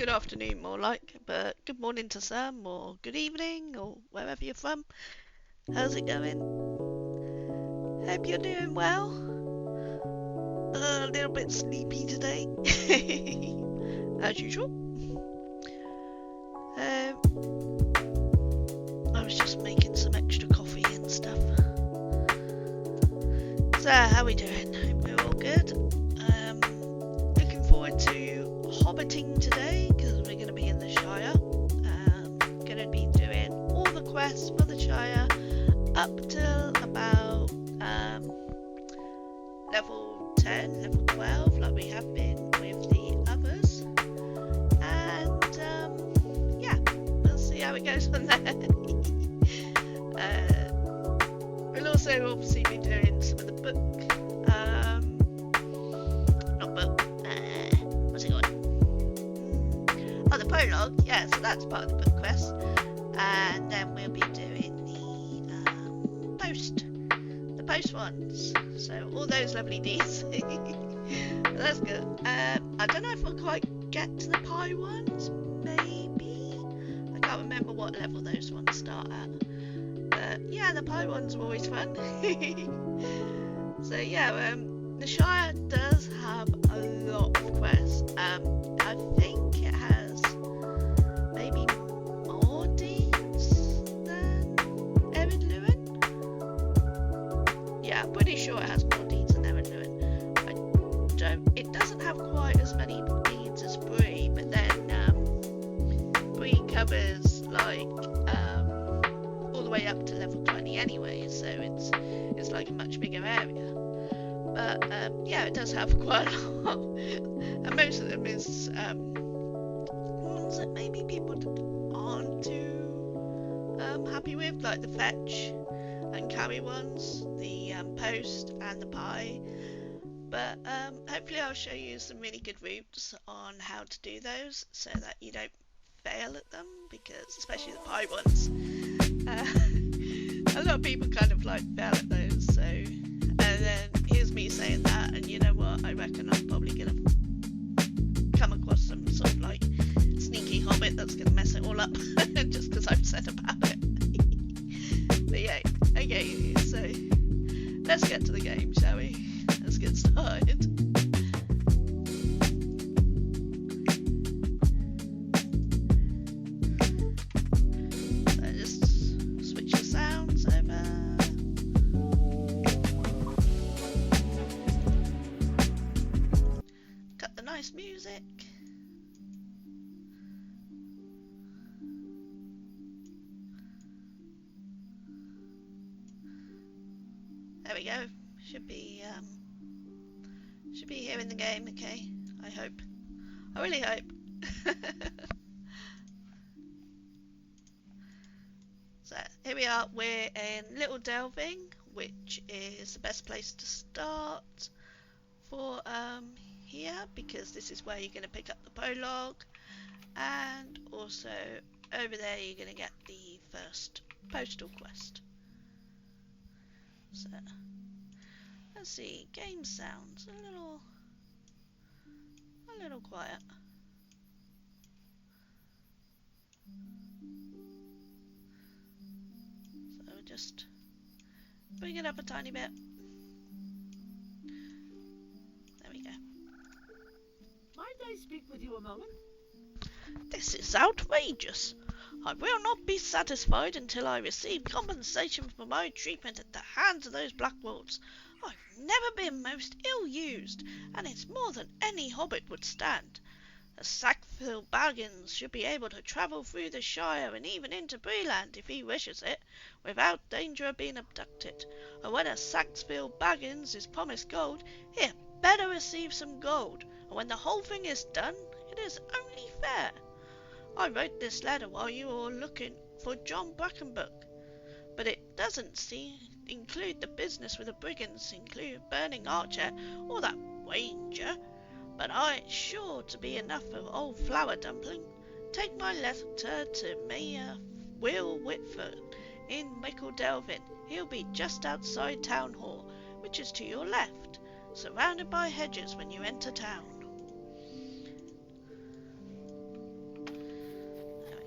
good afternoon more like, but good morning to some, or good evening, or wherever you're from. How's it going? Hope you're doing well. A little bit sleepy today, as usual. I was just making some extra coffee and stuff. So, how we doing? Hope we're all good. Looking forward to hobbiting today, because we're going to be in the Shire. Going to be doing all the quests for the Shire up till about level 10, level 12, like we have been with the others. And yeah, we'll see how it goes from there. We'll also obviously be doing some of the book, not book, what's it called? Oh, the prologue, yeah, so that's part of the book quest. And then we'll be doing the post ones. So all those lovely deeds. That's good. I don't know if we'll quite get to the pie ones, maybe. I can't remember what level those ones start at. But yeah, the pie ones are always fun. So yeah, the Shire does have a lot of quests. I think it has maybe more deeds than Erin Lewin. Yeah, I'm pretty sure it has more deeds than Erin Lewin. It doesn't have quite as many deeds as Bree, but then Bree covers like all the way up to level 20 anyway, so it's like a much bigger area. But yeah, it does have quite a lot, and most of them is ones that maybe people aren't too happy with, like the fetch and carry ones, the post and the pie. But hopefully I'll show you some really good routes on how to do those so that you don't fail at them, because especially the pie ones, a lot of people kind of like fail at those. So, and then here's me saying that, and you know what, I reckon I'm probably gonna come across some sort of like sneaky hobbit that's gonna mess it all up just because I've said about it. But yeah, okay, so let's get to the game, shall we? Let's get started. So just switch the sounds over. Cut the nice music. There we go. Should be here in the game, okay? I hope. I really hope. So here we are. We're in Little Delving, which is the best place to start for here, because this is where you're going to pick up the prologue, and also over there you're going to get the first postal quest. So let's see, game sounds a little quiet. So just bring it up a tiny bit. There we go. Might I speak with you a moment? This is outrageous. I will not be satisfied until I receive compensation for my treatment at the hands of those black wolves. I've never been most ill-used, and it's more than any hobbit would stand. The Sackville Baggins should be able to travel through the Shire and even into Breeland if he wishes it, without danger of being abducted. And when a Sackville Baggins is promised gold, he had better receive some gold. And when the whole thing is done, it is only fair. I wrote this letter while you were looking for John Brackenbuck, but it doesn't include the business with the brigands, include burning Archer or that Ranger. But it's sure to be enough for old Flower Dumpling. Take my letter to Mayor Will Whitford in Mickle Delvin. He'll be just outside Town Hall, which is to your left, surrounded by hedges when you enter town.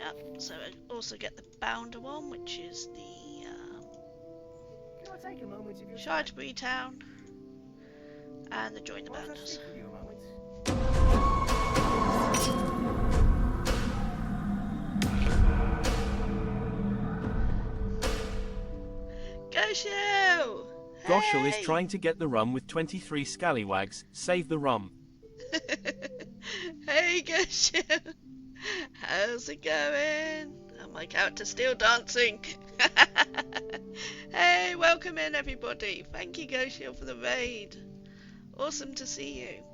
Yep, so I also get the Bounder one, which is the Can I take a moment of your Shire time? to Town, and the Join the Might I Bounders. speak with you a moment? Goshel! Goshel is Hey! trying to get the rum with 23 scallywags. Save the rum. Hey Goshel! How's it going? Oh, my character's still dancing. Hey, welcome in everybody. Thank you Goshel for the raid. Awesome to see you.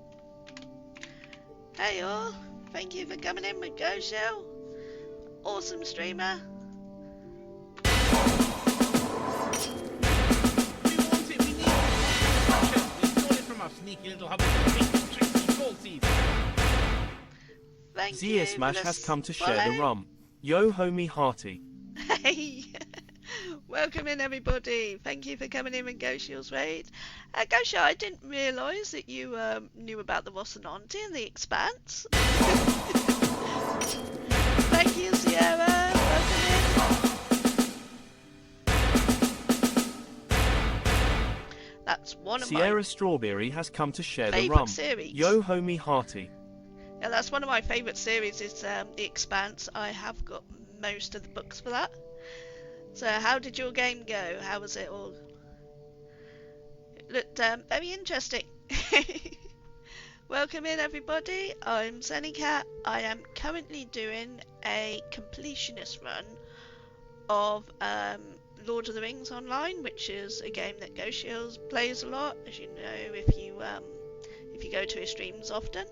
Hey all, thank you for coming in with Goshel. Awesome streamer. We want it, we need it. We stole it from our sneaky little hobbit tricksy troll thieves. Thank Zia you. Smash for the has come to share the follow. rum. Yo homie hearty. Hey, welcome in everybody. Thank you for coming in with Goshel's raid. Goshel, I didn't realise that you knew about the Rocinante and the Expanse. Thank you, Sierra. Welcome in. That's one of Sierra my Strawberry has come to share the favourite rum. series. Yo homie hearty. Yeah, that's one of my favourite series. Is The Expanse. I have got most of the books for that. So, how did your game go? How was it all? It looked very interesting. Welcome in everybody, I'm Zennycat. I am currently doing a completionist run of Lord of the Rings Online, which is a game that Goshel plays a lot, as you know if you go to his streams often.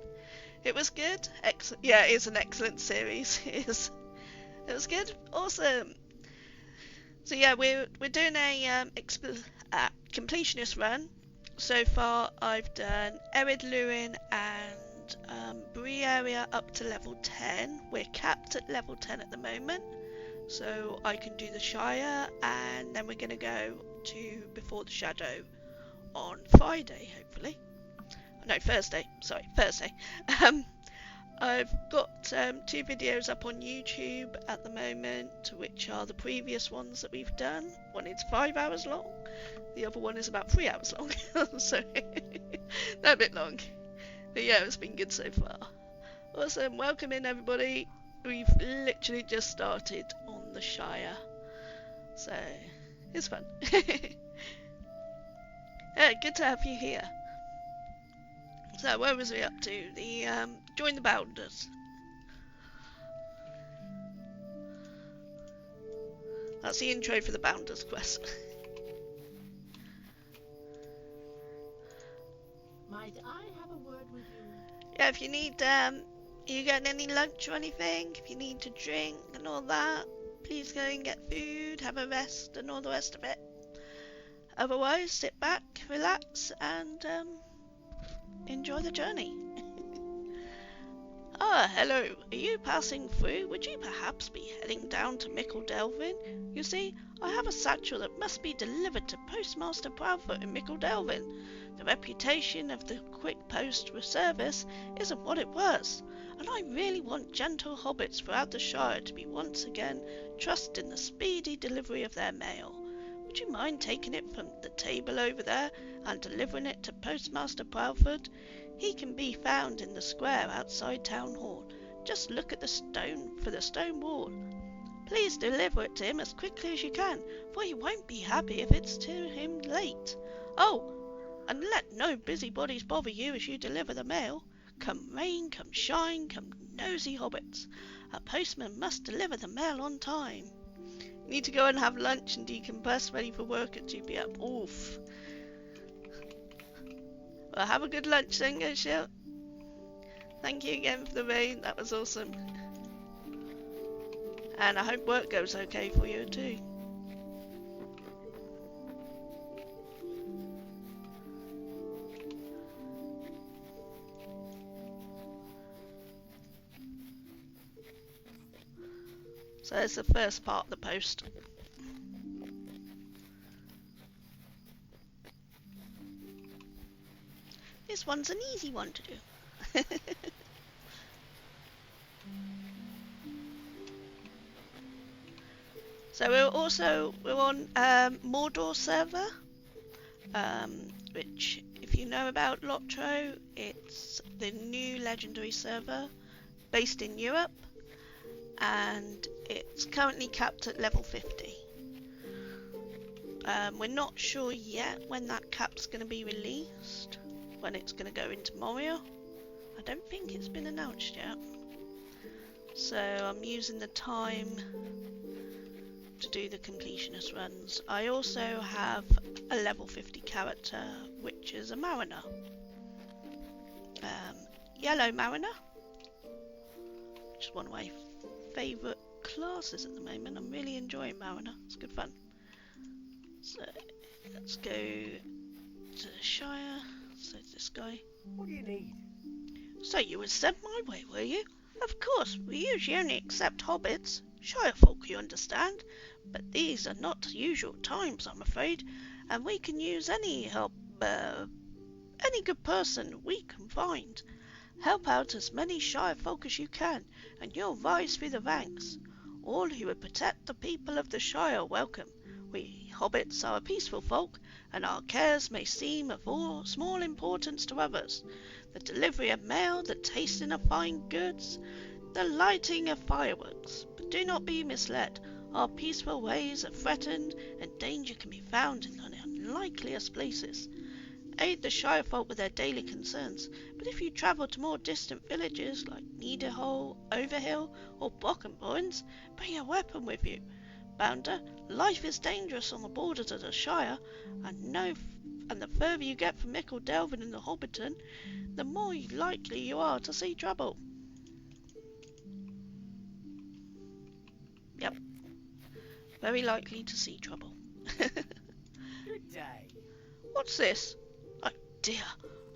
It was good. Yeah, it's an excellent series. It was good. Awesome. So yeah, we're doing a completionist run. So far, I've done Ered Luin and Bree area up to level 10. We're capped at level 10 at the moment, so I can do the Shire, and then we're going to go to Before the Shadow on Friday, hopefully. No, Thursday. Sorry, Thursday. I've got 2 videos up on YouTube at the moment, which are the previous ones that we've done. One is 5 hours long, the other one is about 3 hours long, so they're a bit long. But yeah, it's been good so far. Awesome, welcome in everybody. We've literally just started on the Shire, so it's fun. Yeah, good to have you here. So where was we up to? The Join the Bounders. That's the intro for the Bounders quest. Might I have a word with you? Yeah, if you need you getting any lunch or anything, if you need to drink and all that, please go and get food, have a rest and all the rest of it. Otherwise, sit back, relax and enjoy the journey. Ah, hello. Are you passing through? Would you perhaps be heading down to Mickle Delvin? You see, I have a satchel that must be delivered to Postmaster Proudfoot in Mickle Delvin. The reputation of the quick post service isn't what it was, and I really want gentle hobbits throughout the Shire to be once again trusted in the speedy delivery of their mail. Would you mind taking it from the table over there and delivering it to Postmaster Proudfoot? He can be found in the square outside Town Hall. Just look at the stone wall. Please deliver it to him as quickly as you can, for he won't be happy if it's to him late. Oh, and let no busybodies bother you as you deliver the mail. Come rain, come shine, come nosy hobbits. A postman must deliver the mail on time. You need to go and have lunch and decompress, ready for work at 2 p.m. Oof. Well, have a good lunch then, Goshel. Thank you again for the raid, that was awesome. And I hope work goes okay for you too. So there's the first part of the post. This one's an easy one to do. So we're on Mordor server, which, if you know about Lotro, it's the new legendary server based in Europe, and it's currently capped at level 50. We're not sure yet when that cap's going to be released, when it's going to go into Moria. I don't think it's been announced yet. So I'm using the time to do the completionist runs. I also have a level 50 character, which is a mariner. Yellow mariner, which is one of my favourite classes at the moment. I'm really enjoying mariner. It's good fun. So let's go to the Shire. So this guy. What do you need? So you were sent my way, were you? Of course, we usually only accept hobbits. Shire folk, you understand. But these are not usual times, I'm afraid, and we can use any help, any good person we can find. Help out as many Shire folk as you can, and you'll rise through the ranks. All who would protect the people of the Shire are welcome. We hobbits are a peaceful folk, and our cares may seem of small importance to others. The delivery of mail, the tasting of fine goods, the lighting of fireworks. But do not be misled. Our peaceful ways are threatened, and danger can be found in the unlikeliest places. Aid the Shire folk with their daily concerns, but if you travel to more distant villages like Niederhole, Overhill, or Brockenborns, bring a weapon with you. Bounder, life is dangerous on the borders of the Shire, and the further you get from Mickle Delvin and the Hobbiton, the more likely you are to see trouble. Yep. Very likely to see trouble. Good day. What's this? Oh dear,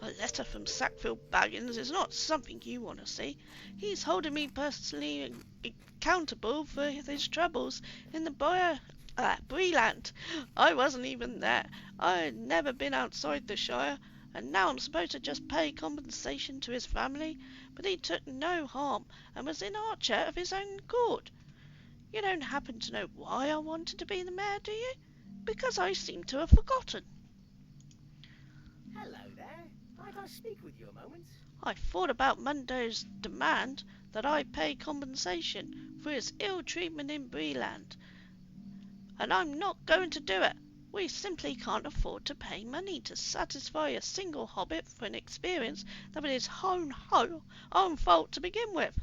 a letter from Sackville Baggins is not something you want to see. He's holding me personally accountable for his troubles in the Breeland. I wasn't even there. I had never been outside the Shire, and now I'm supposed to just pay compensation to his family, but he took no harm and was in Archer of his own accord. You don't happen to know why I wanted to be the mayor, do you? Because I seem to have forgotten. Hello there. Might I speak with you a moment? I thought about Mundo's demand that I pay compensation for his ill treatment in Breeland, and I'm not going to do it. We simply can't afford to pay money to satisfy a single hobbit for an experience that was his own fault to begin with.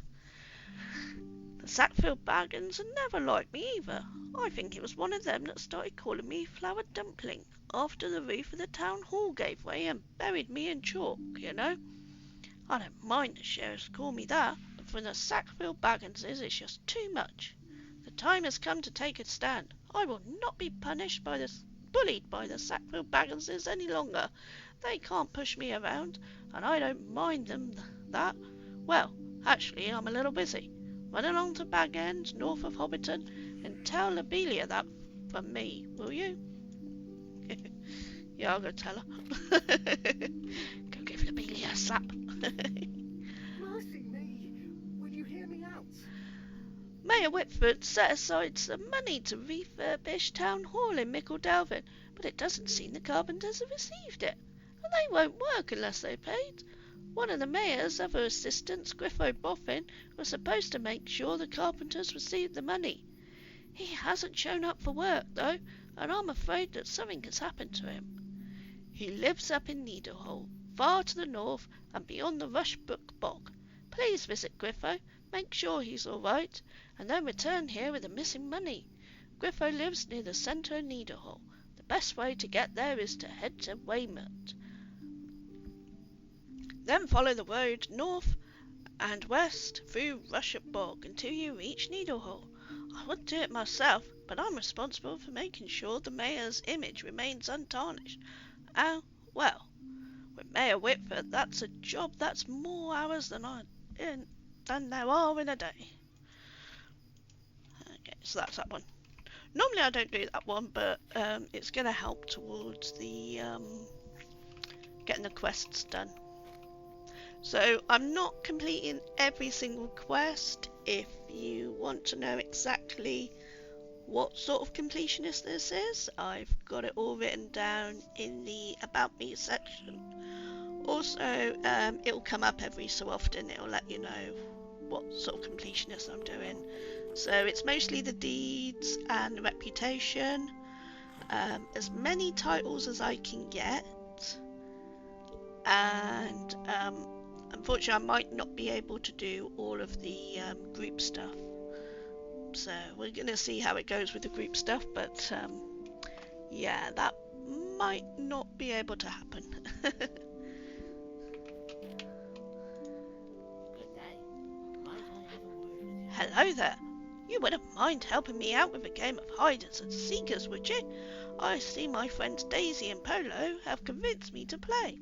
The Sackville Baggins never liked me either. I think it was one of them that started calling me Flower Dumpling after the roof of the town hall gave way and buried me in chalk, you know. I don't mind the sheriffs call me that, but for the Sackville Bagginses it's just too much. The time has come to take a stand. I will not be bullied by the Sackville Bagginses any longer. They can't push me around, and I don't mind them that. Well, actually, I'm a little busy. Run along to Bag End, north of Hobbiton, and tell Lobelia that from me, will you? Yeah, I'll go tell her. Go give Lobelia a slap. Mercy me. Will you hear me out? Mayor Whitford set aside some money to refurbish Town Hall in Mickle Delvin, but it doesn't seem the carpenters have received it, and they won't work unless they're paid. One of the mayor's other assistants, Griffo Boffin, was supposed to make sure the carpenters received the money. He hasn't shown up for work, though, and I'm afraid that something has happened to him. He lives up in Niederhole, far to the north and beyond the Rushbrook Bog. Please visit Griffo, make sure he's all right, and then return here with the missing money. Griffo lives near the centre of Niederhole. The best way to get there is to head to Weymouth. Then follow the road north and west through Rushbrook Bog until you reach Niederhole. I would do it myself, but I'm responsible for making sure the mayor's image remains untarnished. And, well, with Mayor Whitford, that's a job that's more hours than there are in a day. Okay, so that's that one. Normally I don't do that one, but it's going to help towards the getting the quests done. So I'm not completing every single quest. If you want to know exactly what sort of completionist this is. I've got it all written down in the About Me section. Also, it'll come up every so often. It'll let you know what sort of completionist I'm doing. So it's mostly the deeds and the reputation. As many titles as I can get. And unfortunately, I might not be able to do all of the group stuff. So we're going to see how it goes with the group stuff. But yeah, that might not be able to happen. Good day. Might I have a word with you? Hello there. You wouldn't mind helping me out with a game of hiders and seekers, would you? I see my friends Daisy and Polo have convinced me to play.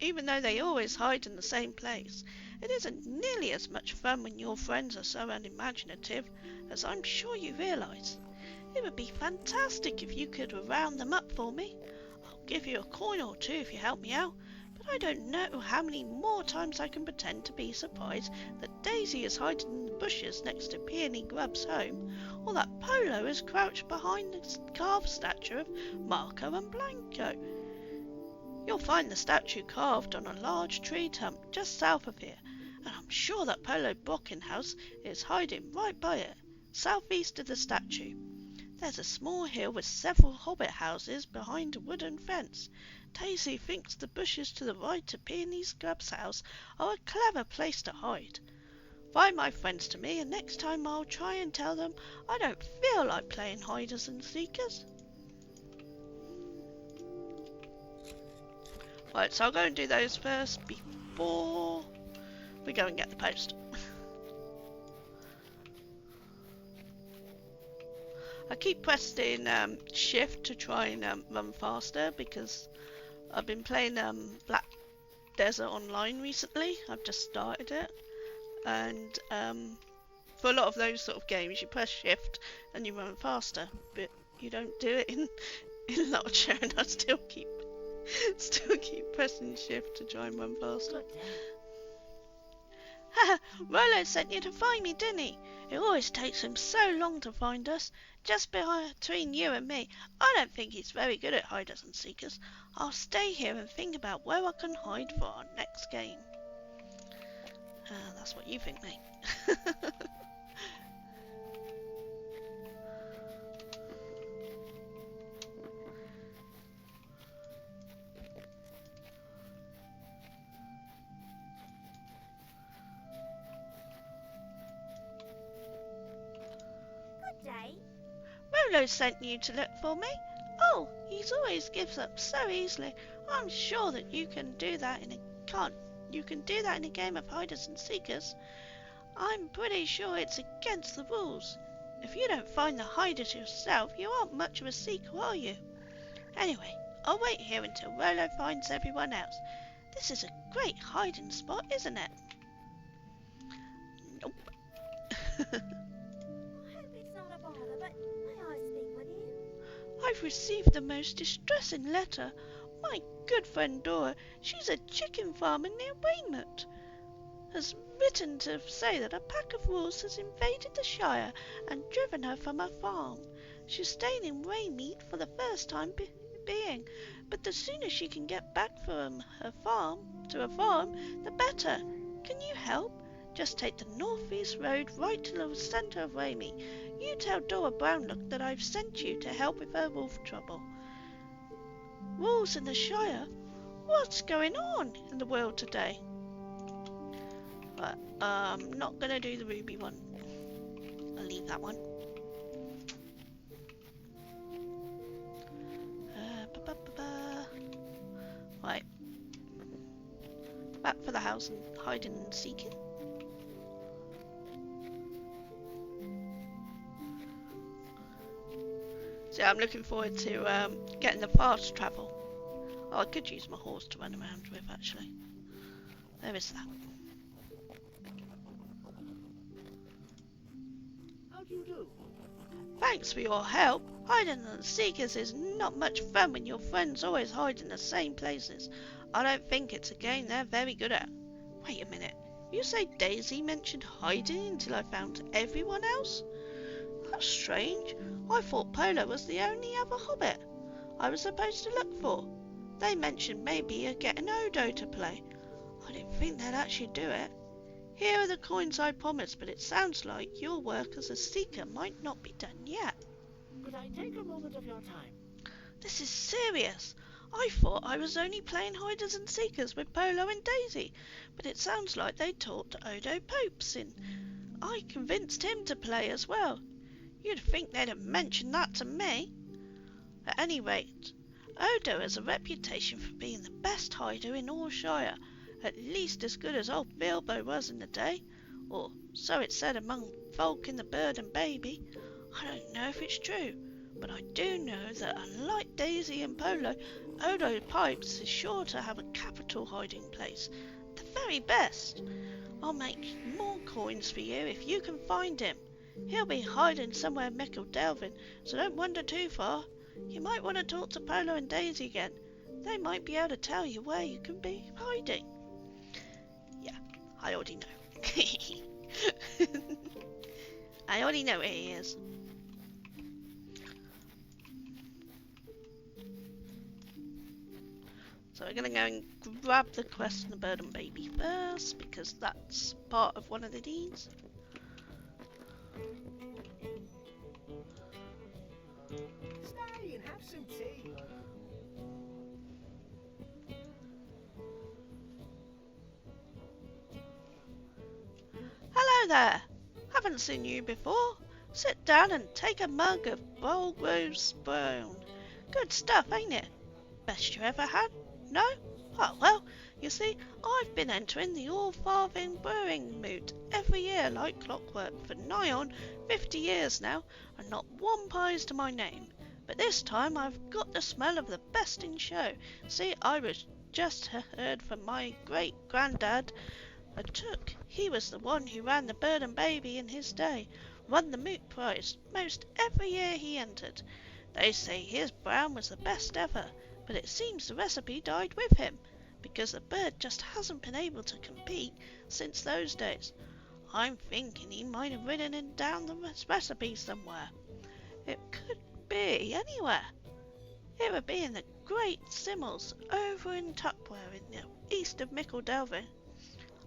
Even though they always hide in the same place, it isn't nearly as much fun when your friends are so unimaginative, as I'm sure you realise. It would be fantastic if you could round them up for me. I'll give you a coin or two if you help me out, but I don't know how many more times I can pretend to be surprised that Daisy is hiding in the bushes next to Peony Grub's home, or that Polo is crouched behind the carved statue of Marco and Blanco. You'll find the statue carved on a large tree stump just south of here, and I'm sure that Polo Brockenhouse is hiding right by it, southeast of the statue. There's a small hill with several hobbit houses behind a wooden fence. Daisy thinks the bushes to the right of Peony Grub's house are a clever place to hide. Find my friends to me, and next time I'll try and tell them I don't feel like playing hiders and seekers. Right, so I'll go and do those first before we go and get the post. I keep pressing shift to try and run faster because I've been playing Black Desert Online recently. I've just started it, and for a lot of those sort of games you press shift and you run faster, but you don't do it in Larcher, and I still keep pressing shift to try and run faster. Good day. Haha, Rollo sent you to find me, didn't he? It always takes him so long to find us. Just between you and me, I don't think he's very good at hiders and seekers. I'll stay here and think about where I can hide for our next game. That's what you think, mate. Good day. Rollo sent you to look for me? Oh, he always gives up so easily. I'm sure that you can do that in a game of hiders and seekers. I'm pretty sure it's against the rules. If you don't find the hiders yourself, you aren't much of a seeker, are you? Anyway, I'll wait here until Rollo finds everyone else. This is a great hiding spot, isn't it? Nope. I hope it's not a bother, but may I speak with you? I've received the most distressing letter. My good friend Dora, she's a chicken farmer near Weymouth, has written to say that a pack of wolves has invaded the Shire and driven her from her farm. She's staying in Weymouth for the first time being, but the sooner she can get back from her farm to her farm, the better. Can you help? Just take the northeast road right to the centre of Weymouth. You tell Dora Brownlock that I've sent you to help with her wolf trouble. Wolves in the Shire? What's going on in the world today? But I'm not going to do the ruby one. I'll leave that one. Right. Back for the house and hiding and seeking. So I'm looking forward to getting the fast travel. Oh, I could use my horse to run around with, actually. There is that. How do you do? Thanks for your help. Hiding and seekers is not much fun when your friends always hide in the same places. I don't think it's a game they're very good at. Wait a minute. You say Daisy mentioned hiding until I found everyone else? That's strange. I thought Polo was the only other hobbit I was supposed to look for. They mentioned maybe you'd get an Odo to play. I didn't think they'd actually do it. Here are the coins I promised, but it sounds like your work as a seeker might not be done yet. Could I take a moment of your time? This is serious. I thought I was only playing hiders and seekers with Polo and Daisy, but it sounds like they talked to Odo Popes and I convinced him to play as well. You'd think they'd have mentioned that to me. At any rate, Odo has a reputation for being the best hider in all Shire, at least as good as old Bilbo was in the day, or so it's said among folk in the Bird and Baby. I don't know if it's true, but I do know that unlike Daisy and Polo, Odo Pipes is sure to have a capital hiding place, the very best. I'll make more coins for you if you can find him. He'll be hiding somewhere in Mickle Delvin, so don't wander too far. You might want to talk to Polo and Daisy again. They might be able to tell you where you can be hiding. Yeah, I already know. I already know where he is. So we're going to go and grab the quest in the Bird and Baby first, because that's part of one of the deeds. Stay and have some tea. Hello there! Haven't seen you before. Sit down and take a mug of bold roast brown. Good stuff, ain't it? Best you ever had? No? Oh well, you see, I've been entering the All-Farthing Brewing Moot every year like clockwork for nigh on 50 years now, and not one prize to my name. But this time I've got the smell of the best in show. See, I was just heard from my great-granddad, a Took. He was the one who ran the Bird and Baby in his day, won the Moot prize most every year he entered. They say his brown was the best ever, but it seems the recipe died with him, because the bird just hasn't been able to compete since those days. I'm thinking he might have written it down the recipe somewhere. It could be anywhere. It would be in the Great Simmels over in Tuckware in the east of Mickle Delvin.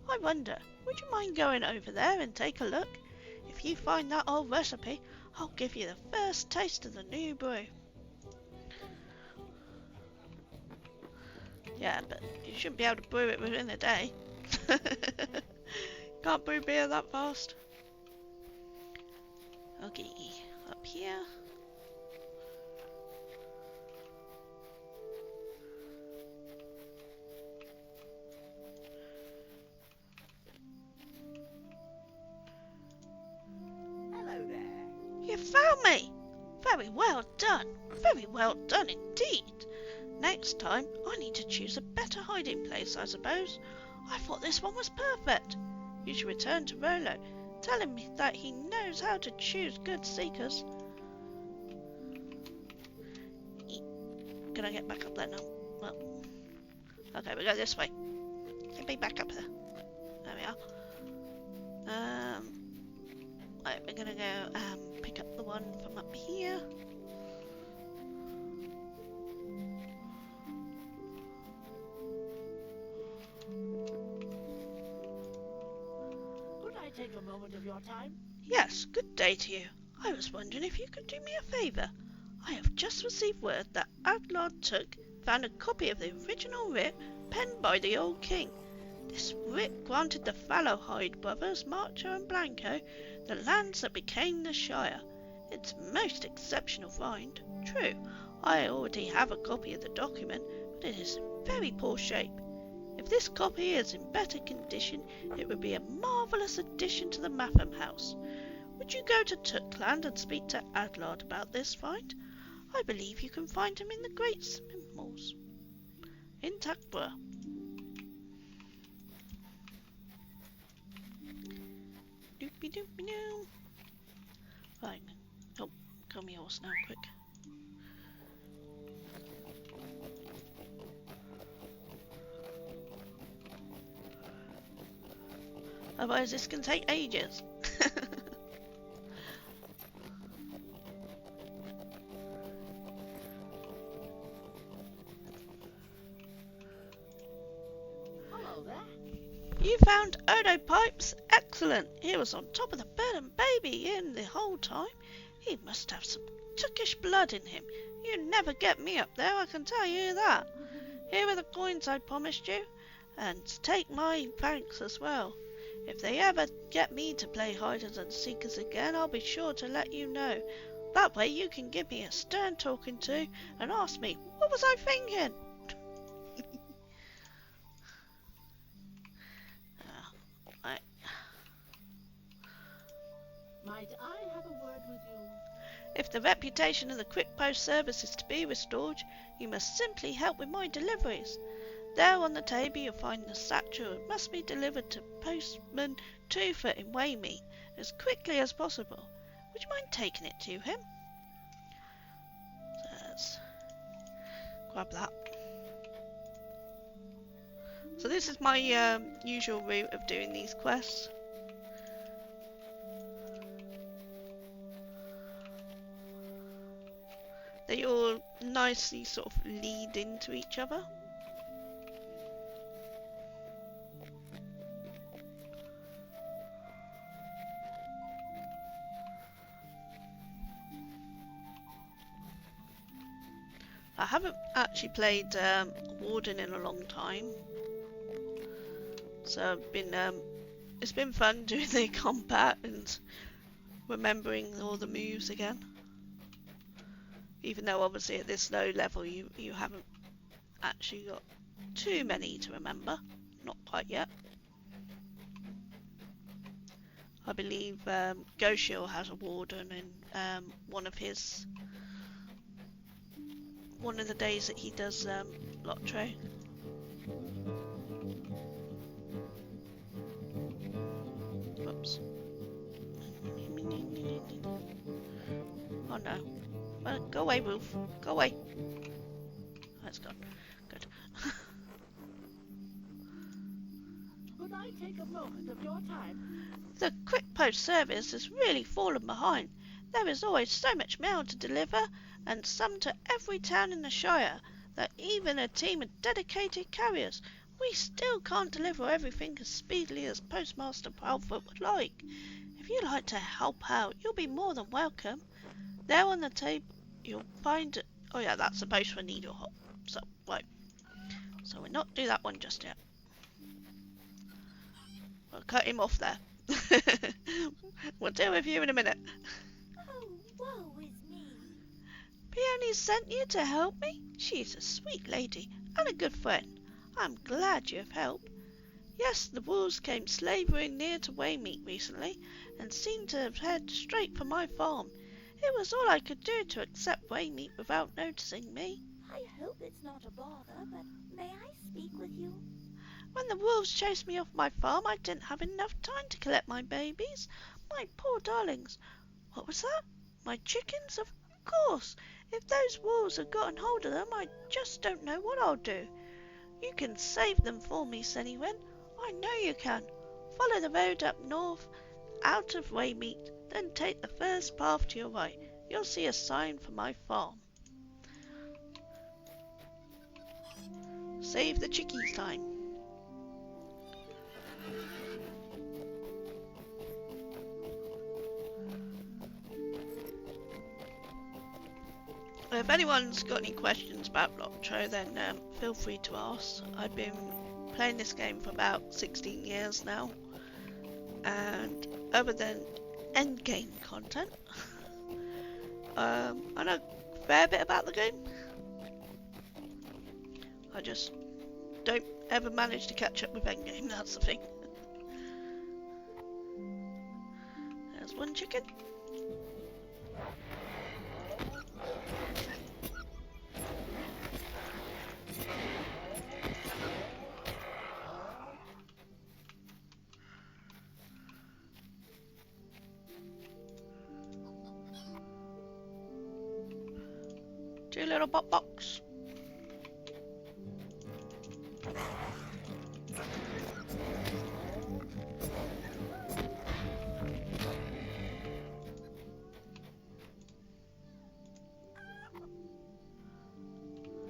I wonder, would you mind going over there and take a look? If you find that old recipe, I'll give you the first taste of the new brew. Yeah, but you shouldn't be able to brew it within a day. Can't brew beer that fast. Okay, up here. Hello there. You found me! Very well done. Very well done indeed. Next time, I need to choose a better hiding place, I suppose. I thought this one was perfect. You should return to Rollo, telling me that he knows how to choose good seekers. Can I get back up there now? Well, okay, we go this way. Get me back up there. There we are. Right, we're gonna go pick up the one from up here. Could I take a moment of your time? Yes, good day to you. I was wondering if you could do me a favour. I have just received word that Adlard Took found a copy of the original writ penned by the old king. This writ granted the Fallowhide brothers, Marcher and Blanco, the lands that became the Shire. It's most exceptional find. True, I already have a copy of the document, but it is in very poor shape. If this copy is in better condition, it would be a marvellous addition to the Mapham house. Would you go to Tookland and speak to Adlard about this find? I believe you can find him in the Great Simmels in Tuckborough. Doopy doopy doo. Right. Oh, come your horse now, quick. Otherwise this can take ages. You found Odo Pipes? Excellent. He was on top of the bed and baby in the whole time. He must have some Turkish blood in him. You never get me up there, I can tell you that. Here are the coins I promised you, and take my thanks as well. If they ever get me to play hiders and seekers again, I'll be sure to let you know. That way you can give me a stern talking to and ask me, what was I thinking? Might I have a word with you? If the reputation of the quick post service is to be restored, you must simply help with my deliveries. There on the table you'll find the satchel. It must be delivered to postman Twofoot in Waymeet as quickly as possible. Would you mind taking it to him? Let's grab that. So this is my usual route of doing these quests. They all nicely sort of lead into each other. I haven't actually played Warden in a long time, so I've been it's been fun doing the combat and remembering all the moves again. Even though obviously at this low level you haven't actually got too many to remember, not quite yet. I believe Goshil has a Warden in one of the days that he does Lotro. Whoops. Oh no. Go away, Wolf. Go away. That's gone. Good. Could I take a moment of your time? The quick post service has really fallen behind. There is always so much mail to deliver, and some to every town in the Shire, that even a team of dedicated carriers, we still can't deliver everything as speedily as Postmaster Proudfoot would like. If you'd like to help out, you'll be more than welcome. There on the table you'll find... Oh yeah, that's the postman needle hop. So, right. So we'll not do that one just yet. We'll cut him off there. We'll deal with you in a minute. Oh, woe is me. Peony sent you to help me? She's a sweet lady and a good friend. I'm glad you have helped. Yes, the wolves came slavering near to Waymeet recently and seemed to have headed straight for my farm. It was all I could do to accept Waymeet without noticing me. I hope it's not a bother, but may I speak with you? When the wolves chased me off my farm, I didn't have enough time to collect my babies. My poor darlings. What was that? My chickens? Of course. If those wolves have gotten hold of them, I just don't know what I'll do. You can save them for me, Sennywen. I know you can. Follow the road up north, out of Waymeet, then take the first path to your right. You'll see a sign for my farm. Save the chickies time. If anyone's got any questions about Lotro, then feel free to ask. I've been playing this game for about 16 years now, and other than endgame content, I know a fair bit about the game. I just don't ever manage to catch up with endgame, that's the thing. There's one chicken. Two little box.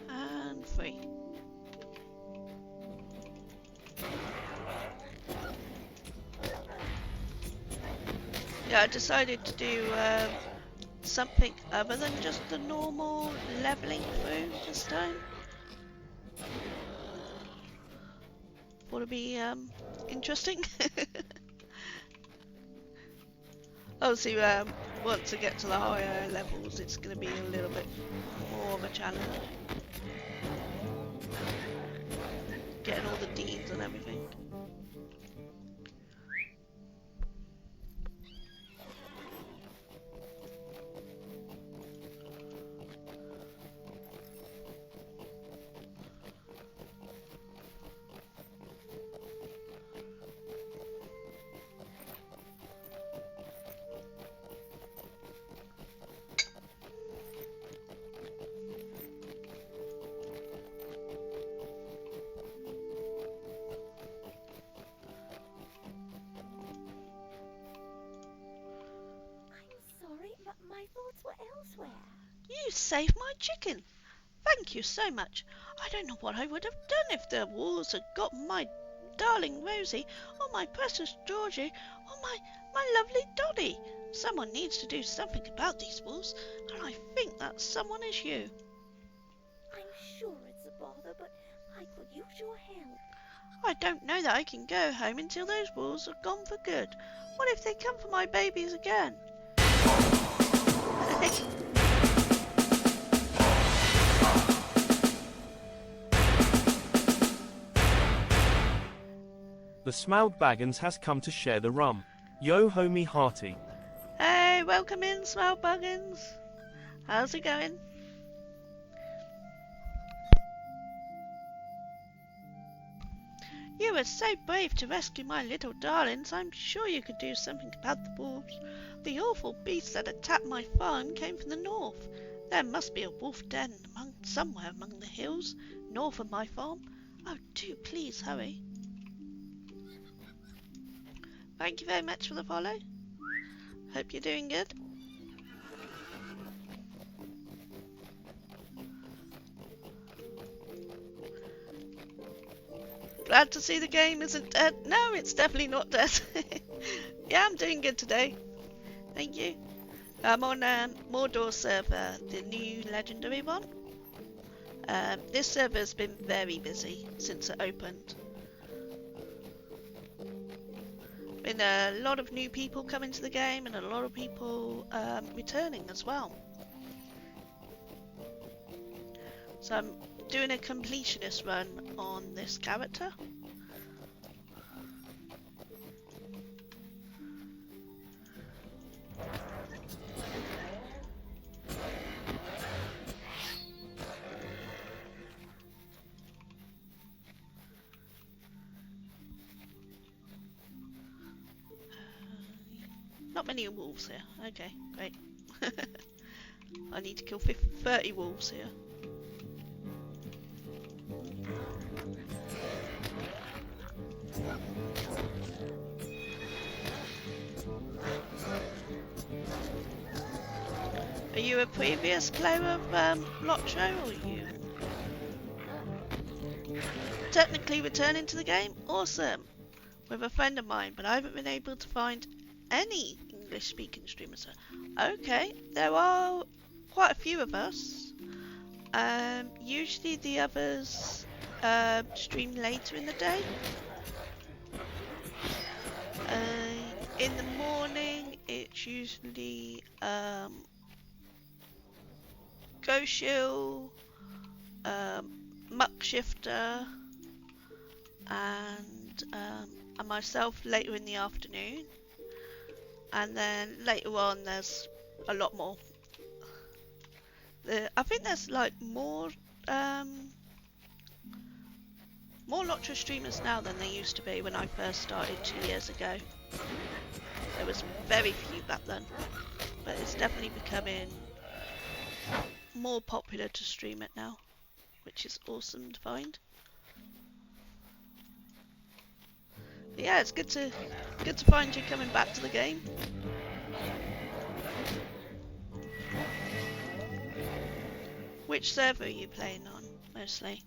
And 3. Yeah, I decided to do something other than just the normal leveling through this time. Thought it'd be interesting. Obviously, once I get to the higher levels, it's going to be a little bit more of a challenge. Getting all the deeds and everything. But my thoughts were elsewhere. You saved my chicken. Thank you so much. I don't know what I would have done if the wolves had got my darling Rosie, or my precious Georgie, or my lovely Dotty. Someone needs to do something about these wolves, and I think that someone is you. I'm sure it's a bother, but I could use your help. I don't know that I can go home until those wolves are gone for good. What if they come for my babies again? The Smaug Baggins has come to share the rum. Yo ho me hearty. Hey, welcome in, Smell Buggins. How's it going? You were so brave to rescue my little darlings. I'm sure you could do something about the wolves. The awful beasts that attacked my farm came from the north. There must be a wolf den somewhere among the hills, north of my farm. Oh, do please hurry. Thank you very much for the follow. Hope you're doing good. Glad to see the game isn't dead. No, it's definitely not dead. Yeah, I'm doing good today. Thank you. I'm on Mordor server, the new legendary one. This server's been very busy since it opened. Been a lot of new people coming to the game and a lot of people returning as well. So I'm doing a completionist run on this character. Not many wolves here. Okay, great. I need to kill 30 wolves here. Are you a previous player of Lotro, or are you technically returning to the game? Awesome! With a friend of mine, but I haven't been able to find any English speaking streamers. Okay, there are quite a few of us. Usually the others stream later in the day. In the morning it's usually Goshill, Muckshifter, and myself later in the afternoon. And then later on there's a lot more. I think there's like more Lotro streamers now than there used to be when I first started 2 years ago. There was very few back then, but it's definitely becoming more popular to stream it now, which is awesome to find. But yeah, it's good to find you coming back to the game. Which server are you playing on, mostly?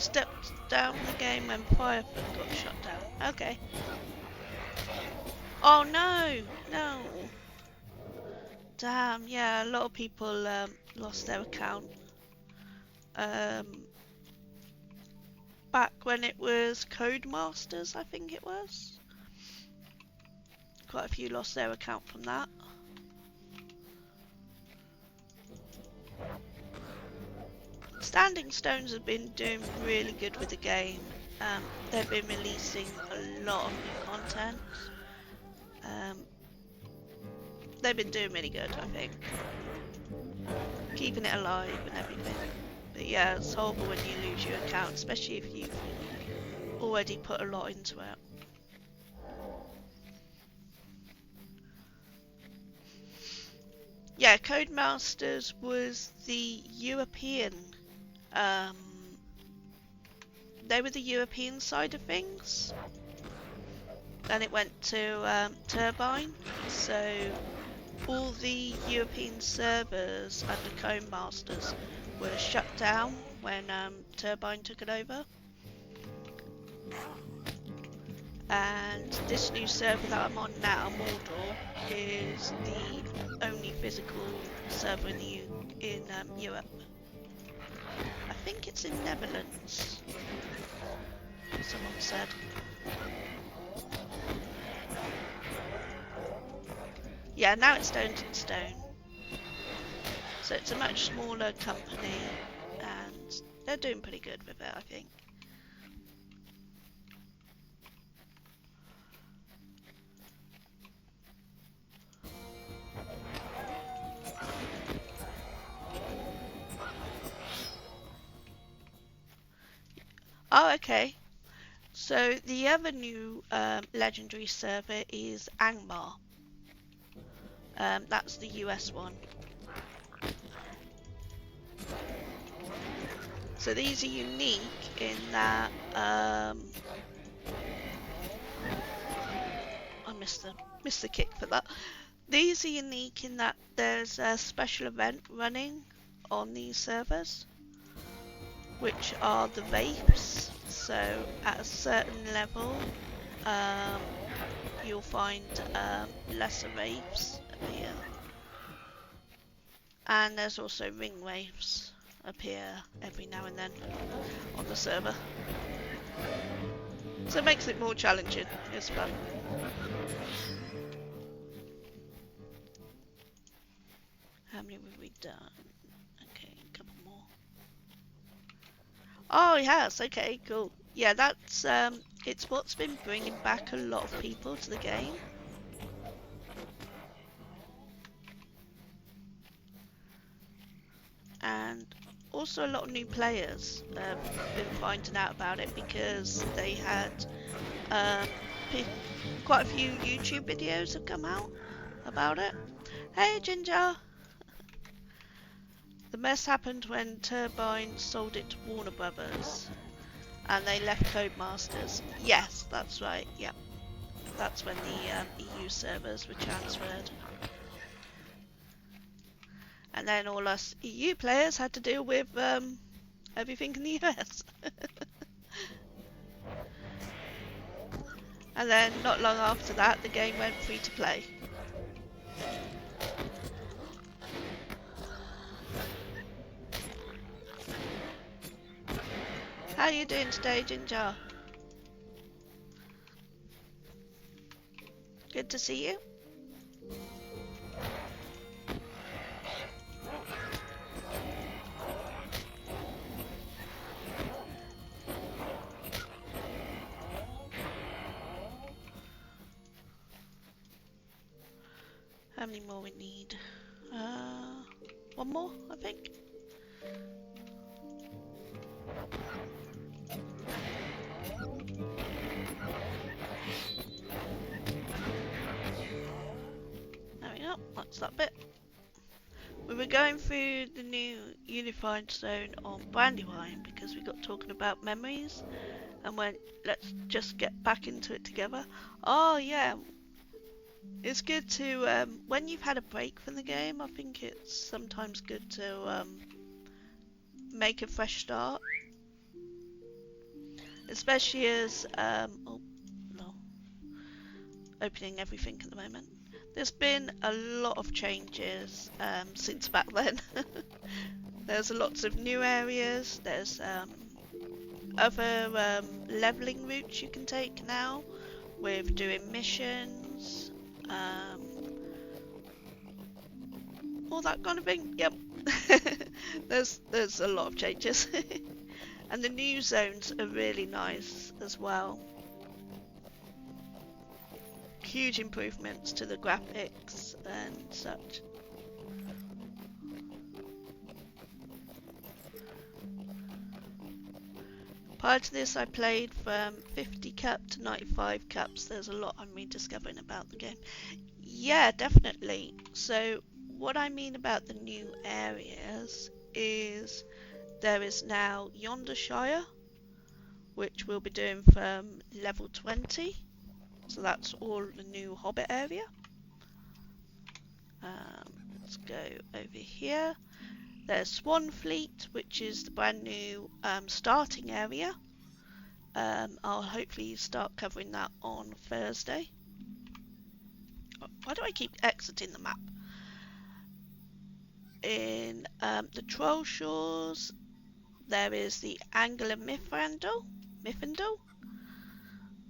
stepped down the game when Firefoot got shut down. Okay. Oh no! No! Damn, yeah, a lot of people lost their account. Back when it was Codemasters, I think it was. Quite a few lost their account from that. Standing Stones have been doing really good with the game. They've been releasing a lot of new content. They've been doing really good, I think. Keeping it alive and everything. But yeah, it's horrible when you lose your account, especially if you've already put a lot into it. Yeah, Codemasters was the European. They were the European side of things. Then it went to Turbine. So all the European servers under Codemasters were shut down when Turbine took it over. And this new server that I'm on now, Mordor, is the only physical server in Europe. I think it's in Netherlands, someone said. Yeah, now it's Stone and Stone. So it's a much smaller company and they're doing pretty good with it, I think. Oh, okay. So the other new legendary server is Angmar. That's the US one. So these are unique in that I missed the kick for that. These are unique in that there's a special event running on these servers, which are the vapes. So at a certain level, you'll find lesser vapes appear, and there's also ring waves appear every now and then on the server. So it makes it more challenging. It's fun. How many have we done? Okay, a couple more. Oh, it has. Okay, cool. Yeah, that's it's what's been bringing back a lot of people to the game. And also a lot of new players been finding out about it because they had quite a few YouTube videos have come out about it. Hey Ginger! The mess happened when Turbine sold it to Warner Brothers and they left Codemasters. Yes, that's right, yeah. That's when the EU servers were transferred. And then all us EU players had to deal with everything in the US. And then not long after that, the game went free to play. How are you doing today, Ginger? Good to see you. How many more we need? One more, I think. There we go, that's that bit. We were going through the new Unified Zone on Brandywine because we got talking about memories and went, let's just get back into it together. Oh yeah. It's good to, when you've had a break from the game, I think it's sometimes good to make a fresh start. especially as oh no, opening everything at the moment. There's been a lot of changes since back then. There's lots of new areas. There's other leveling routes you can take now with doing missions, all that kind of thing. Yep. there's a lot of changes. And the new zones are really nice as well. Huge improvements to the graphics and such. Prior to this, I played from 50 cap to 95 caps. There's a lot I'm rediscovering about the game. Yeah, definitely. So what I mean about the new areas is there is now Yonder Shire, which we'll be doing from level 20. So that's all the new Hobbit area. Let's go over here. There's Swanfleet, which is the brand new starting area. I'll hopefully start covering that on Thursday. Oh, why do I keep exiting the map? In the Troll Shores, there is the Angler Mithrandir.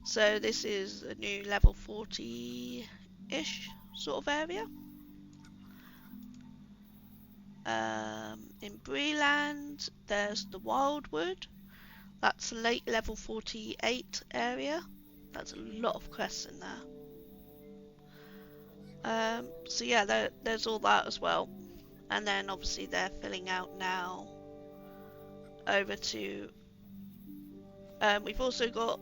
So this is a new level 40-ish sort of area. In Breeland, there's the Wildwood. That's a late level 48 area. That's a lot of quests in there. So yeah, there's all that as well. And then obviously they're filling out now over to... we've also got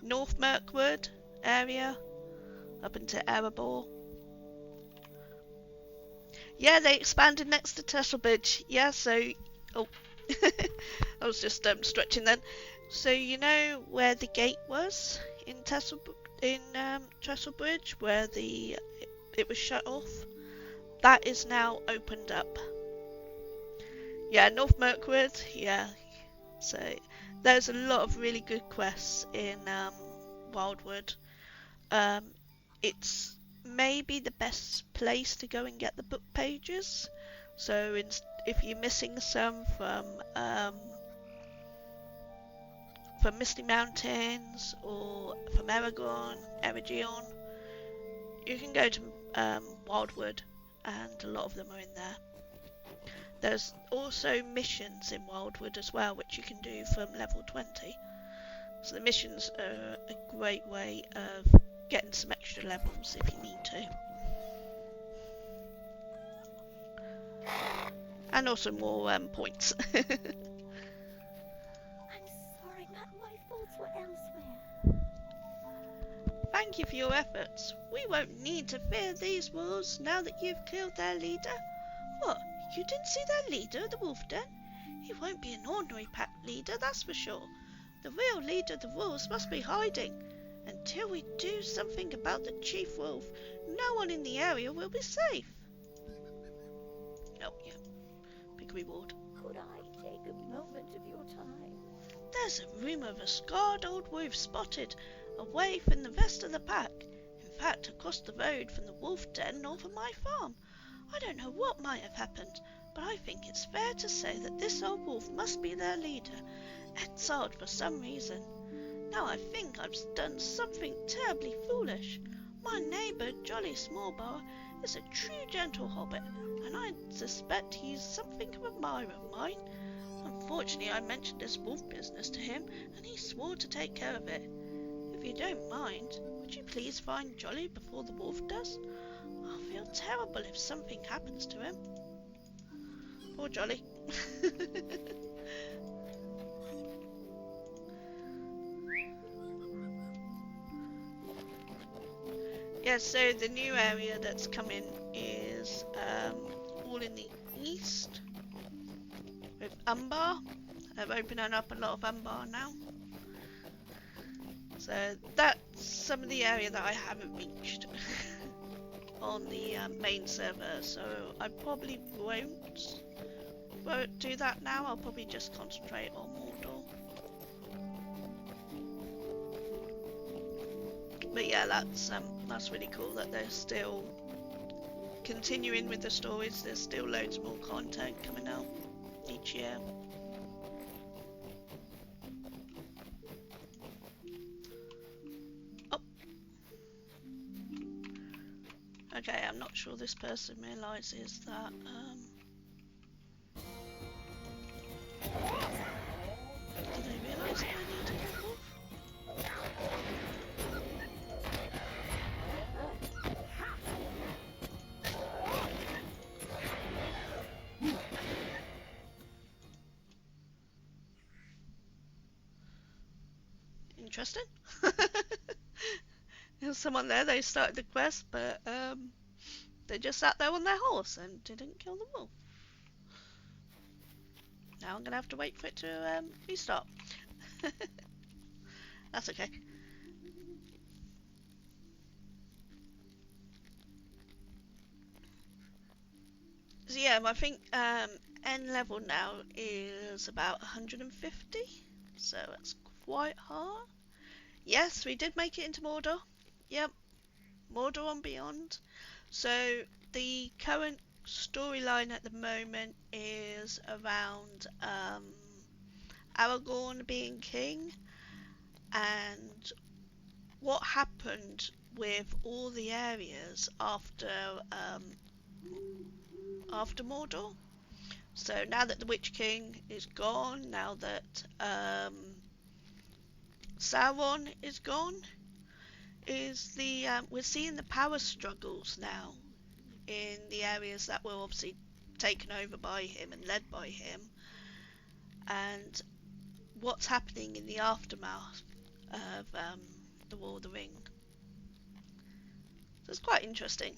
North Mirkwood area up into Erebor. Yeah, they expanded next to Tesselbridge. Yeah, so... Oh, I was just stretching then. So you know where the gate was in Tesselbridge, where it was shut off? That is now opened up. Yeah, North Mirkwood, yeah. So there's a lot of really good quests in Wildwood. It's maybe the best place to go and get the book pages. So if you're missing some from Misty Mountains or from Eregion, you can go to Wildwood, and a lot of them are in there. There's also missions in Wildwood as well, which you can do from level 20. So the missions are a great way of getting some extra levels if you need to. And also more points. I'm sorry, my thoughts were elsewhere. Thank you for your efforts. We won't need to fear these wolves now that you've killed their leader. What? You didn't see their leader at the wolf den? He won't be an ordinary pack leader, that's for sure. The real leader of the wolves must be hiding. Until we do something about the chief wolf, no one in the area will be safe. Oh, yeah. Big reward. Could I take a moment of your time? There's a rumour of a scarred old wolf spotted away from the rest of the pack. In fact, across the road from the wolf den north of my farm. I don't know what might have happened, but I think it's fair to say that this old wolf must be their leader, exiled for some reason. Now I think I've done something terribly foolish. My neighbour, Jolly Smallbar, is a true gentle hobbit, and I suspect he's something of a admirer of mine. Unfortunately, I mentioned this wolf business to him, and he swore to take care of it. If you don't mind, would you please find Jolly before the wolf does? I'll feel terrible if something happens to him. Poor Jolly. Yeah, so the new area that's coming is all in the east with Umbar. They're opening up a lot of Umbar now. So that's some of the area that I haven't reached on the main server, so I probably won't do that now. I'll probably just concentrate on Mordor. But yeah, that's really cool that they're still continuing with the stories. There's still loads more content coming out each year. Oh. Okay, I'm not sure this person realises that do they realise that I need to get wolf? Interesting. There was someone there, they started the quest, but they just sat there on their horse and didn't kill the wolf. Now I'm gonna have to wait for it to restart. That's okay. So yeah, I think end level now is about 150, so that's quite hard. Yes, we did make it into Mordor. Yep, Mordor and beyond. So the current storyline at the moment is around Aragorn being king and what happened with all the areas after Mordor. So now that the Witch King is gone, now that Sauron is gone, we're seeing the power struggles now in the areas that were obviously taken over by him and led by him, and what's happening in the aftermath of the War of the Ring. So it's quite interesting.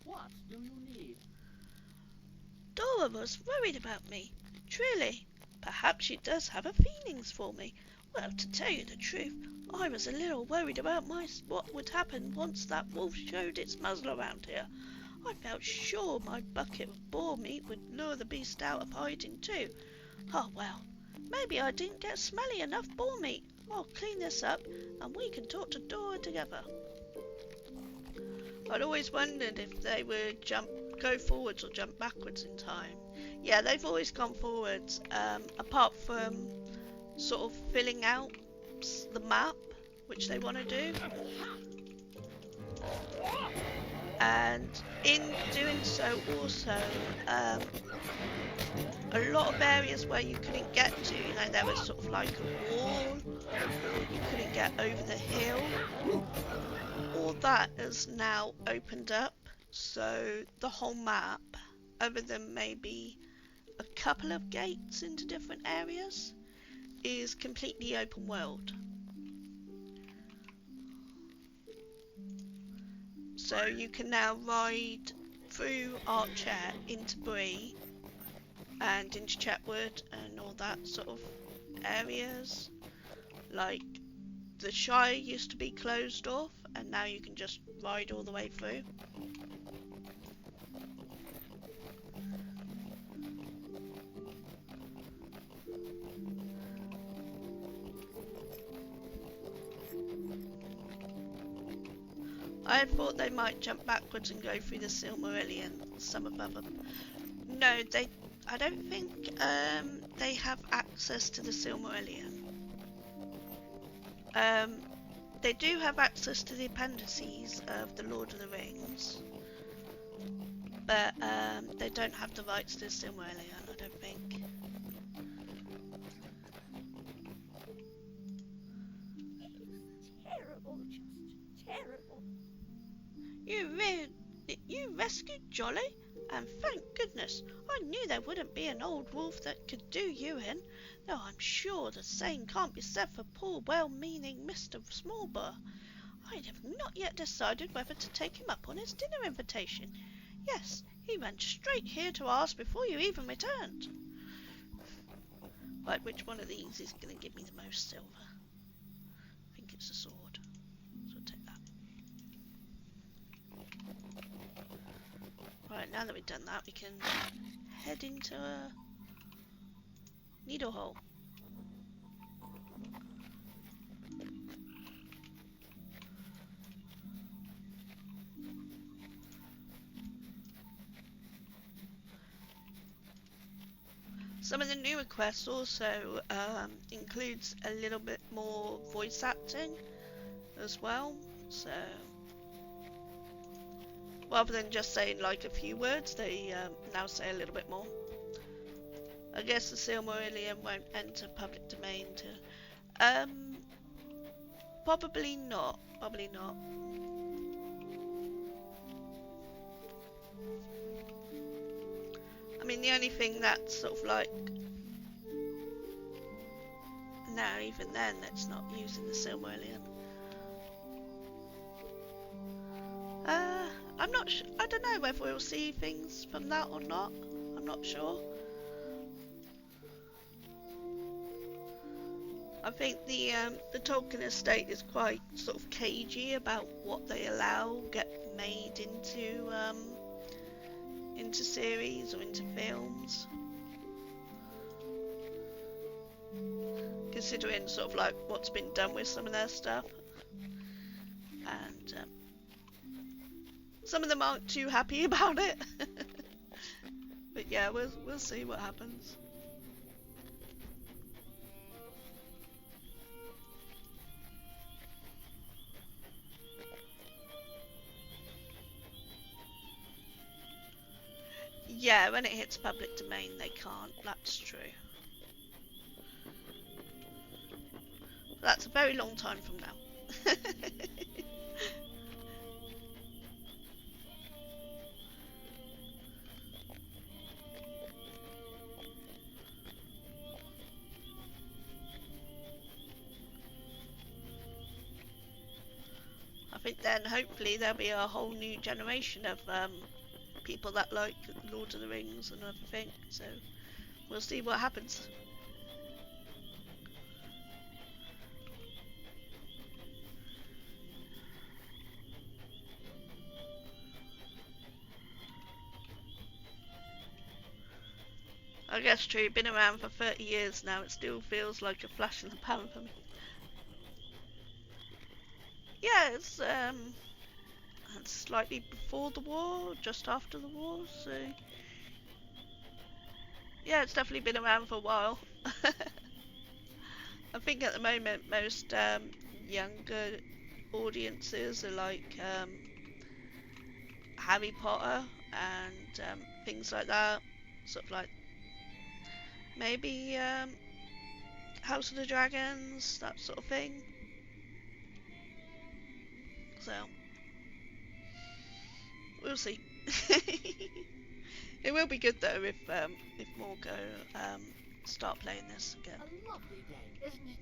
What do you need? Dora was worried about me, truly. Perhaps she does have her feelings for me. Well, to tell you the truth, I was a little worried about what would happen once that wolf showed its muzzle around here. I felt sure my bucket of boar meat would lure the beast out of hiding too. Oh well, maybe I didn't get smelly enough boar meat. I'll clean this up and we can talk to Dora together. I'd always wondered if they would go forwards or jump backwards in time. Yeah, they've always gone forwards, apart from sort of filling out the map, which they want to do. And in doing so also, a lot of areas where you couldn't get to, you know, there was sort of like a wall, or you couldn't get over the hill. All that is now opened up, so the whole map, other than maybe a couple of gates into different areas, is completely open world. So you can now ride through Archer into Bree and into Chetwood and all that sort of areas. Like the Shire used to be closed off and now you can just ride all the way through. I thought they might jump backwards and go through the Silmarillion. Some of them. No, I don't think they have access to the Silmarillion. They do have access to the appendices of the Lord of the Rings, but they don't have the rights to the Silmarillion, I don't think. Terrible, just terrible. You rescued Jolly, and thank goodness. I knew there wouldn't be an old wolf that could do you in, though I'm sure the same can't be said for poor well-meaning Mr. Smallbur. I have not yet decided whether to take him up on his dinner invitation. Yes, he ran straight here to ask before you even returned. Right, which one of these is going to give me the most silver? I think it's the sword, so I'll take that. now that we've done that, we can head into a needle hole. Some of the newer quests also includes a little bit more voice acting as well, so rather than just saying like a few words, they now say a little bit more. I guess the Silmarillion won't enter public domain to... probably not. Probably not. I mean, the only thing that's sort of like... No, even then, it's not using the Silmarillion. I'm not sure. I don't know whether we'll see things from that or not. I'm not sure. I think the Tolkien estate is quite sort of cagey about what they allow get made into series or into films. Considering sort of like what's been done with some of their stuff, and some of them aren't too happy about it. But yeah, we'll see what happens. Yeah, when it hits public domain, they can't. That's true. That's a very long time from now. I think then hopefully there'll be a whole new generation of people that like Lord of the Rings and everything, so we'll see what happens. I guess true, been around for 30 years now, it still feels like a flash in the pan for me. Yeah, it's slightly before the war, just after the war, so yeah, it's definitely been around for a while. I think at the moment most younger audiences are like Harry Potter and things like that, sort of like maybe House of the Dragons, that sort of thing. So we'll see. It will be good though if more go start playing this again. A lovely day, isn't it?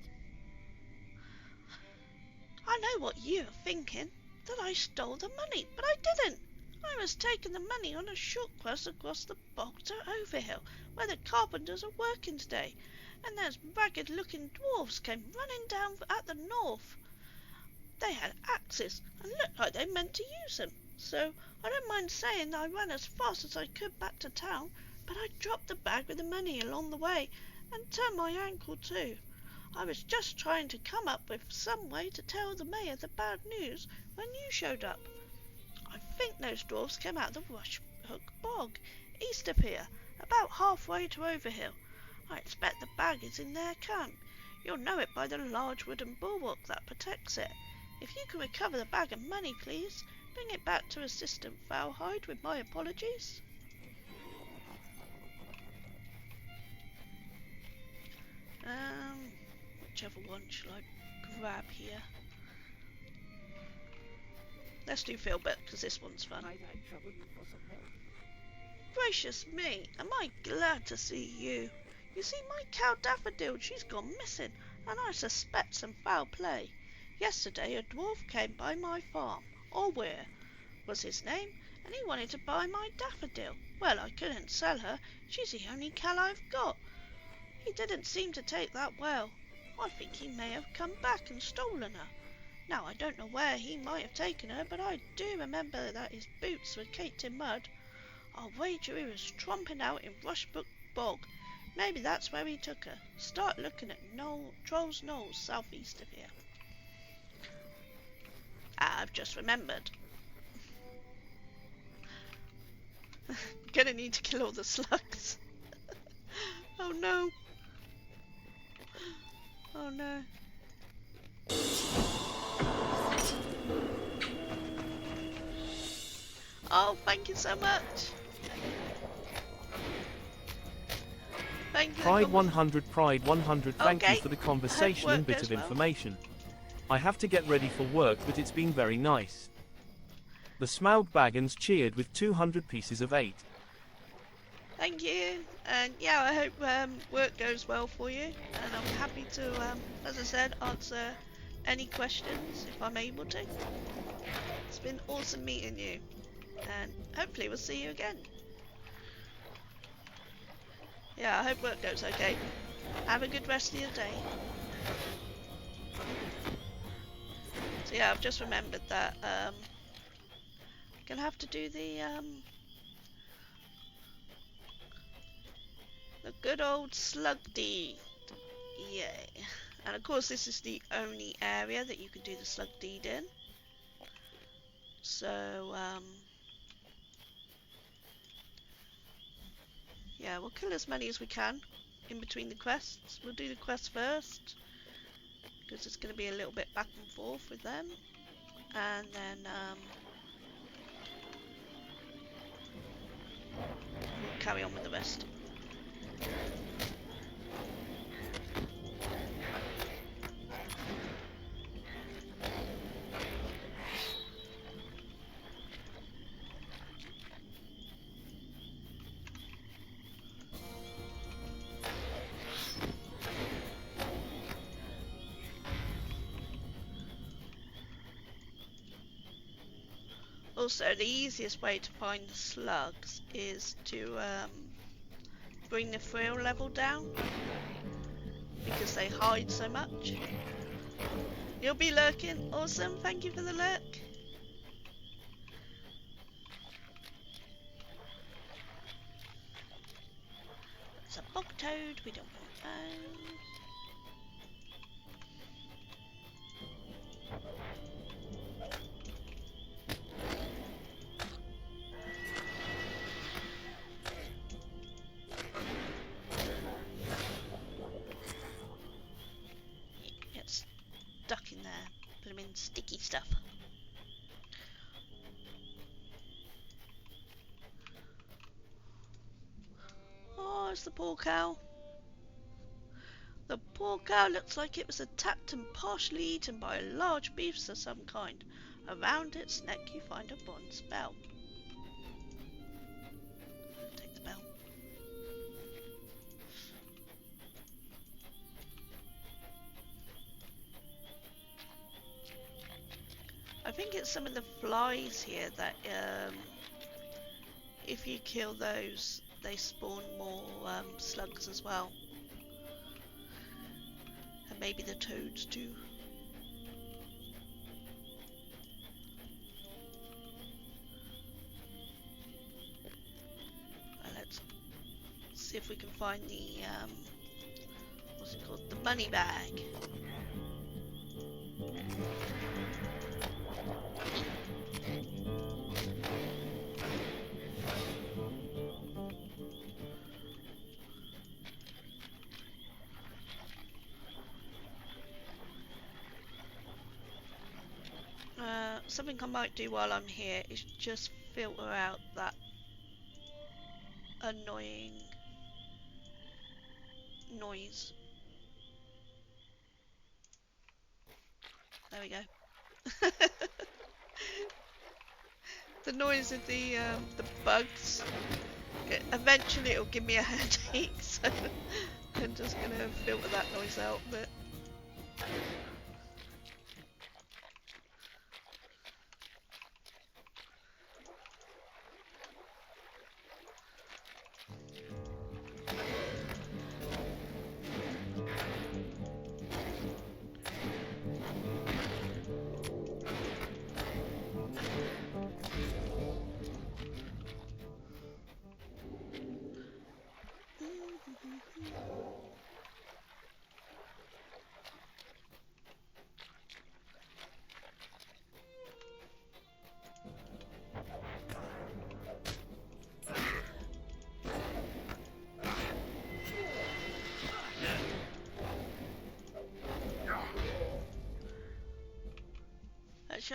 I know what you're thinking, that I stole the money, but I didn't. I was taking the money on a short quest across the bog to Overhill, where the carpenters are working today, and those ragged-looking dwarfs came running down at the north. They had axes and looked like they meant to use them, so I don't mind saying I ran as fast as I could back to town, but I dropped the bag with the money along the way and turned my ankle too. I was just trying to come up with some way to tell the mayor the bad news when you showed up. I think those dwarfs came out of the Rushhook Bog, east of here, about halfway to Overhill. I expect the bag is in their camp. You'll know it by the large wooden bulwark that protects it. If you can recover the bag of money, please, bring it back to Assistant Foulhide with my apologies. Whichever one shall I grab here? Let's do Philbert, because this one's fun. Might I trouble you for some help? Gracious me, am I glad to see you. You see, my cow Daffodil, she's gone missing, and I suspect some foul play. Yesterday a dwarf came by my farm, or where was his name, and he wanted to buy my Daffodil. Well, I couldn't sell her, she's the only cow I've got. He didn't seem to take that well. I think he may have come back and stolen her. Now, I don't know where he might have taken her, but I do remember that his boots were caked in mud. I'll wager he was tromping out in Rushbrook Bog. Maybe that's where he took her. Start looking at Trolls Knolls, southeast of here. I've just remembered. Gonna need to kill all the slugs. Oh no. Oh no. Oh, thank you so much. Thank you. Pride 100, Pride 100, thank Okay. you for the conversation and bit goes of well. information. I have to get ready for work, but it's been very nice. The Smaug Baggins cheered with 200 pieces of 8. Thank you. And yeah, I hope work goes well for you. And I'm happy to, as I said, answer any questions if I'm able to. It's been awesome meeting you. And hopefully we'll see you again. Yeah, I hope work goes okay. Have a good rest of your day. So yeah, I've just remembered that gonna have to do the good old slug deed. Yay. And of course this is the only area that you can do the slug deed in. So yeah, we'll kill as many as we can in between the quests. We'll do the quest first, because it's going to be a little bit back and forth with them. And then we'll carry on with the rest. Also, the easiest way to find the slugs is to bring the thrill level down, because they hide so much. You'll be lurking. Awesome, thank you for the lurk. It's a bog toad, we don't want those. Stuck in there. Put them in sticky stuff. Oh, it's the poor cow. The poor cow looks like it was attacked and partially eaten by a large beast of some kind. Around its neck you find a bronze bell. Take the bell. I think it's some of the flies here that if you kill those, they spawn more slugs as well. And maybe the toads too. Well, let's see if we can find the what's it called? The money bag. Something I might do while I'm here is just filter out that annoying noise. There we go. The noise of the bugs. Eventually it'll give me a headache, so I'm just gonna filter that noise out a bit.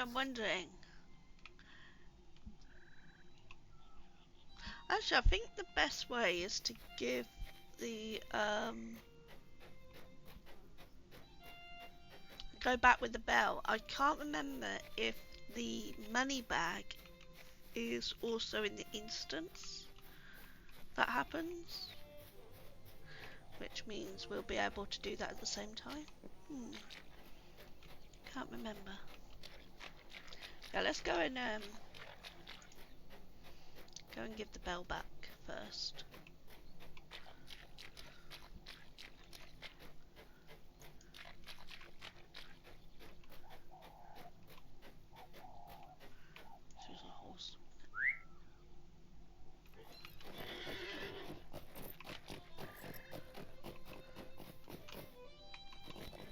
Actually, I'm wondering. Actually, I think the best way is to give the go back with the bell. I can't remember if the money bag is also in the instance that happens, which means we'll be able to do that at the same time. Can't remember. Yeah, let's go and give the bell back first. She's a horse.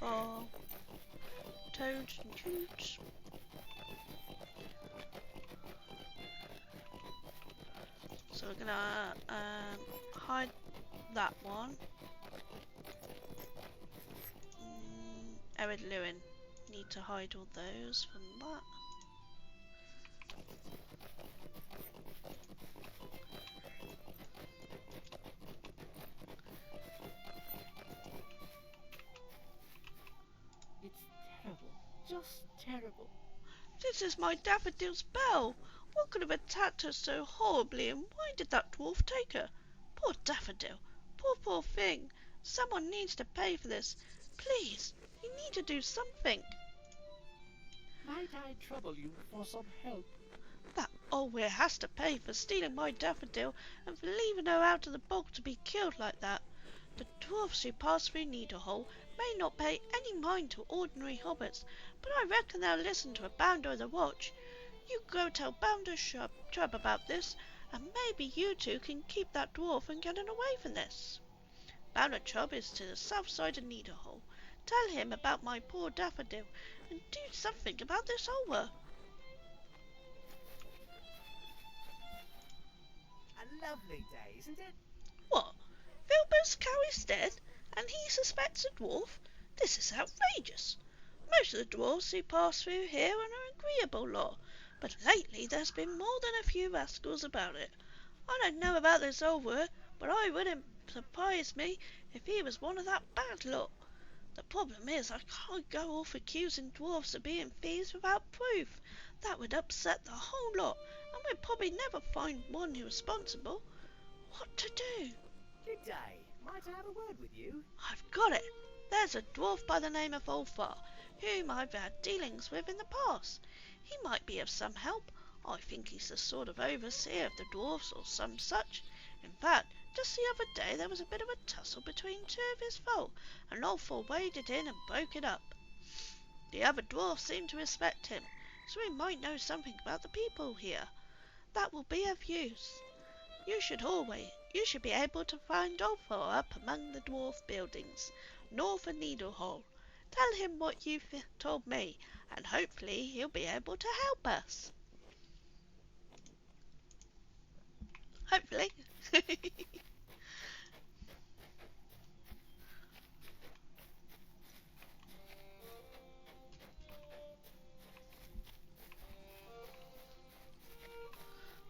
Oh, toads and toots. So we're gonna hide that one. Ered Lewin. Need to hide all those from that. It's terrible. Just terrible. This is my daffodil's bell. What could have attacked her so horribly, and why did that dwarf take her? Poor daffodil. Poor thing. Someone needs to pay for this. Please, you need to do something. Might I trouble you for some help? That Olweir has to pay for stealing my daffodil and for leaving her out of the bog to be killed like that. The dwarfs who pass through Needlehole may not pay any mind to ordinary hobbits, but I reckon they'll listen to a Bounder of the Watch. You go tell Bounder Chub about this, and maybe you two can keep that dwarf from getting away from this. Bounder Chub is to the south side of Needlehole. Tell him about my poor daffodil, and do something about this Olweir. A lovely day, isn't it? What? Filber's cow is dead, and he suspects a dwarf? This is outrageous. Most of the dwarfs who pass through here are an agreeable lot, but lately there's been more than a few rascals about it. I don't know about this Olweir, but I wouldn't surprise me if he was one of that bad lot. The problem is I can't go off accusing dwarfs of being thieves without proof. That would upset the whole lot, and we'd probably never find one who's responsible. What to do? Good day. Might I have a word with you? I've got it. There's a dwarf by the name of Ulfar, whom I've had dealings with in the past. He might be of some help. I think he's the sort of overseer of the dwarfs or some such. In fact, just the other day there was a bit of a tussle between two of his folk, and Ulfar waded in and broke it up. The other dwarfs seem to respect him, so he might know something about the people here. That will be of use. You should be able to find Ulfar up among the dwarf buildings, north of Needlehole. Tell him what you've told me, and hopefully he'll be able to help us. Hopefully.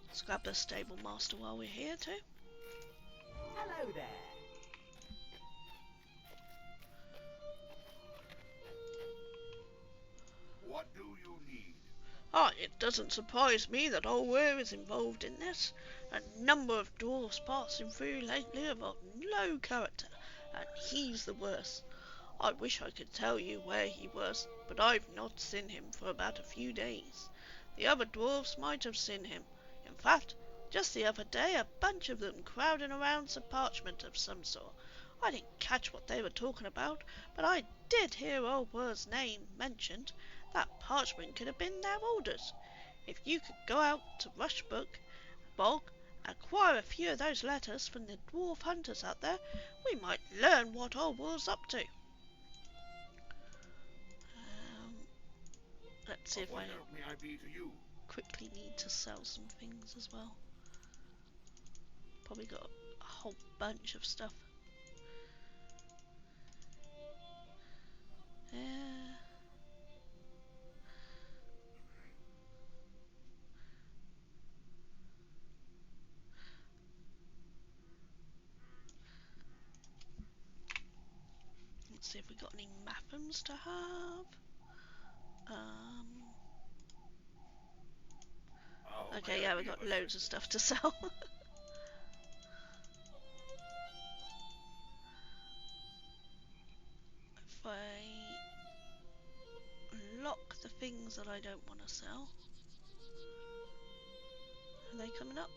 Let's grab the stable master while we're here too. Hello there. What do you need? It doesn't surprise me that Olweir is involved in this. A number of dwarfs passing through lately have got low character, and he's the worst. I wish I could tell you where he was, but I've not seen him for about a few days. The other dwarfs might have seen him. In fact, just the other day a bunch of them crowding around some parchment of some sort. I didn't catch what they were talking about, but I did hear Olweir's name mentioned. That parchment could have been their orders. If you could go out to Rushbrook Bog, acquire a few of those letters from the dwarf hunters out there, we might learn what Olweir's up to. Let's see if What I help may I be to you? quickly need to sell some things as well. Probably got a whole bunch of stuff. See if we got any mappums to have. Okay, yeah, we got loads of stuff to sell. If I lock the things that I don't want to sell, are they coming up?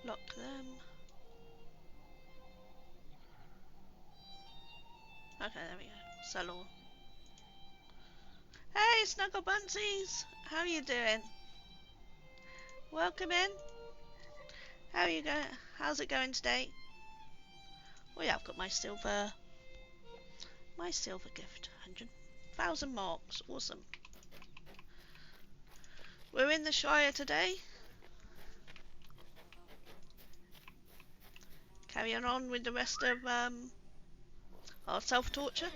Lock them. Okay, there we go. Sell all. Hey, Snuggle Bunsies! How are you doing? Welcome in. How are you going? How's it going today? Oh yeah, I've got my silver gift. 100,000 marks. Awesome. We're in the Shire today. Carrying on with the rest of our self-torture.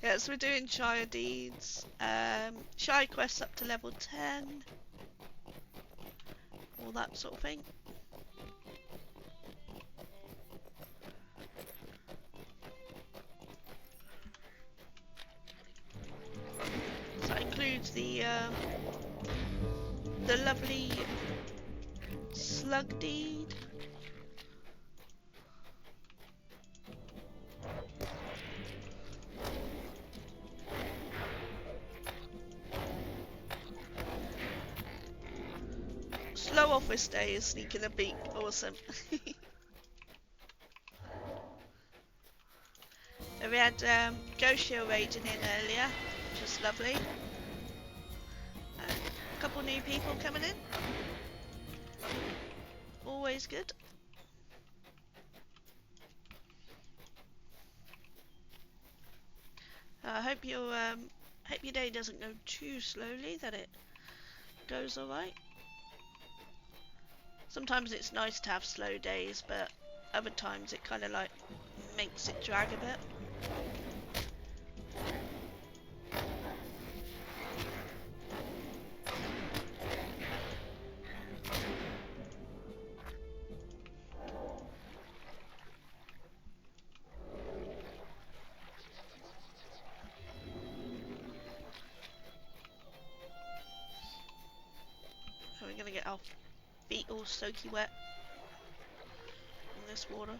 Yes, we're doing Shire deeds. Shire quests up to level 10. All that sort of thing. So that includes the lovely slug deed. Slow office day is sneaking a peek. Awesome. We had Goshio raging in earlier, which was lovely. A couple new people coming in. Always good. I hope your day doesn't go too slowly. That it goes all right. Sometimes it's nice to have slow days, but other times it kind of like makes it drag a bit. So we're gonna get our feet all soaky wet in this water.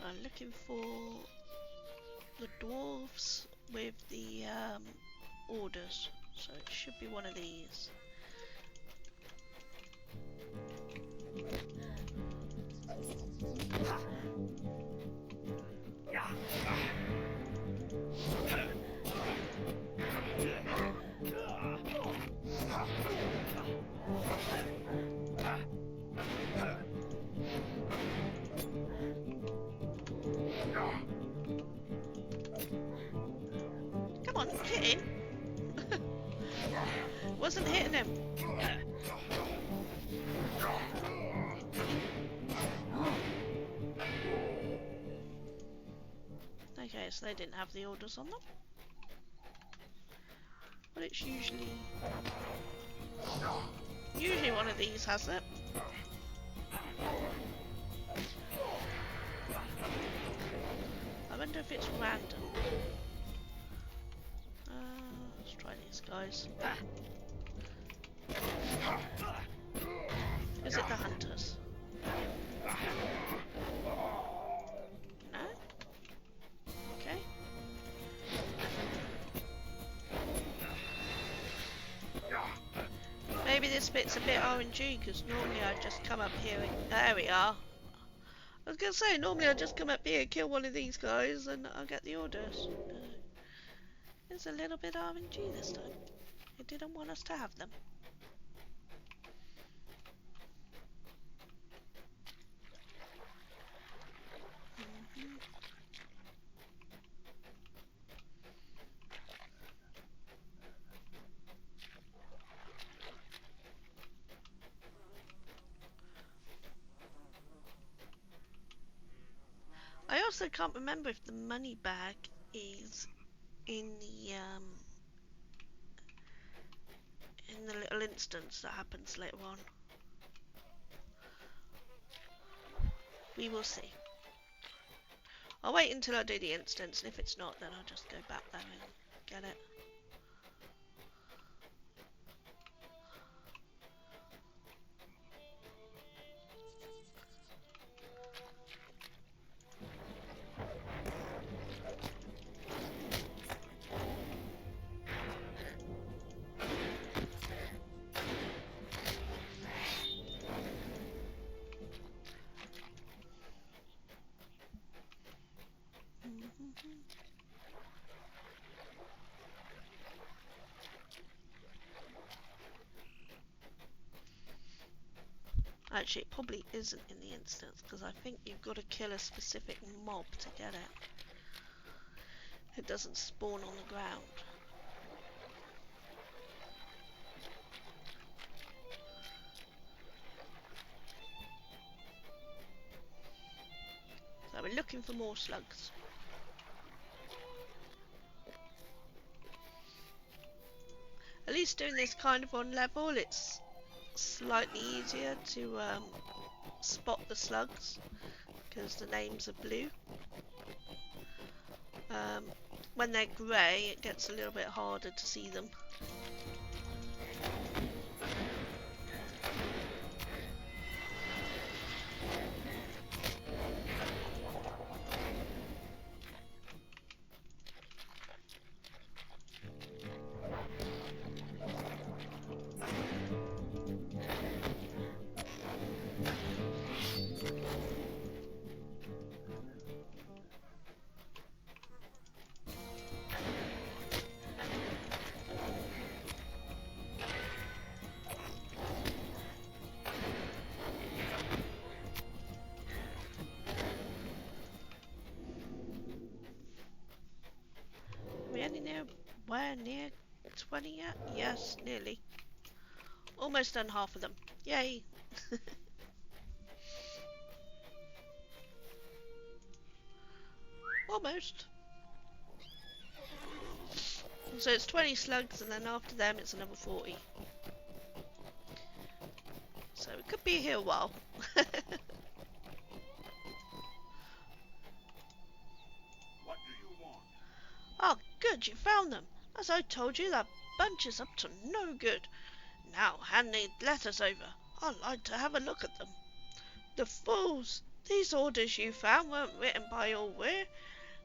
I'm looking for the dwarves with the orders, so it should be one of these. Come on, hit him. Wasn't hitting him. Okay, so they didn't have the orders on them. But it's usually one of these has it. I wonder if it's random. Let's try these guys. Is it the hunters? No? Okay. Maybe this bit's a bit RNG because normally I just come up here and... There we are. I was going to say, normally I just come up here, kill one of these guys and I'll get the orders. is a little bit RNG this time. It didn't want us to have them. I also can't remember if the money bag is in the little instance that happens later on. We will see. I'll wait until I do the instance, and if it's not, then I'll just go back there and get it. Actually, it probably isn't in the instance, because I think you've got to kill a specific mob to get it. It doesn't spawn on the ground. So we're looking for more slugs. At least doing this kind of on level, it's slightly easier to spot the slugs because the names are blue. When they're grey, it gets a little bit harder to see them. We're near 20 yet? Yes, nearly. Almost done half of them. Yay! Almost. So it's 20 slugs, and then after them it's another 40. So it could be here a while. What do you want? Oh, good, you found them. As I told you, that bunch is up to no good. Now hand the letters over. I'd like to have a look at them. The fools! These orders you found weren't written by all Weir.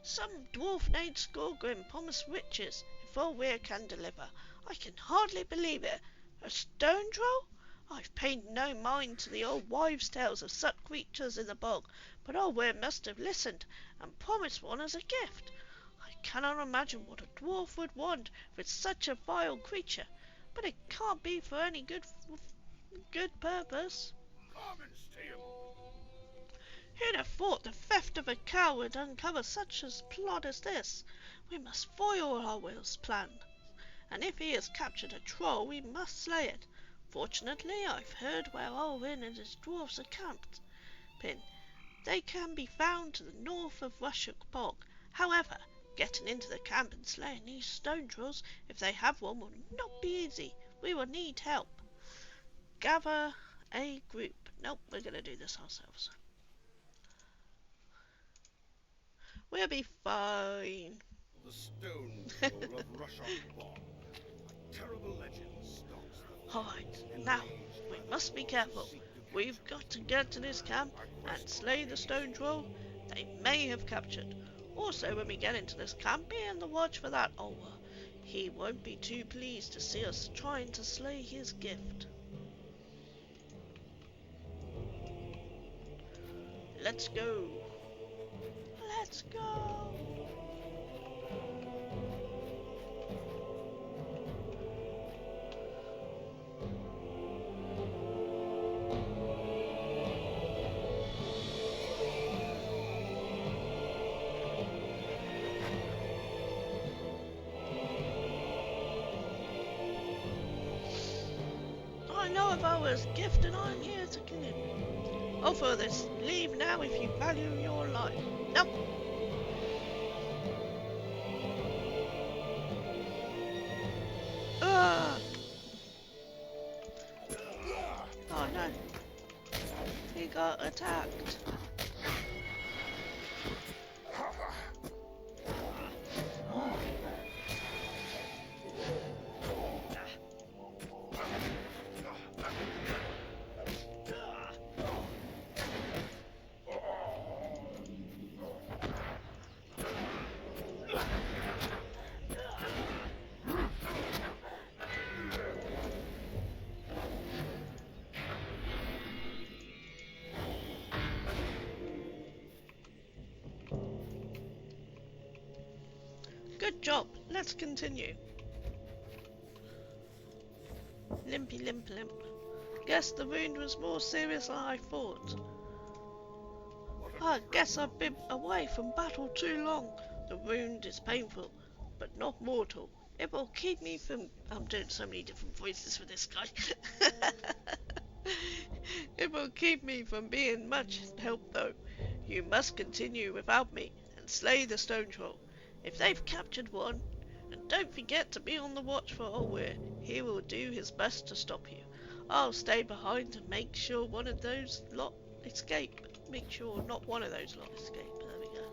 Some dwarf named Skorgrim promised riches if all Weir can deliver. I can hardly believe it. A stone troll? I've paid no mind to the old wives' tales of such creatures in the bog, but old Weir must have listened and promised one as a gift. I cannot imagine what a dwarf would want with such a vile creature, but it can't be for any good purpose. Come and stay a moment. Who'd have thought the theft of a cow would uncover such a plot as this? We must foil our Will's plan, and if he has captured a troll, we must slay it. Fortunately, I've heard where Olwyn and his dwarfs are camped. They can be found to the north of Rushook Bog. However, getting into the camp and slaying these stone trolls, if they have one, will not be easy. We will need help. Gather a group. Nope, we're going to do this ourselves. We'll be fine. The stone troll of Rushock Bog. A terrible legend stalks the Alright, now, we must be careful. We've got to get to this camp and slay the stone troll they may have captured. Also, when we get into this camp, be on the watch for that Olwa. He won't be too pleased to see us trying to slay his gift. Let's go. Let's go. power's gift and I'm here to kill it. Offer this. Leave now if you value your life. No. Ah! Oh no. He got attacked. Good job. Let's continue. Limpy limp limp. Guess the wound was more serious than I thought. I guess I've been away from battle too long. The wound is painful, but not mortal. It will keep me from... I'm doing so many different voices for this guy. It will keep me from being much help though. You must continue without me and slay the stone troll. If they've captured one, and don't forget to be on the watch for Olweir. He will do his best to stop you. I'll stay behind to make sure one of those lot escape. Make sure not one of those lot escape. There we go.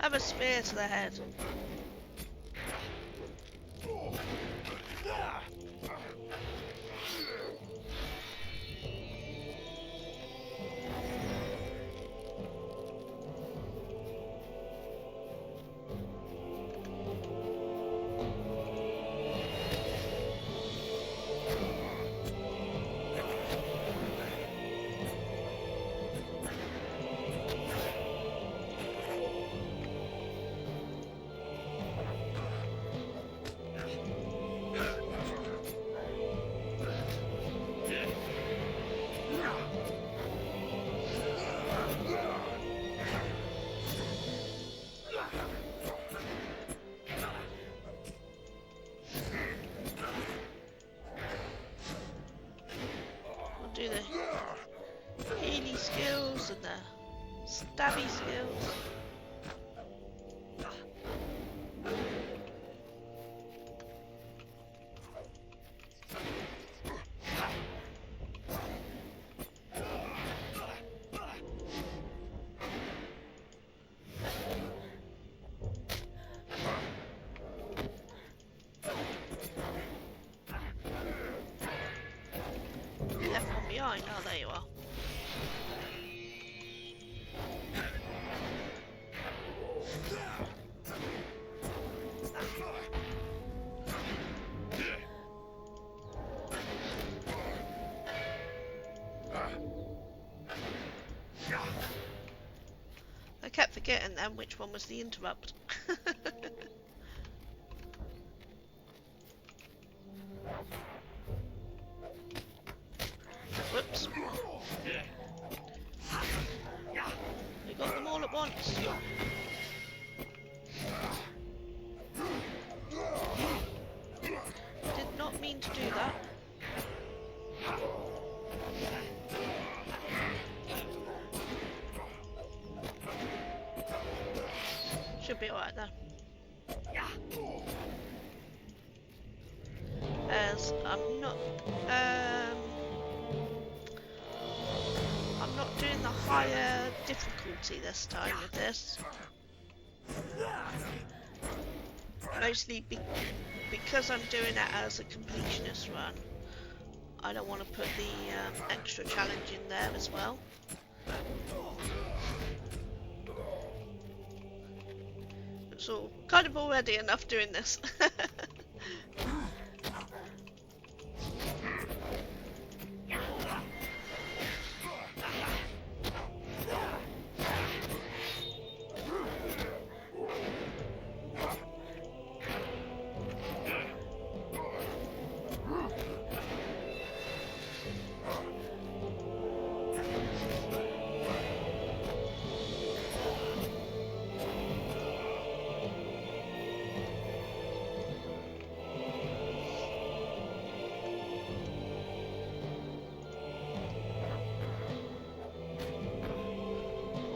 Have a spear to the head. Do the healy skills and the stabby skills. Behind. Oh, there you are. I kept forgetting then which one was the interrupt. Whoops. We got them all at once. Did not mean to do that. Should be alright though. As I'm not doing the higher difficulty this time with this. Mostly because I'm doing it as a completionist run. I don't want to put the extra challenge in there as well. It's all kind of already enough doing this.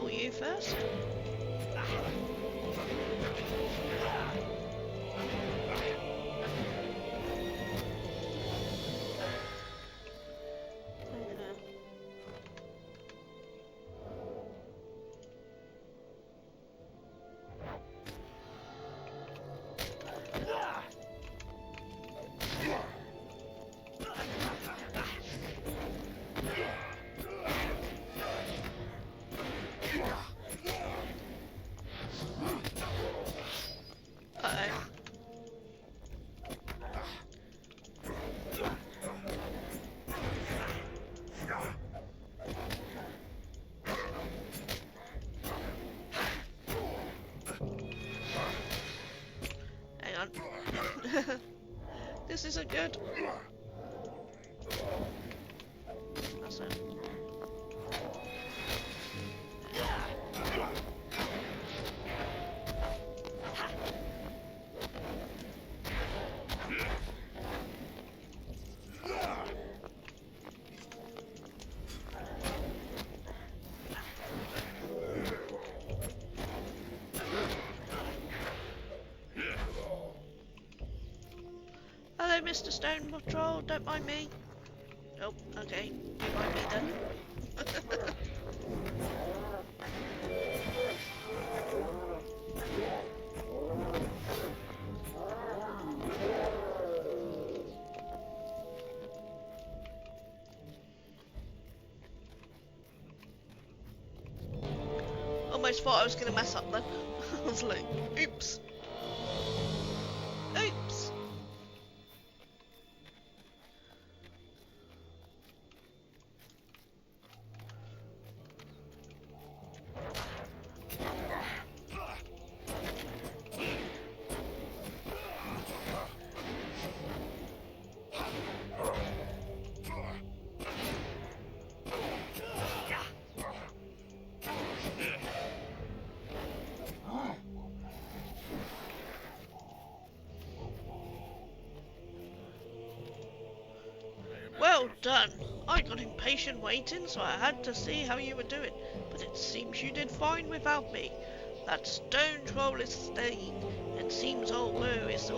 Or you first? Uh-oh. Hang on. This isn't good. That's it. Hello, Mr. Stone Patrol, don't mind me. Oh, okay, you mind me then. Almost thought I was gonna mess up then. I was like, oops. Oops. Well done. I got impatient waiting, so I had to see how you were doing, but it seems you did fine without me. That stone troll is staying, and seems old Moo is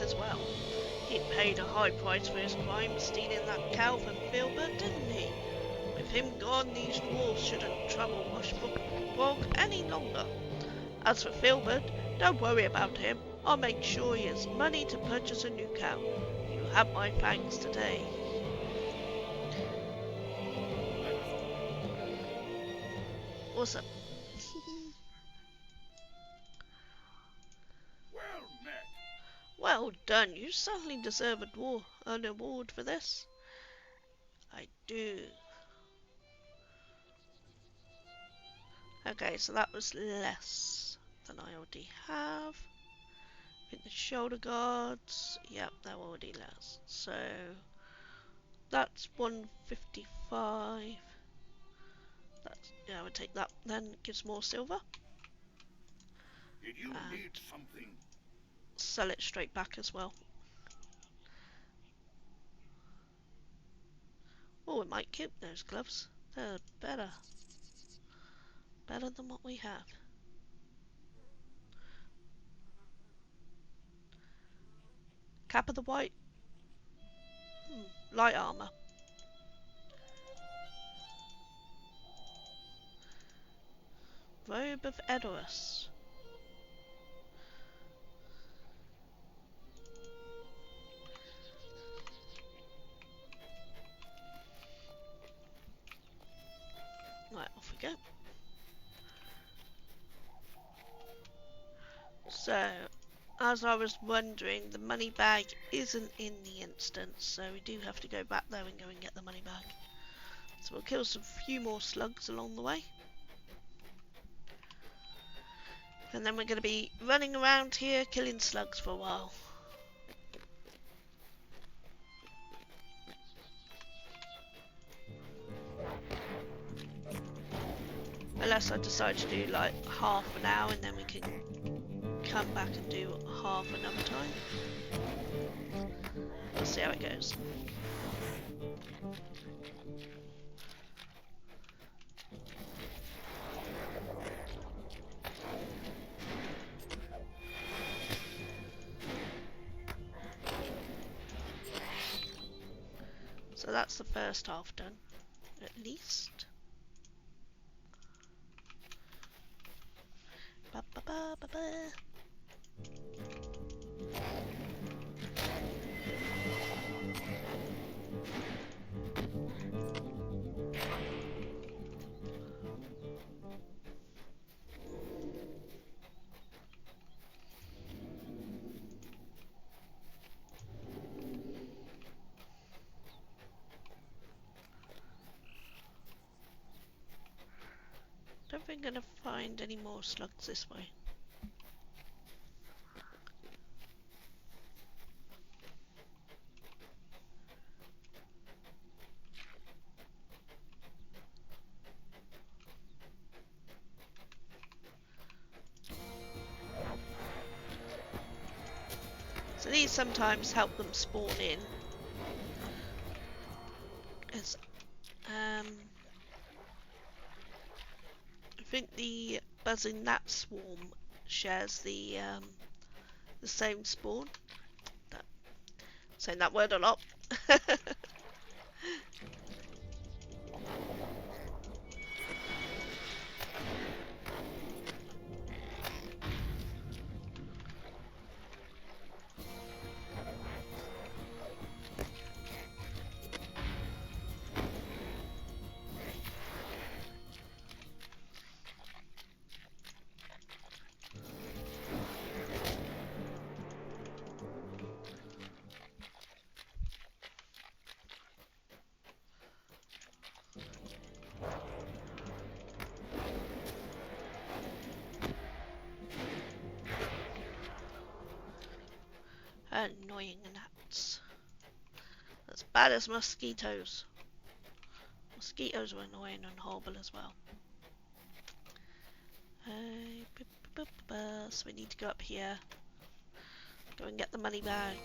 as well. He paid a high price for his crime, stealing that cow from Filbert, didn't he? With him gone, these dwarves shouldn't trouble Washbrook any longer. As for Filbert, don't worry about him. I'll make sure he has money to purchase a new cow. You have my thanks today. Awesome. Well met. Well done. You certainly deserve an award for this. I do. Okay, so that was less than I already have. I think the shoulder guards, yep, they're already less. So that's 155. Yeah, I would take that then. It gives more silver. Did you need something? Sell it straight back as well. Oh, we might keep those gloves. They're better. Better than what we have. Cap of the White. Light armor. Robe of Edoras. So, as I was wondering, the money bag isn't in the instance, so we do have to go back there and go and get the money bag. So we'll kill some few more slugs along the way. And then we're going to be running around here killing slugs for a while. Unless I decide to do like half an hour and then we can come back and do half another time. We'll see how it goes. So that's the first half done, at least. Ba, ba, ba, ba, ba. Don't think I'm gonna find any more slugs this way. So these sometimes help them spawn in. As I think the buzzing gnat swarm shares the same spawn. Saying that word a lot. Annoying gnats. As bad as mosquitoes. Mosquitoes are annoying and horrible as well. So we need to go up here. Go and get the money bag.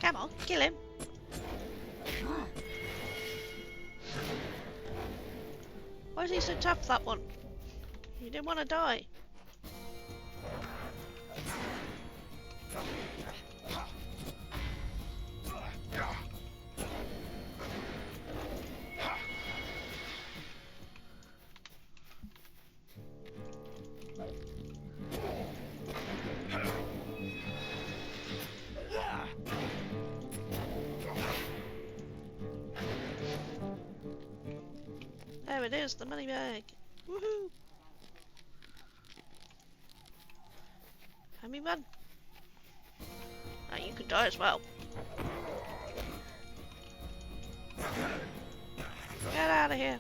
Come on, kill him. Why is he so tough, that one? He didn't want to die. There it is, the money bag. Woohoo! Let me run. Ah, you could die as well. Get out of here.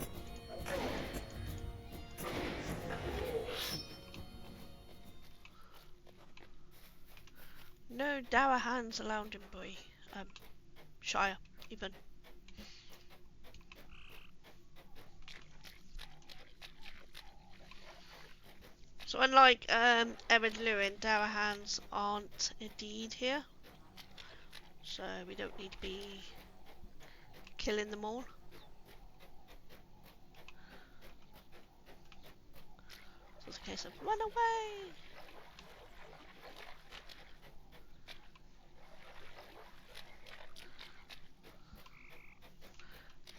No dour hands allowed in boy. Shire, even. So unlike Erin Lewin, Darahan's aren't a deed here. So we don't need to be killing them all. So it's a case of run away!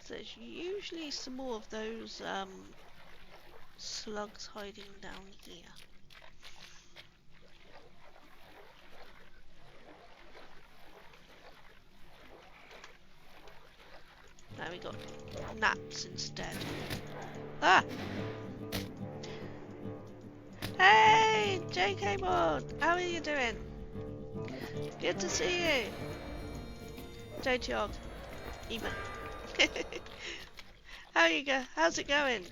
So there's usually some more of those slugs hiding down here. Now we got gnats instead. Ah! Hey, JK Mod! How are you doing? Good to see you. Jog. Even. How's it going?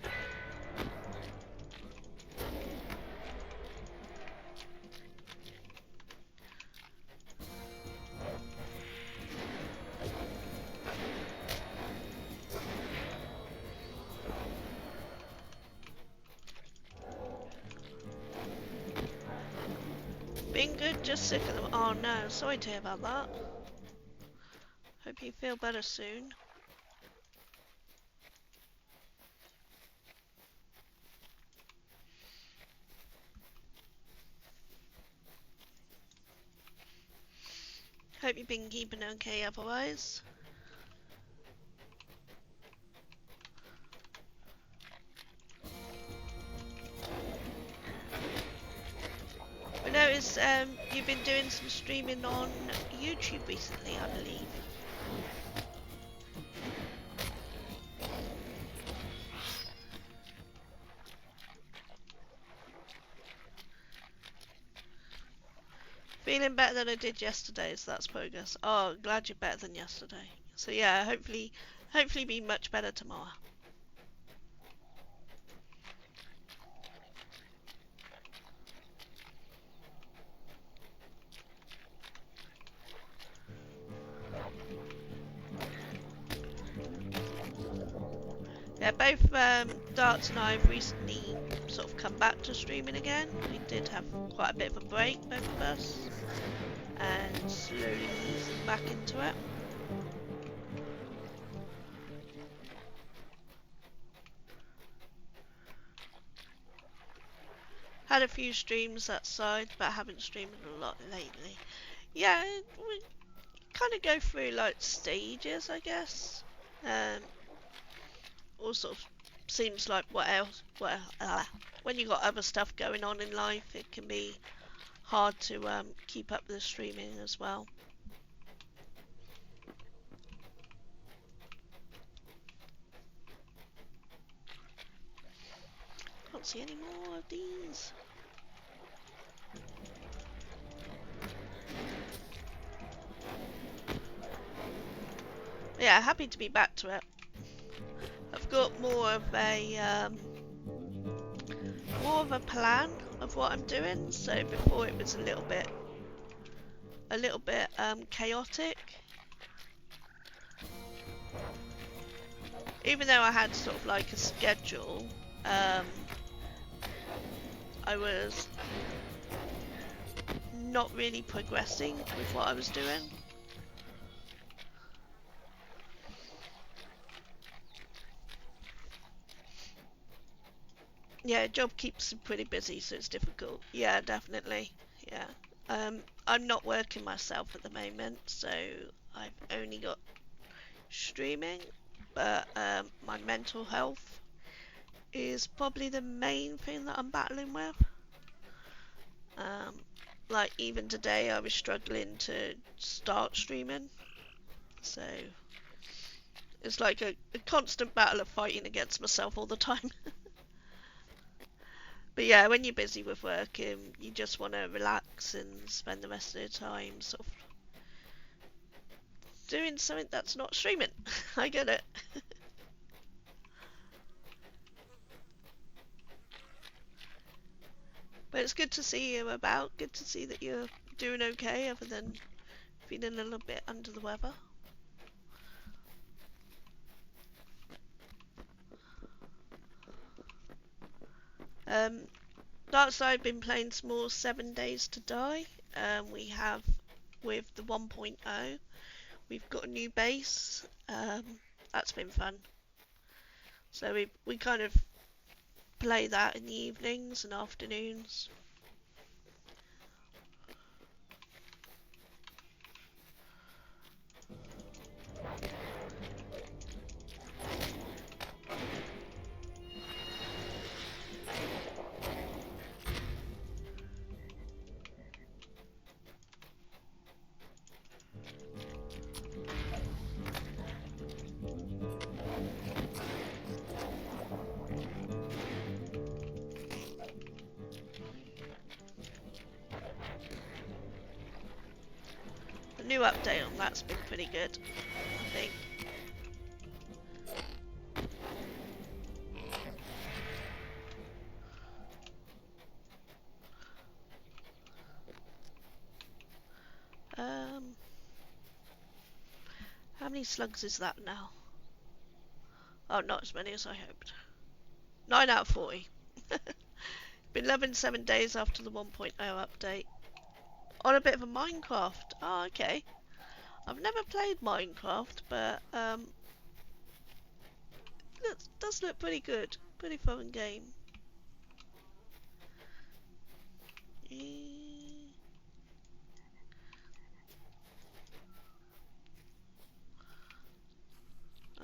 Been good, just sick of them. Oh no, sorry to hear about that. Hope you feel better soon. Hope you've been keeping okay otherwise. I noticed you've been doing some streaming on YouTube recently, I believe. Feeling better than I did yesterday, so that's progress. Oh, glad you're better than yesterday. So yeah, hopefully be much better tomorrow. Yeah, both Darts and I have recently sort of come back to streaming again. We did have quite a bit of a break, both of us, and slowly easing back into it. Had a few streams that side, but haven't streamed a lot lately. Yeah, we kind of go through like stages, I guess. All sort of seems like when you got other stuff going on in life, it can be hard to keep up the streaming as well. Can't see any more of these. Yeah, happy to be back to it. I've got more of a plan of what I'm doing. So before it was a little bit chaotic. Even though I had sort of like a schedule, I was not really progressing with what I was doing. Yeah, job keeps me pretty busy, so it's difficult. Yeah, definitely. Yeah. I'm not working myself at the moment, so I've only got streaming, but my mental health is probably the main thing that I'm battling with. Like even today I was struggling to start streaming, so it's like a constant battle of fighting against myself all the time. But yeah, when you're busy with work, you just want to relax and spend the rest of the time sort of doing something that's not streaming. I get it. But it's good to see you about. Good to see that you're doing okay, other than feeling a little bit under the weather. That's I've been playing some more 7 Days to Die. We have with the 1.0. We've got a new base. That's been fun. So we kind of play that in the evenings and afternoons. The new update on that's been pretty good, I think. How many slugs is that now? Oh, not as many as I hoped. 9 out of 40. Been loving 7 days after the 1.0 update. On a bit of a Minecraft. Oh, okay. I've never played Minecraft, but it does look pretty good. Pretty fun game.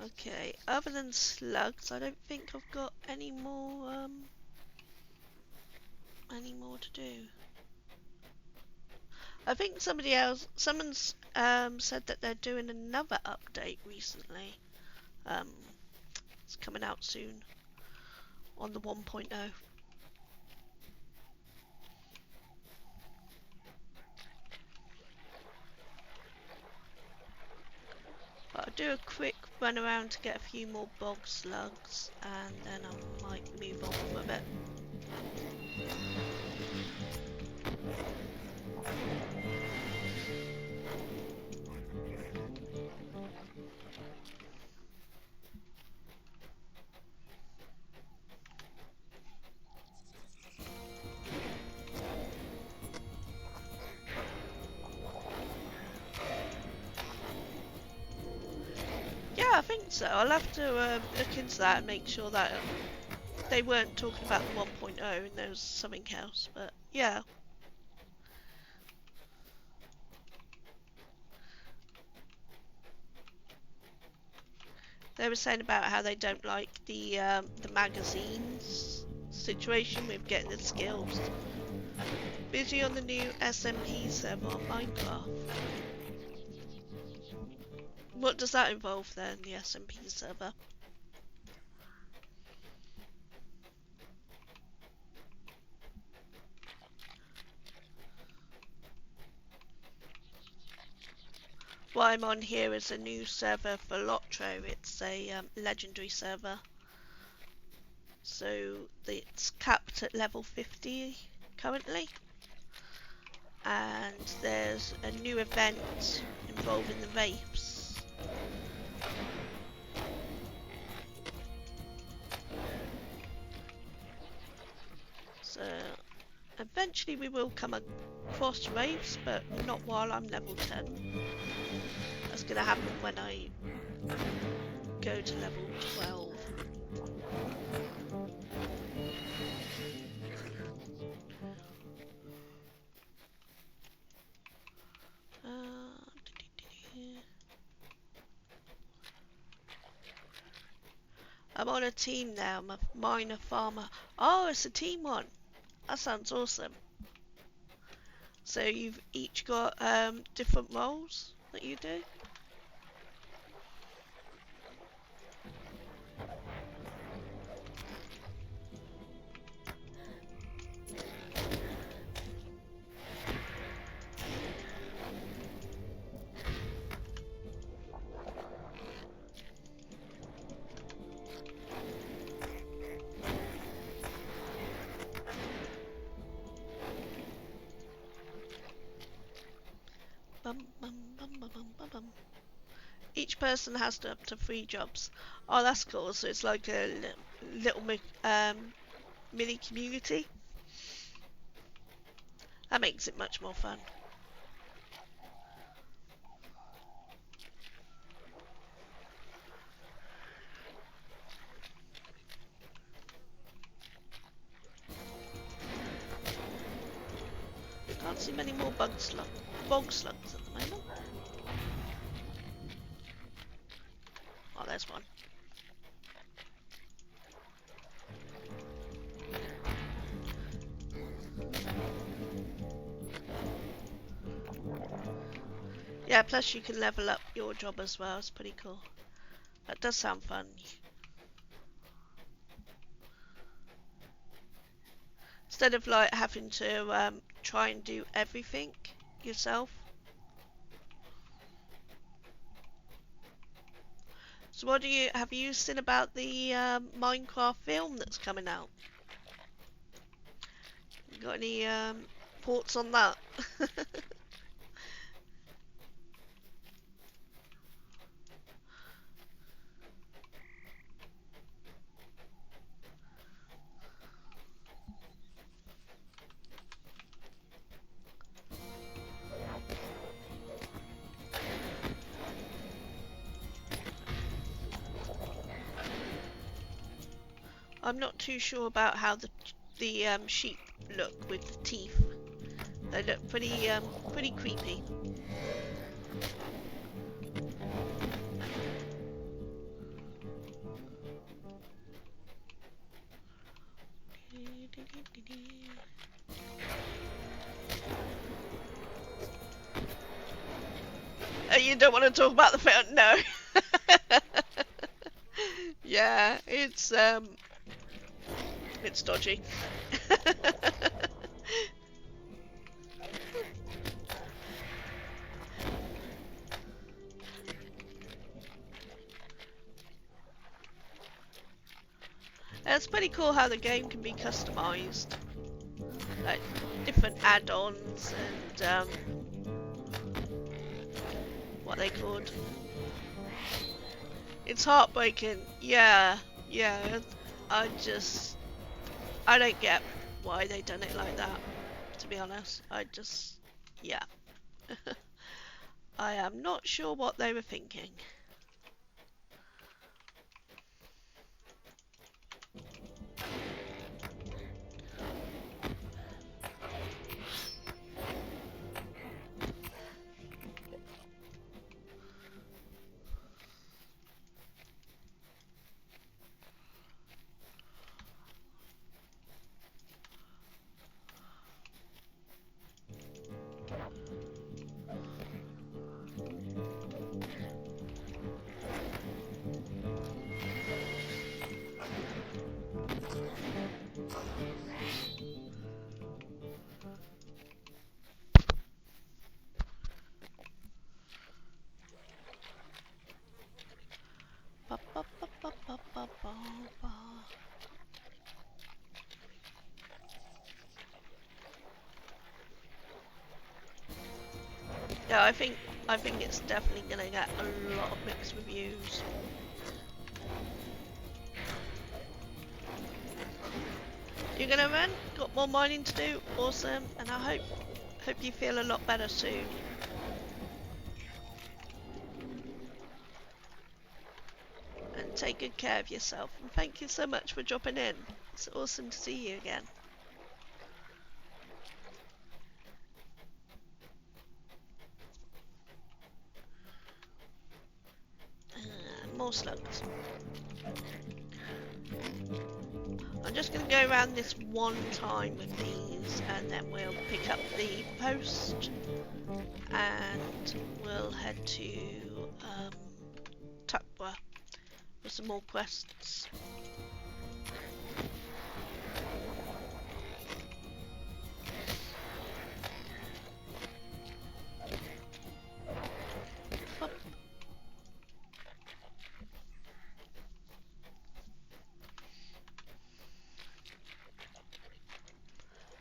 Okay, other than slugs, I don't think I've got any more to do. I think someone's said that they're doing another update recently. It's coming out soon on the 1.0. But I'll do a quick run around to get a few more bog slugs, and then I might move on with it. Yeah, I think so. I'll have to look into that and make sure that they weren't talking about the 1.0 and there was something else, but yeah. They were saying about how they don't like the magazines situation with getting the skills. Busy on the new SMP server on Minecraft. What does that involve then, the SMP server? What I'm on here is a new server for Lotro. It's a legendary server. So it's capped at level 50 currently. And there's a new event involving the vapes. So eventually we will come across raves, but not while I'm level 10. That's gonna happen when I go to level 12. I'm on a team now. I'm a miner farmer. Oh, it's a team one. That sounds awesome. So you've each got different roles that you do? Each person has up to 3 jobs. Oh, that's cool. So it's like a little mini community. That makes it much more fun. Can't see many more bog slugs at the moment. Oh, there's one. Yeah, plus you can level up your job as well. It's pretty cool. That does sound fun. Instead of like having to try and do everything yourself. So what have you seen about the Minecraft film that's coming out? Got any thoughts on that? I'm not too sure about how the sheep look with the teeth. They look pretty creepy. You don't want to talk about the film? No. Yeah, it's dodgy. It's pretty cool how the game can be customized, like different add-ons and what they called. It's heartbreaking. Yeah. I don't get why they done it like that, to be honest. Yeah. I am not sure what they were thinking. Yeah, I think it's definitely gonna get a lot of mixed reviews. You're gonna run? Got more mining to do? Awesome, and I hope you feel a lot better soon. And take good care of yourself. And thank you so much for dropping in. It's awesome to see you again. More slugs. I'm just going to go around this one time with these and then we'll pick up the post and we'll head to Tuckwa for some more quests.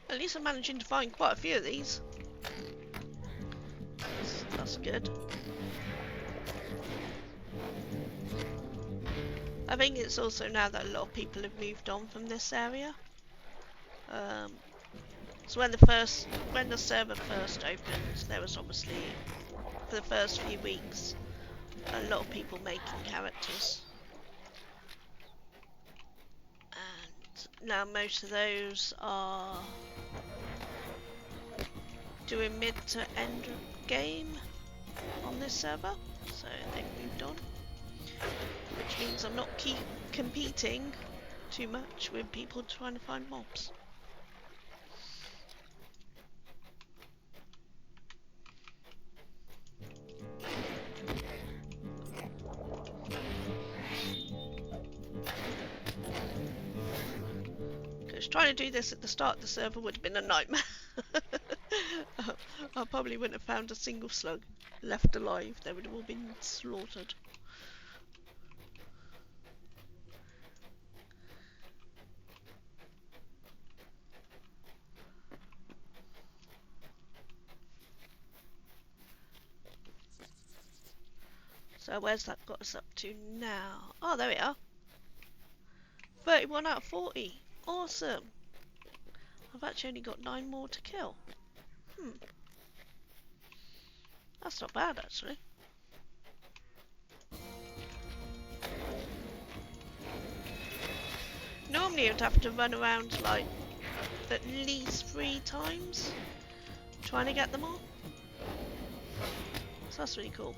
At least I'm managing to find quite a few of these. That's good. I think it's also now that a lot of people have moved on from this area. So when the server first opened, there was obviously, for the first few weeks, a lot of people making characters. And now most of those are doing mid to end game on this server, so they've moved on. Which means I'm not competing too much with people trying to find mobs. Because trying to do this at the start of the server would have been a nightmare. I probably wouldn't have found a single slug left alive. They would have all been slaughtered. So where's that got us up to now? Oh, there we are. 31 out of 40. Awesome. I've actually only got 9 more to kill. That's not bad, actually. Normally you'd have to run around like at least 3 times trying to get them all. So that's really cool.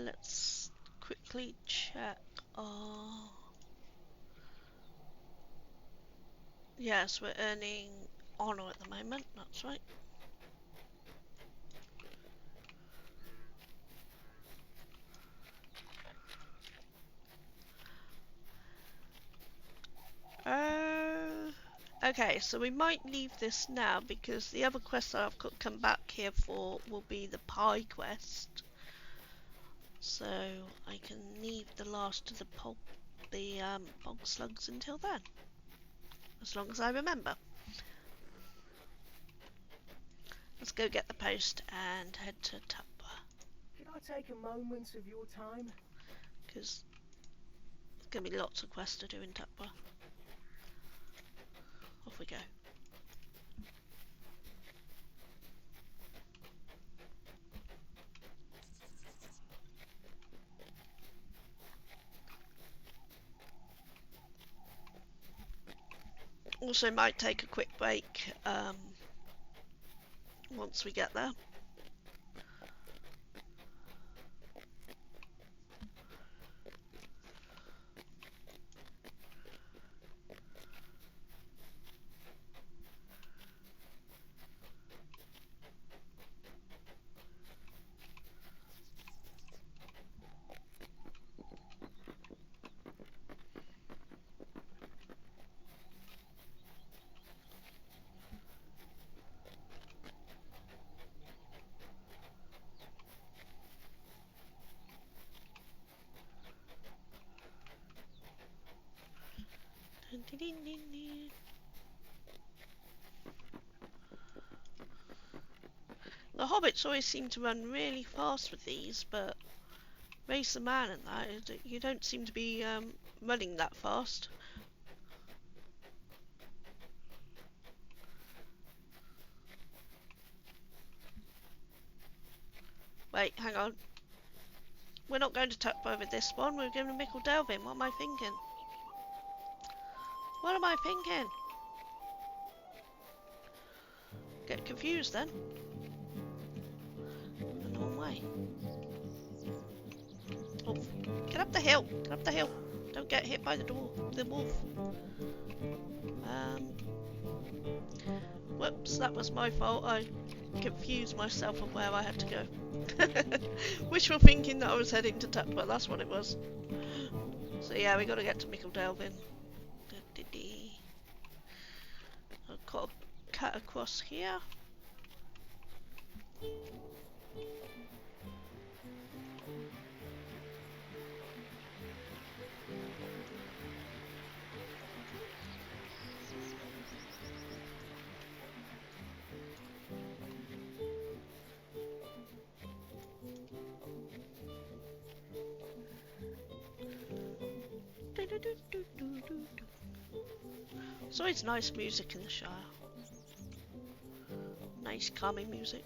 Let's quickly check our... Yes, we're earning honour at the moment, that's right. Okay, so we might leave this now because the other quest that I've got to come back here for will be the pie quest. So I can leave the last of the bog slugs until then, as long as I remember. Let's go get the post and head to Tupper. Can I take a moment of your time? Because there's going to be lots of quests to do in Tupper. Off we go. Also might take a quick break once we get there. The hobbits always seem to run really fast with these, but Race the Man and that, you don't seem to be running that fast. Wait, hang on. We're not going to Tupper with this one, we're going to Mickle Delvin. What am I thinking? What am I thinking? Get confused then. The wrong way. Oh, get up the hill! Get up the hill! Don't get hit by the wolf. Whoops, that was my fault. I confused myself on where I had to go. Wishful thinking that I was heading to Tupper, that's what it was. So yeah, we gotta get to Mickledelvin. I've got a cut across here. It's always nice music in the Shire. Nice calming music.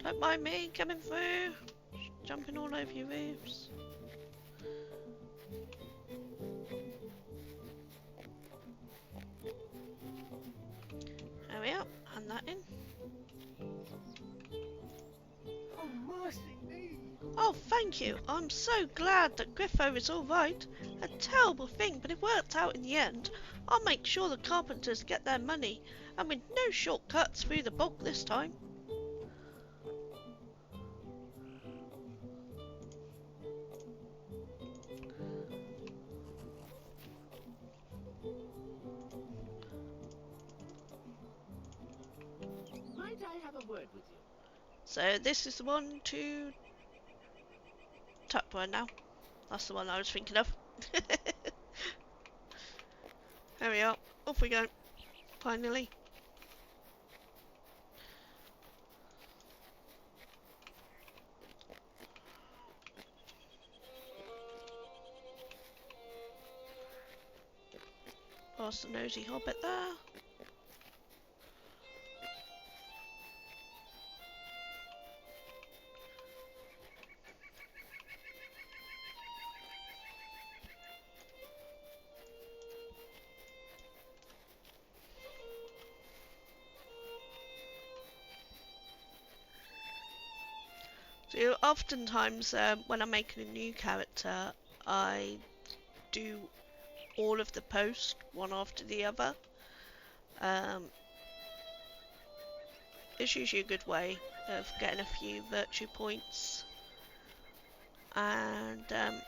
Don't mind me coming through, jumping all over your roofs. There we are, hand that in. Oh, mercy me! Oh, thank you. I'm so glad that Griffo is all right. A terrible thing, but it worked out in the end. I'll make sure the carpenters get their money, and with no shortcuts through the bog this time. Might I have a word with you? So this is the one to Tupperware now. That's the one I was thinking of. There we are. Off we go. Finally. Past the nosy hobbit there. So oftentimes when I'm making a new character, I do all of the posts one after the other. It's usually a good way of getting a few virtue points, and then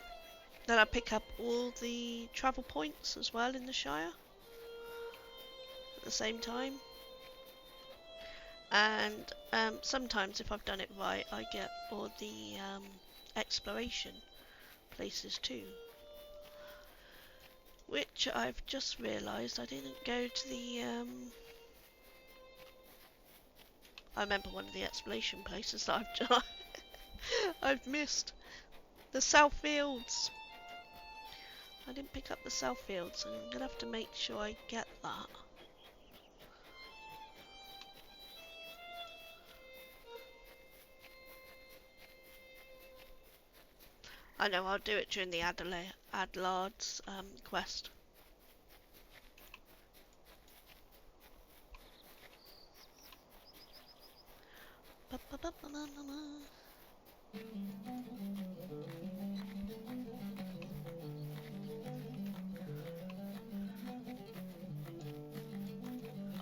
I pick up all the travel points as well in the Shire at the same time. And sometimes if I've done it right, I get all the exploration places too. Which I've just realised I didn't go to the... I remember one of the exploration places that I've missed. The South Fields. I didn't pick up the South Fields, so I'm going to have to make sure I get that. I know, I'll do it during the Adelard's quest.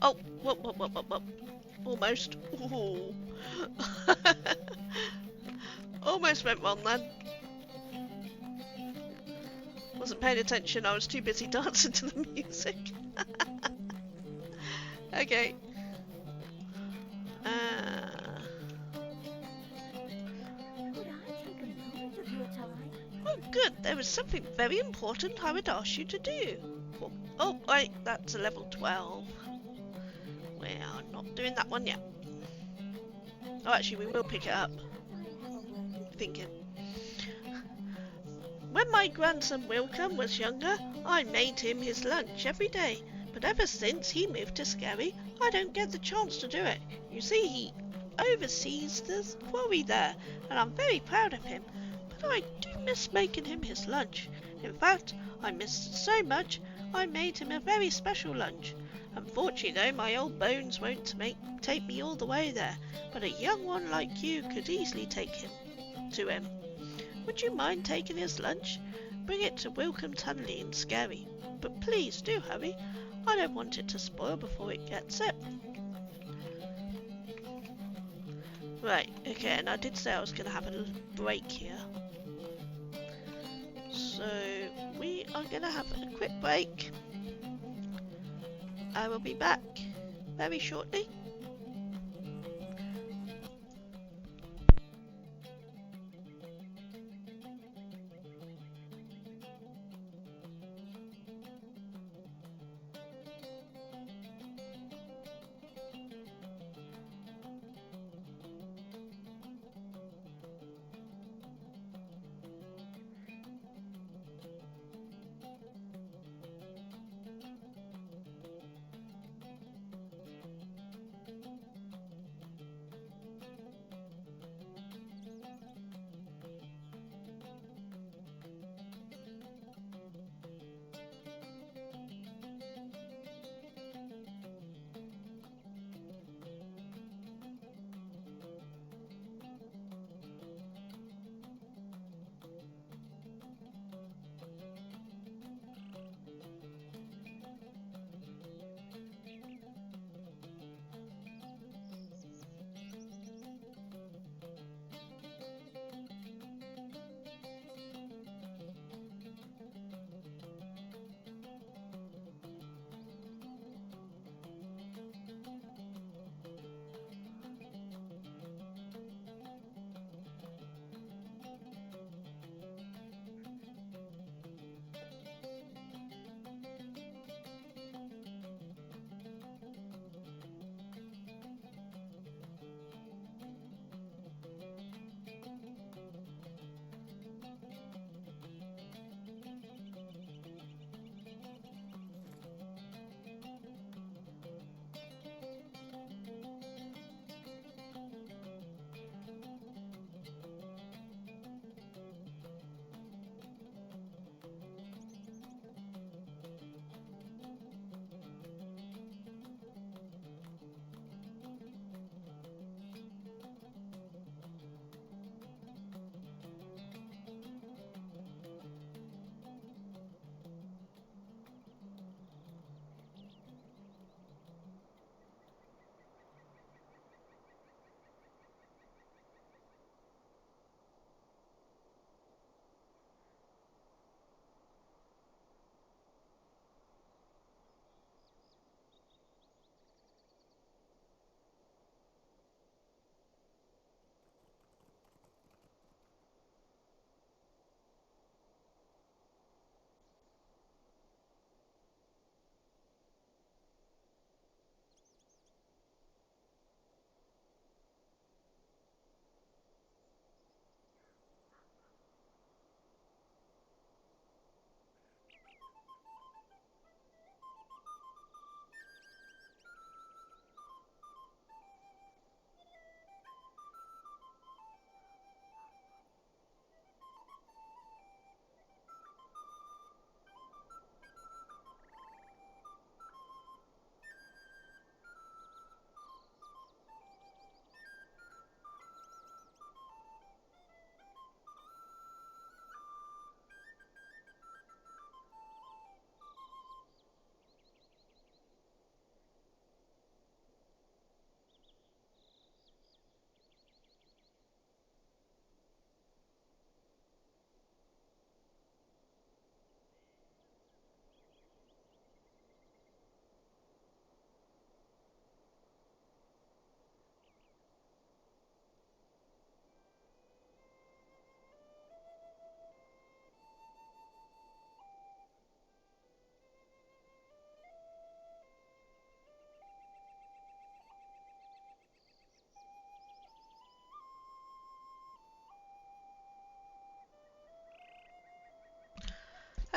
Oh, whoop. Almost. Ooh. Almost went wrong then. Wasn't paying attention, I was too busy dancing to the music. Okay. Could I take a moment of your time? Oh good, there was something very important I would ask you to do. Oh wait, that's a level 12. We are not doing that one yet. Oh actually we will pick it up. Thinking. When my grandson Wilcom was younger, I made him his lunch every day, but but ever since he moved to Scary, I don't get the chance to do it. You see, he oversees the quarry there, and I'm very proud of him, but I do miss making him his lunch. In fact, I missed it so much, I made him a very special lunch. Unfortunately, though, my old bones won't take me all the way there, but a young one like you could easily take him to him. Would you mind taking his lunch? Bring it to Wilcome Tunley in Scary, but please do hurry. I don't want it to spoil before it gets it. Right, okay, and I did say I was going to have a little break here. So, we are going to have a quick break. I will be back very shortly.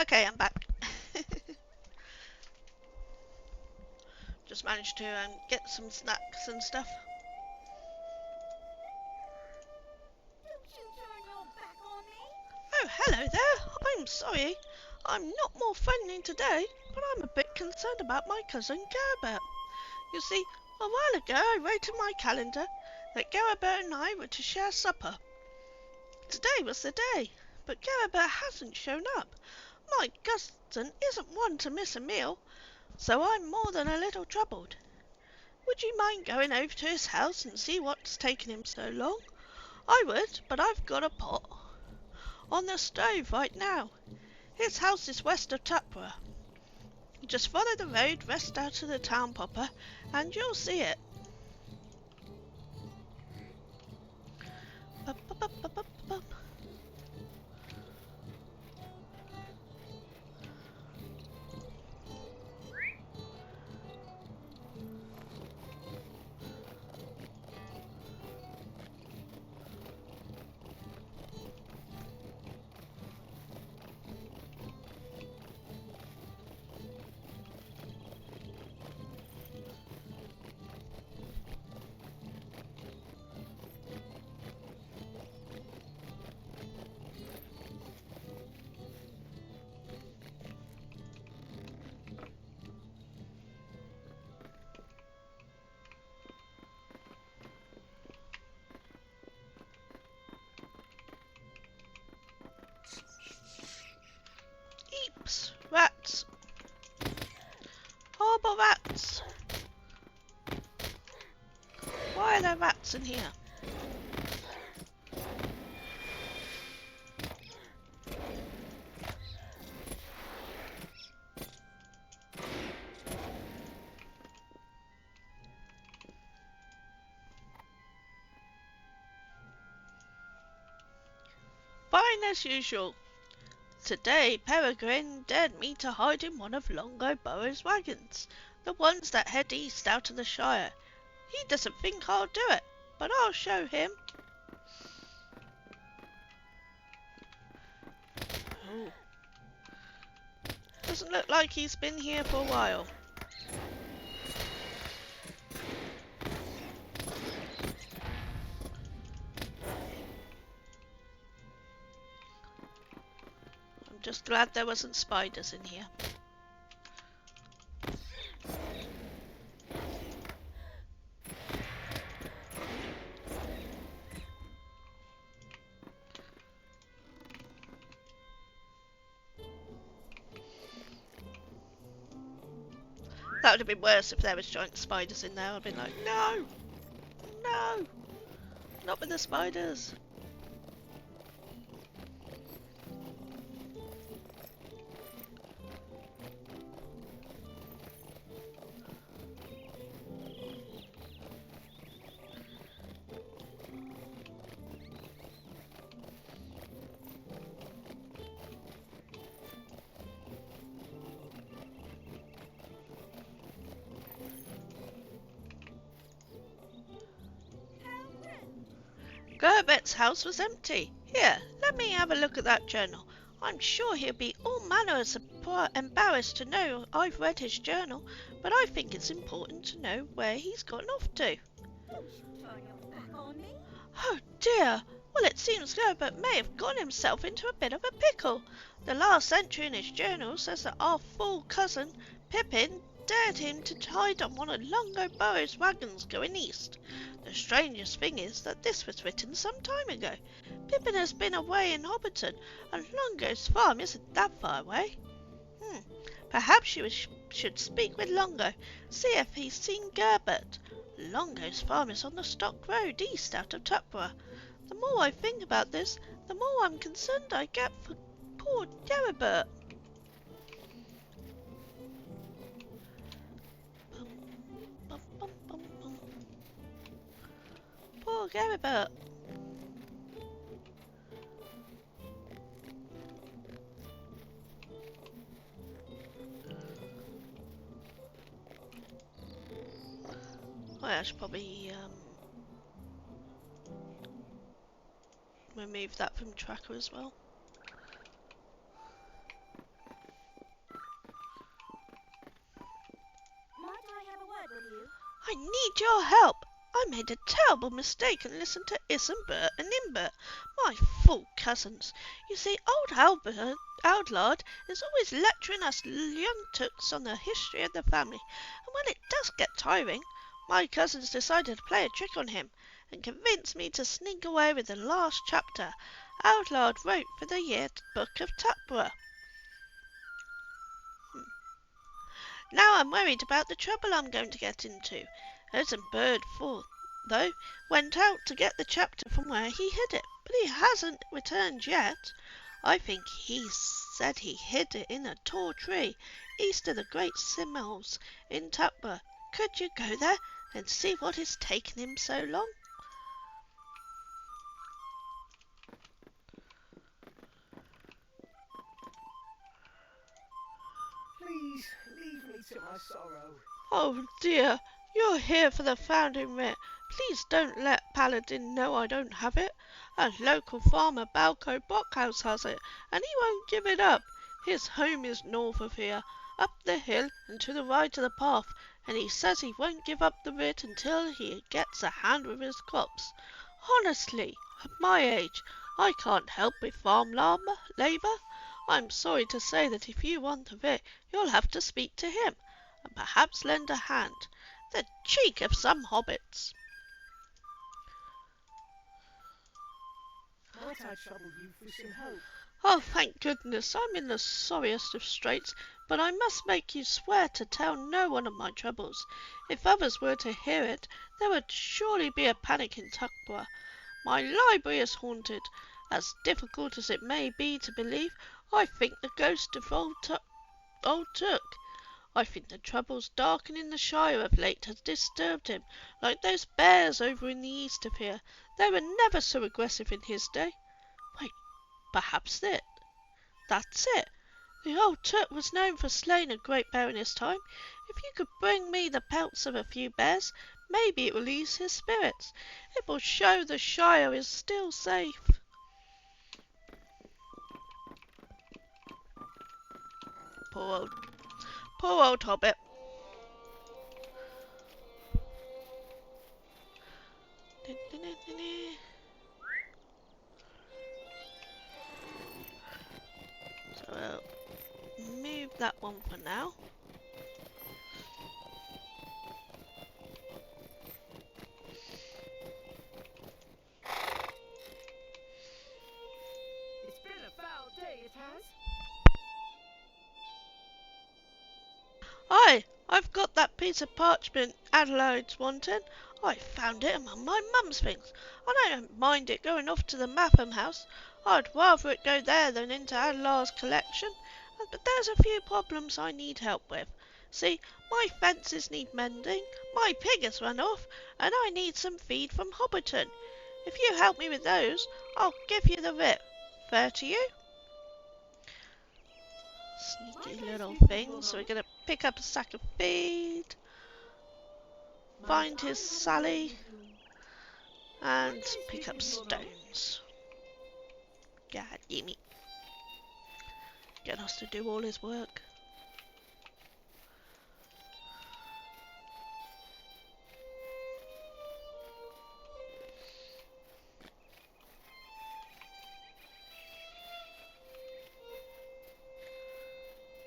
Okay, I'm back. Just managed to get some snacks and stuff. Don't you turn your back on me. Oh, hello there. I'm sorry. I'm not more friendly today, but I'm a bit concerned about my cousin Gerbert. You see, a while ago I wrote in my calendar that Gerbert and I were to share supper. Today was the day, but Gerbert hasn't shown up. My cousin isn't one to miss a meal, so I'm more than a little troubled. Would you mind going over to his house and see what's taken him so long? I would, but I've got a pot on the stove right now. His house is west of Tutborough. Just follow the road west out of the town proper, and you'll see it. Bup, bup, bup, bup, bup, bup. Eeps! Rats! Horrible rats! Why are there rats in here? Fine as usual. Today Peregrine dared me to hide in one of Longoburrow's wagons, the ones that head east out of the Shire. He doesn't think I'll do it, but I'll show him. Oh. Doesn't look like he's been here for a while. Just glad there wasn't spiders in here. That would have been worse if there was giant spiders in there. I'd have been like, no! No! Not with the spiders! Gerbert's house was empty. Here, let me have a look at that journal. I'm sure he'll be all manner of embarrassed to know I've read his journal, but I think it's important to know where he's gotten off to. Don't you turn your back on me. Oh dear! Well, it seems Gerbert may have gotten himself into a bit of a pickle. The last entry in his journal says that our fool cousin, Pippin, dared him to hide on one of Longoburrow's wagons going east. The strangest thing is that this was written some time ago. Pippin has been away in Hobbiton, and Longo's farm isn't that far away. Perhaps you should speak with Longo, see if he's seen Gerbert. Longo's farm is on the Stock Road east out of Tutborough. The more I think about this, the more I'm concerned I get for poor Gerbert. Poor Gerbert. I should probably remove that from tracker as well. Might I have a word need your help. I made a terrible mistake and listened to Isambert and Imbert, my fool cousins. You see, old Outlard is always lecturing us young tooks on the history of the family, and when it does get tiring, my cousins decided to play a trick on him, and convinced me to sneak away with the last chapter Outlard wrote for the year book of Tutborough. Now I'm worried about the trouble I'm going to get into. Bird though, went out to get the chapter from where he hid it, but he hasn't returned yet. I think he said he hid it in a tall tree east of the great Simmels in Tutborough. Could you go there and see what has taken him so long? Please, leave me to my sorrow. Oh dear, you're here for the founding writ. Please don't let Paladin know I don't have it. A local farmer, Balco Bockhouse, has it, and he won't give it up. His home is north of here, up the hill and to the right of the path, and he says he won't give up the writ until he gets a hand with his crops. Honestly, at my age, I can't help with farm labour. I'm sorry to say that if you want the writ, you'll have to speak to him, and perhaps lend a hand. The cheek of some hobbits! Might I trouble you for some help? Oh, thank goodness, I'm in the sorriest of straits, but I must make you swear to tell no one of my troubles. If others were to hear it, there would surely be a panic in Tutborough. My library is haunted. As difficult as it may be to believe, I think the ghost of old Took. I think the troubles darkening the Shire of late has disturbed him, like those bears over in the east of here. They were never so aggressive in his day. Wait, perhaps that's it. The old Took was known for slaying a great bear in his time. If you could bring me the pelts of a few bears, maybe it will ease his spirits. It will show the Shire is still safe. Poor old Hobbit. So I'll move that one for now. It's been a foul day, it has. I've got that piece of parchment Adelaide's wanting. I found it among my mum's things. I don't mind it going off to the Mapham house. I'd rather it go there than into Adelaide's collection. But there's a few problems I need help with. See, my fences need mending, my pig has run off, and I need some feed from Hobbiton. If you help me with those, I'll give you the writ. Fair to you? Sneaky little things. So we're going to pick up a sack of feed, find his Sally, and pick up stones. God damn it. Get us to do all his work.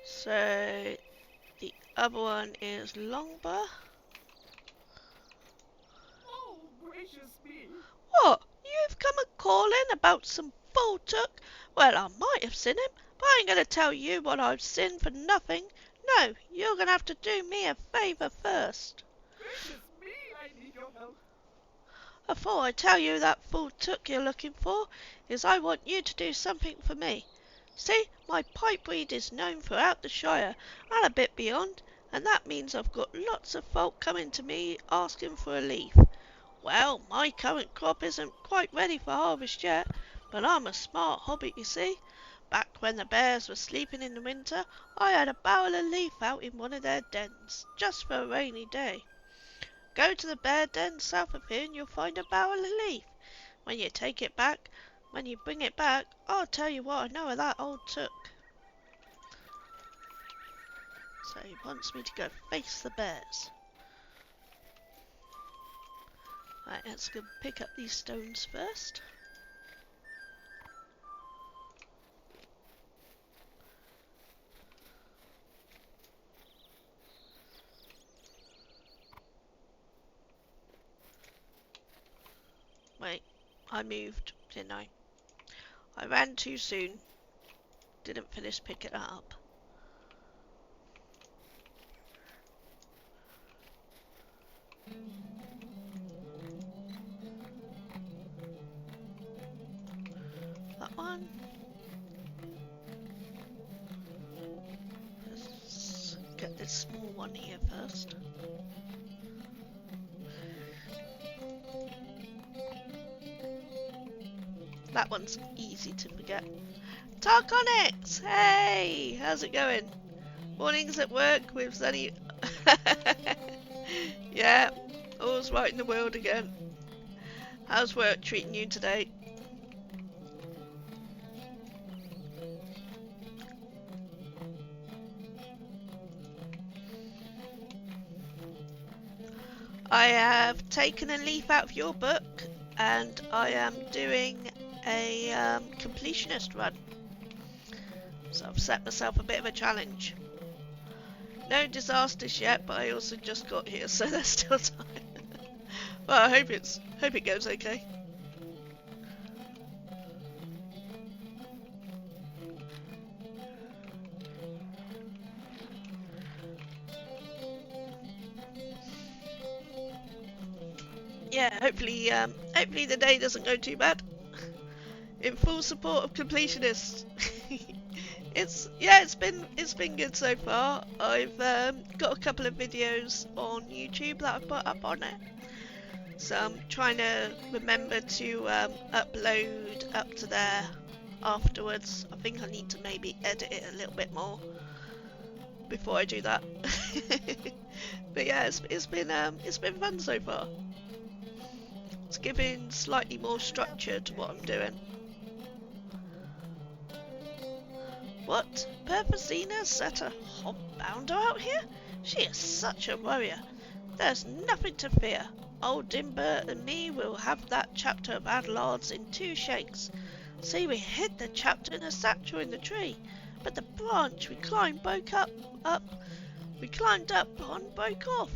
So the other one is Longbar. Oh, gracious me. What? You've come a calling about some fool Took? Well, I might have seen him, but I ain't going to tell you what I've seen for nothing. No, you're going to have to do me a favour first. Gracious me, I need your help. Before I tell you that fool Took you're looking for, is I want you to do something for me. See, my pipe breed is known throughout the Shire and a bit beyond, and that means I've got lots of folk coming to me asking for a leaf. Well, my current crop isn't quite ready for harvest yet, but I'm a smart hobbit, you see. Back when the bears were sleeping in the winter, I had a barrel of leaf out in one of their dens, just for a rainy day. Go to the bear den south of here and you'll find a barrel of leaf. When you bring it back, I'll tell you what I know of that old Took. So he wants me to go face the bears. Right, let's go pick up these stones first. Wait, I moved, didn't I? I ran too soon. Didn't finish picking it up. That one. Let's get this small one here first. That one's easy to forget. Tarkonix! Hey! How's it going? Mornings at work with Sunny. Yeah, all's right in the world again. How's work treating you today? I have taken a leaf out of your book and I am doing a completionist run. So I've set myself a bit of a challenge. No disasters yet, but I also just got here, so there's still time. Well, I hope it goes okay. Yeah, hopefully the day doesn't go too bad. In full support of Completionists. It's been good so far. I've got a couple of videos on YouTube that I've put up on it. So I'm trying to remember to upload up to there afterwards. I think I need to maybe edit it a little bit more before I do that. But yeah, it's been fun so far. It's giving slightly more structure to what I'm doing. What? Perfazina set a hobbounder out here? She is such a warrior. There's nothing to fear. Old Dimber and me will have that chapter of Adelard's in 2 shakes. See, we hid the chapter in a satchel in the tree, but the branch we climbed broke up. We climbed up on broke off.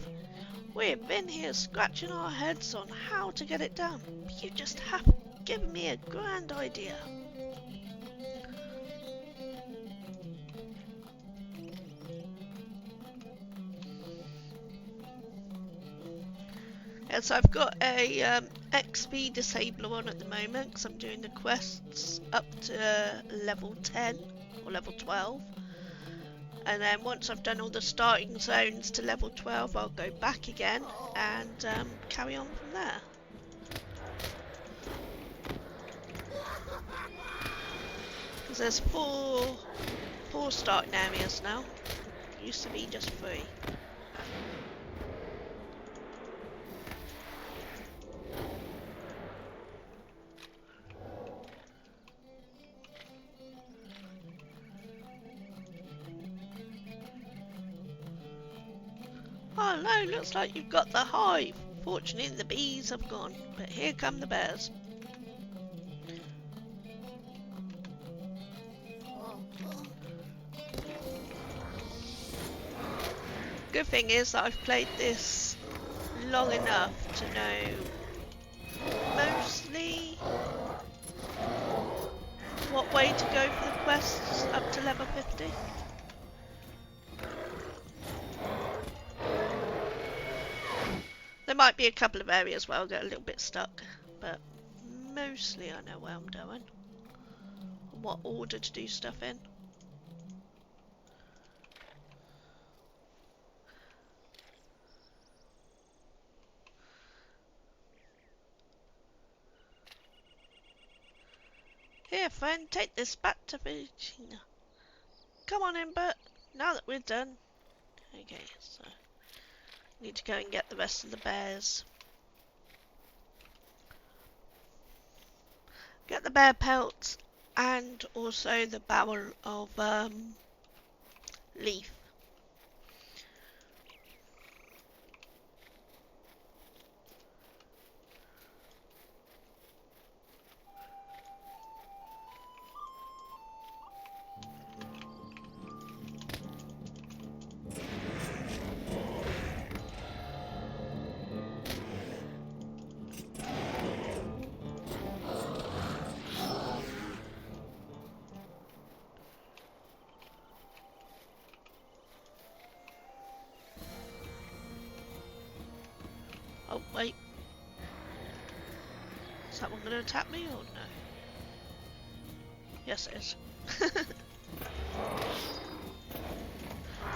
We've been here scratching our heads on how to get it down. You just have given me a grand idea. Yes, I've got a XP disabler on at the moment because I'm doing the quests up to level 10 or level 12. And then once I've done all the starting zones to level 12, I'll go back again and carry on from there. Because there's four starting areas now. Used to be just 3. Oh no, looks like you've got the hive. Fortunately the bees have gone, but here come the bears. Good thing is that I've played this long enough to know mostly what way to go for the quests up to level 50. There might be a couple of areas where I'll get a little bit stuck, but mostly I know where I'm going, and what order to do stuff in. Here, friend, take this back to Virginia. Come on in, Bert. Now that we're done. Okay, so need to go and get the rest of the bears. Get the bear pelts and also the barrel of leaf. that one going to attack me or no? Yes, it is.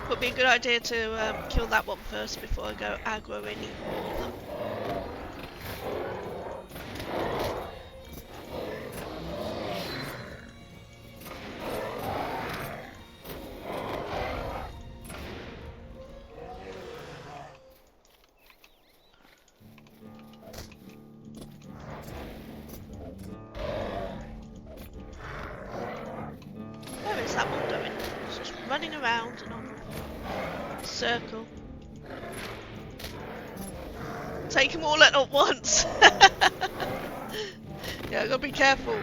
Would be a good idea to kill that one first before I go aggro any more of them. Where is that one going? It's just running around and on a circle. Take them all at once. Yeah, I gotta be careful.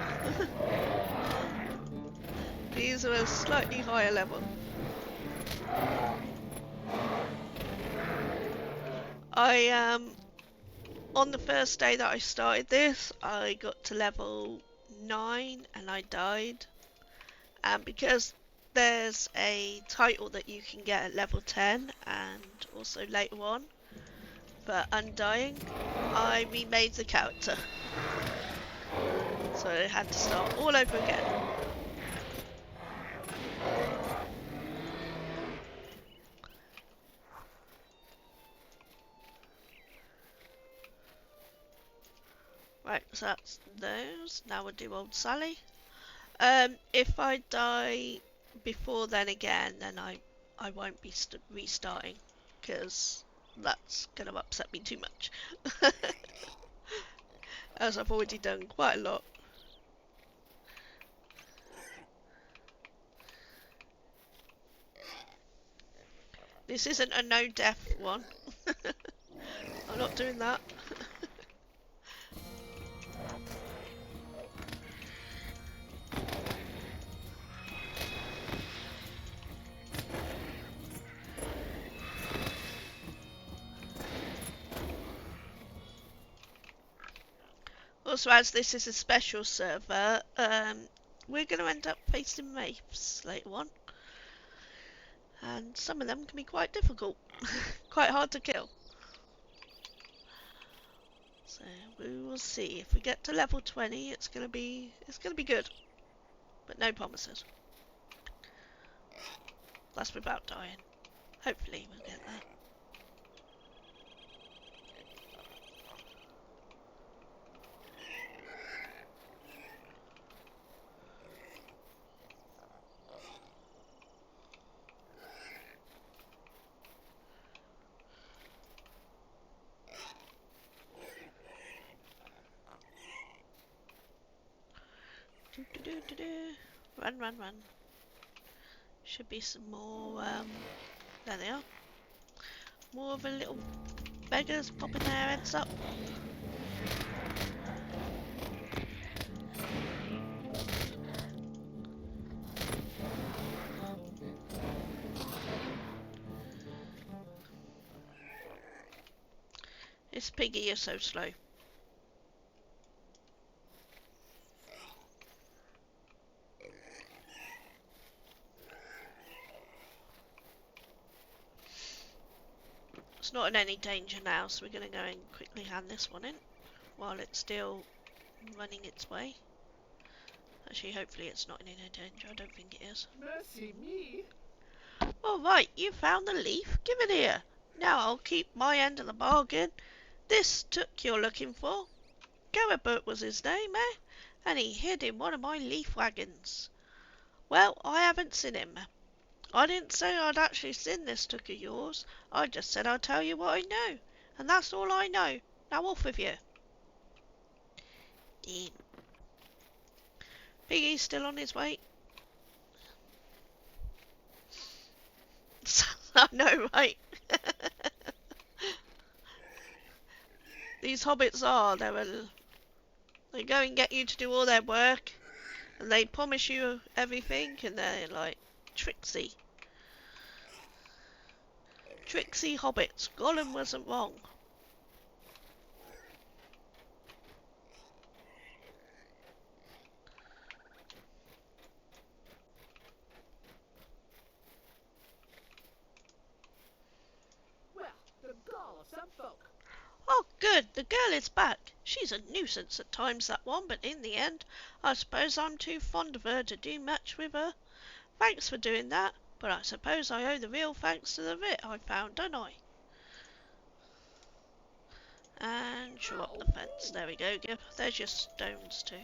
These are a slightly higher level. On the first day that I started this, I got to level 9 and I died. And because there's a title that you can get at level 10 and also later on for undying, I remade the character. So I had to start all over again. Right, so that's those. Now we'll do old Sally. If I die before then again, then I won't be restarting, because that's going to upset me too much. As I've already done quite a lot. This isn't a no death one. I'm not doing that. Also, as this is a special server, we're going to end up facing mates later on. And some of them can be quite difficult. Quite hard to kill. So we will see. If we get to level 20, it's gonna be good. But no promises. That's without dying. Hopefully we'll get there. Run, run, run. Should be some more, there they are. More of a little beggars popping their heads up. This piggy is so slow. It's not in any danger now, so we're going to go and quickly hand this one in while it's still running its way. Actually, hopefully it's not in any danger. I don't think it is. Mercy me. Alright, you found the leaf. Give it here. Now I'll keep my end of the bargain. This took you're looking for. Garabert was his name, eh? And he hid in one of my leaf wagons. Well, I haven't seen him. I didn't say I'd actually seen this took of yours. I just said I'd tell you what I know. And that's all I know. Now off with you. Damn. Piggy's still on his way. I know, right? These hobbits are, they go and get you to do all their work, and they promise you everything, and they're like tricksy. Tricksy hobbits. Gollum wasn't wrong. Well, the gall of some folk. Oh, good. Good, the girl is back. She's a nuisance at times, that one, but in the end, I suppose I'm too fond of her to do much with her. Thanks for doing that, but I suppose I owe the real thanks to the writ I found, don't I? And shove up the fence. There we go, Gib. There's your stones too.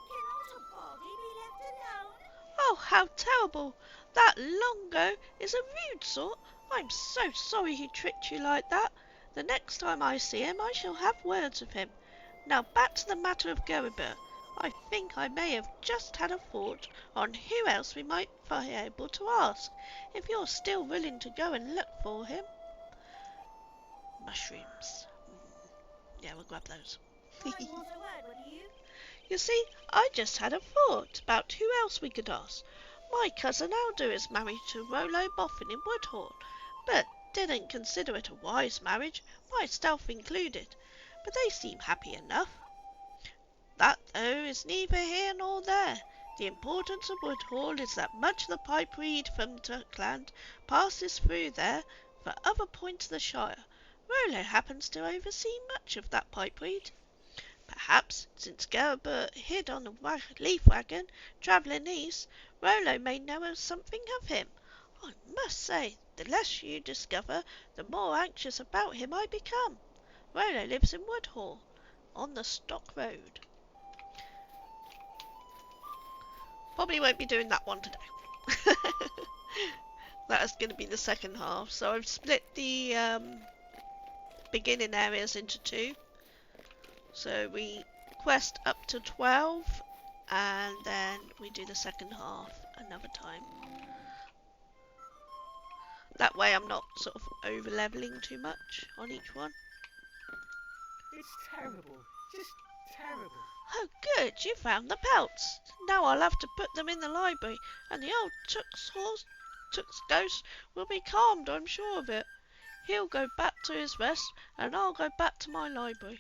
Cannot a body be left alone? Oh, how terrible! That Longo is a rude sort. I'm so sorry he tricked you like that. The next time I see him, I shall have words with him. Now back to the matter of Gerber. I think I may have just had a thought on who else we might be able to ask, if you're still willing to go and look for him. Mushrooms. Yeah, we'll grab those. I want a word with you. You see, I just had a thought about who else we could ask. My cousin Aldo is married to Rollo Boffin in Woodhall, but didn't consider it a wise marriage, myself included. But they seem happy enough. That, though, is neither here nor there. The importance of Woodhall is that much of the pipeweed from Turkland passes through there for other points of the Shire. Rollo happens to oversee much of that pipeweed. Perhaps, since Gerber hid on a leaf wagon, travelling east, Rollo may know something of him. I must say, the less you discover, the more anxious about him I become. Rollo lives in Woodhall, on the Stock Road. Probably won't be doing that one today. That is going to be the second half. So I've split the beginning areas into two. So we quest up to 12 and then we do the second half another time. That way I'm not sort of over leveling too much on each one. It's terrible. Just terrible. Oh good, you found the pelts. Now I'll have to put them in the library and the old Took's ghost will be calmed, I'm sure of it. He'll go back to his rest and I'll go back to my library.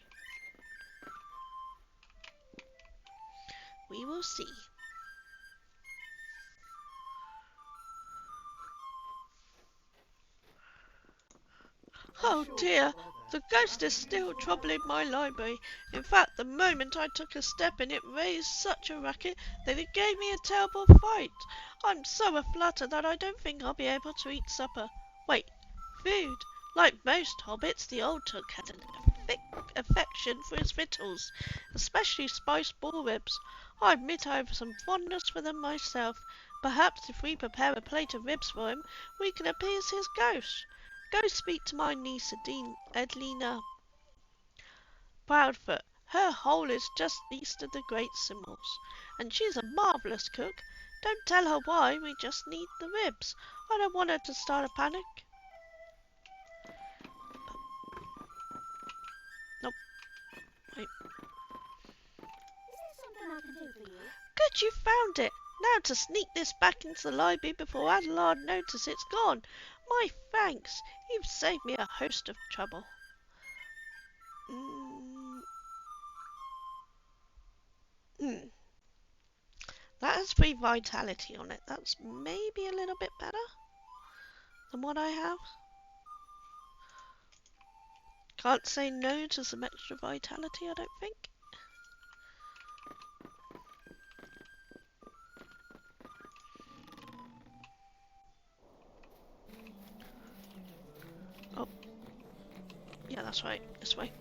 We will see. Oh dear, the ghost is still troubling my library. In fact, the moment I took a step in it raised such a racket that it gave me a terrible fright. I'm so fluttered that I don't think I'll be able to eat supper. Wait, food. Like most hobbits, the old Took had an affection for his victuals, especially spiced boar ribs. I admit I have some fondness for them myself. Perhaps if we prepare a plate of ribs for him, we can appease his ghost. Go speak to my niece Edlina Proudfoot. Her hole is just east of the Great Symbols, and she's a marvellous cook. Don't tell her why, we just need the ribs. I don't want her to start a panic. Nope. Wait. Is there something I can do for you? Good, you found it. Now to sneak this back into the library before Adelard notices it's gone. My thanks. You've saved me a host of trouble. That has 3 vitality on it. That's maybe a little bit better than what I have. Can't say no to some extra vitality, I don't think. Oh. Yeah, that's right. This way.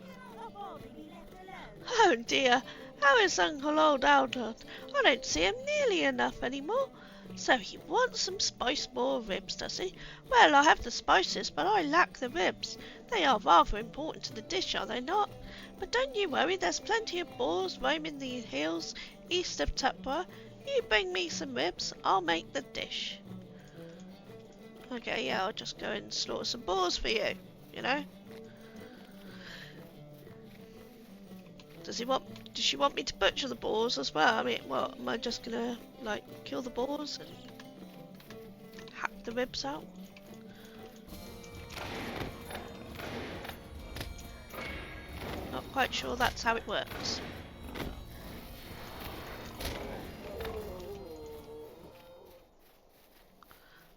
Cannot a body be left alone? Oh dear, how is Uncle Old Aldard? I don't see him nearly enough anymore. So he wants some spiced boar ribs, does he? Well, I have the spices, but I lack the ribs. They are rather important to the dish, are they not? But don't you worry, there's plenty of boars roaming the hills east of Tupwa. You bring me some ribs, I'll make the dish. Okay, yeah, I'll just go and slaughter some boars for you, you know? Does she want me to butcher the boars as well? I mean, what, am I just gonna, like, kill the boars and hack the ribs out? quite sure that's how it works.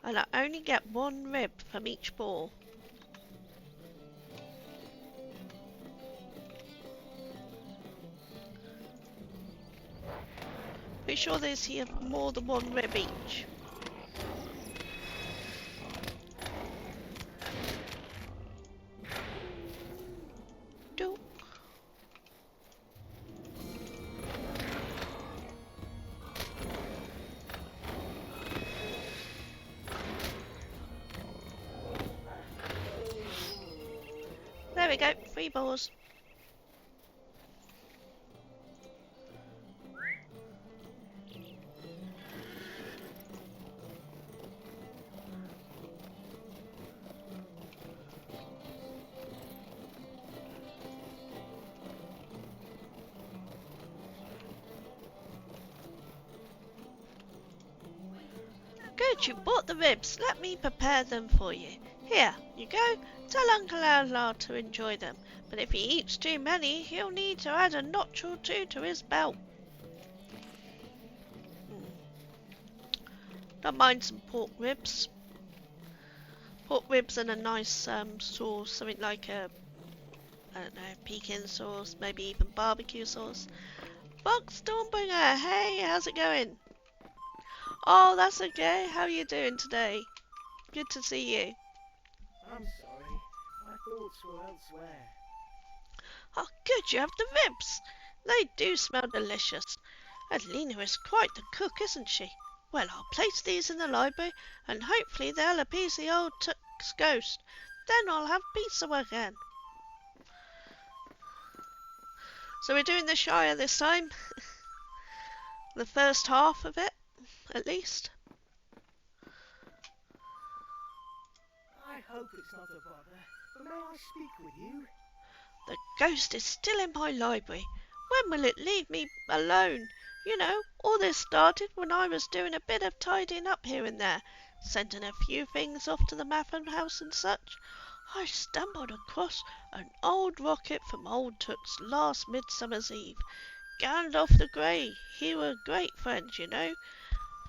And I only get 1 rib from each ball. Pretty sure there's here more than 1 rib each. Do. There we go, 3 balls. Good, you bought the ribs. Let me prepare them for you. Here, you go. Tell Uncle Outlaw to enjoy them. But if he eats too many, he'll need to add a notch or 2 to his belt. Don't mind some pork ribs. Pork ribs and a nice sauce, something like a, I don't know, pecan sauce, maybe even barbecue sauce. Fox Stormbringer, hey, how's it going? Oh, that's okay. How are you doing today? Good to see you. I'm sorry. My thoughts were elsewhere. Oh, good, you have the ribs. They do smell delicious. Adelina is quite the cook, isn't she? Well, I'll place these in the library, and hopefully they'll appease the old Tuck's ghost. Then I'll have pizza again. So we're doing the Shire this time. The first half of it, at least. I hope it's not a bother, but may I speak with you? The ghost is still in my library. When will it leave me alone? You know, all this started when I was doing a bit of tidying up here and there, sending a few things off to the Matham house and such. I stumbled across an old rocket from old Took's last Midsummer's Eve. Gandalf the Grey, he were great friends, you know,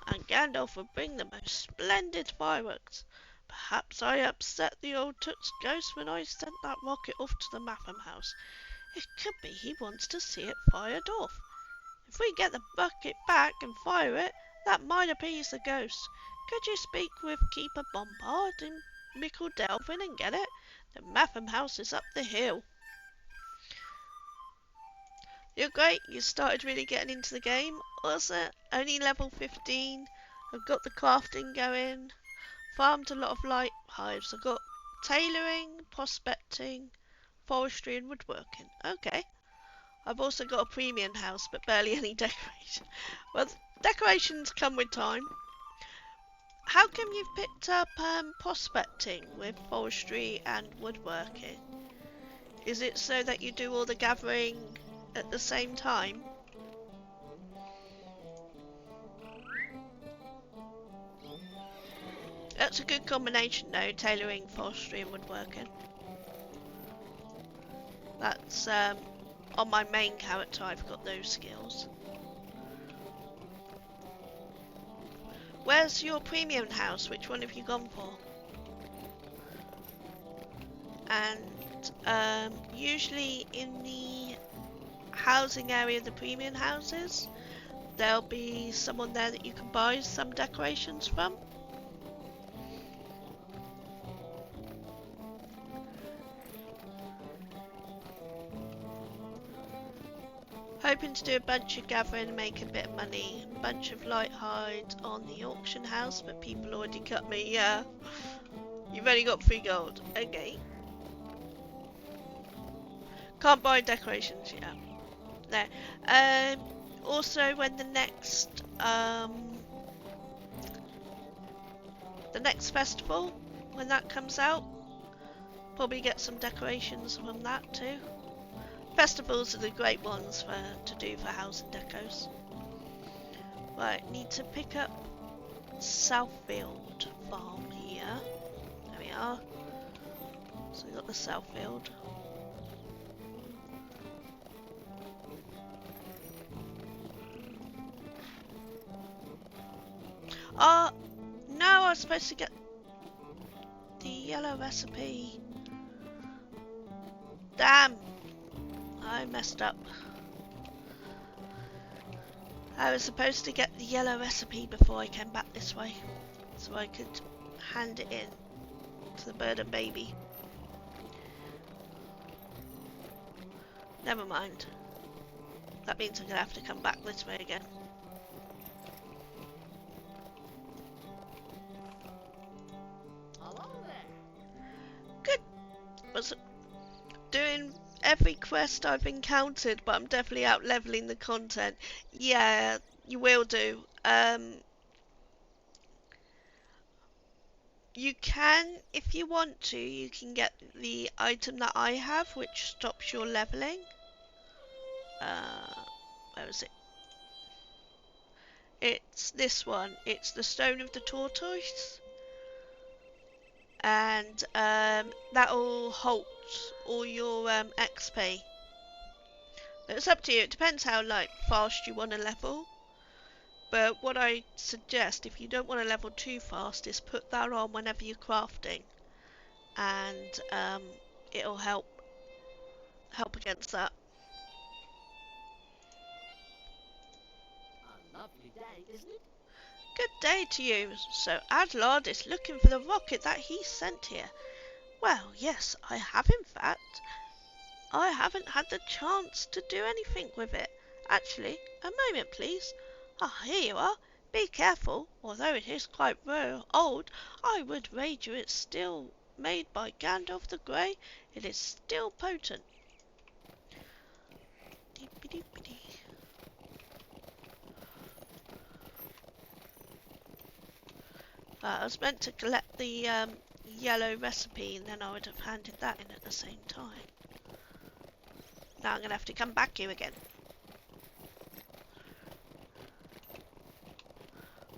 and Gandalf would bring the most splendid fireworks. Perhaps I upset the old Took's ghost when I sent that rocket off to the Matham house. It could be he wants to see it fired off. If we get the bucket back and fire it, that might appease the ghost. Could you speak with Keeper Bombard in Mickle Delvin and get it? The Matham house is up the hill. You're great, you started really getting into the game. Was it? Only level 15. I've got the crafting going. Farmed a lot of light hives. I've got tailoring, prospecting, forestry and woodworking. Okay. I've also got a premium house, but barely any decoration. Well, decorations come with time. How come you've picked up prospecting with forestry and woodworking? Is it so that you do all the gathering at the same time? That's a good combination though, tailoring, forestry and woodworking. That's on my main character I've got those skills. Where's your premium house? Which one have you gone for? And usually in the housing area, the premium houses, there'll be someone there that you can buy some decorations from. Hoping to do a bunch of gathering and make a bit of money. A bunch of light hides on the auction house, but people already cut me. Yeah, you've only got 3 gold. Okay. Can't buy decorations yet. No. Also, when the next festival, when that comes out, probably get some decorations from that too. Festivals are the great ones to do for house and decos. Right, need to pick up Southfield Farm here. There we are. So we got the Southfield. was supposed to get the yellow recipe. Damn! I messed up. I was supposed to get the yellow recipe before I came back this way, so I could hand it in to the bird and baby. Never mind. That means I'm gonna have to come back this way again. Hello there. Good. Was doing every quest I've encountered, but I'm definitely out leveling the content. Yeah, you will do. You can, if you want to, you can get the item that I have, which stops your leveling. Where is it? It's this one. It's the Stone of the Tortoise. And that'll halt all your XP. But it's up to you. It depends how fast you want to level. But what I suggest, if you don't want to level too fast, is put that on whenever you're crafting, and it'll help against that. A lovely day, isn't it? Good day to you. So Adlard is looking for the rocket that he sent here. Well, yes, I have in fact. I haven't had the chance to do anything with it. Actually, a moment please. Ah, here you are. Be careful. Although it is quite old, I would wager it's still made by Gandalf the Grey. It is still potent. Deepy-deepy-dee. I was meant to collect the yellow recipe, and then I would have handed that in at the same time. Now I'm going to have to come back here again.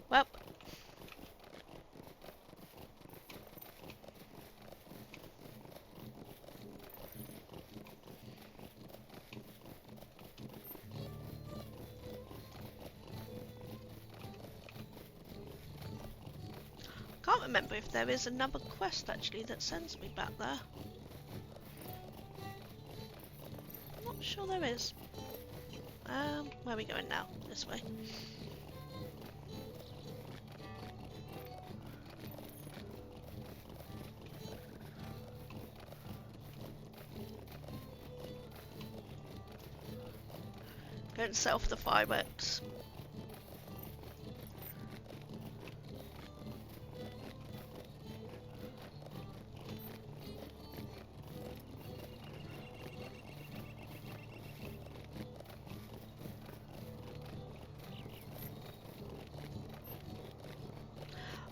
Well. Can't remember if there is another quest actually that sends me back there. Not sure there is. Where are we going now? This way. Go and set off the fireworks.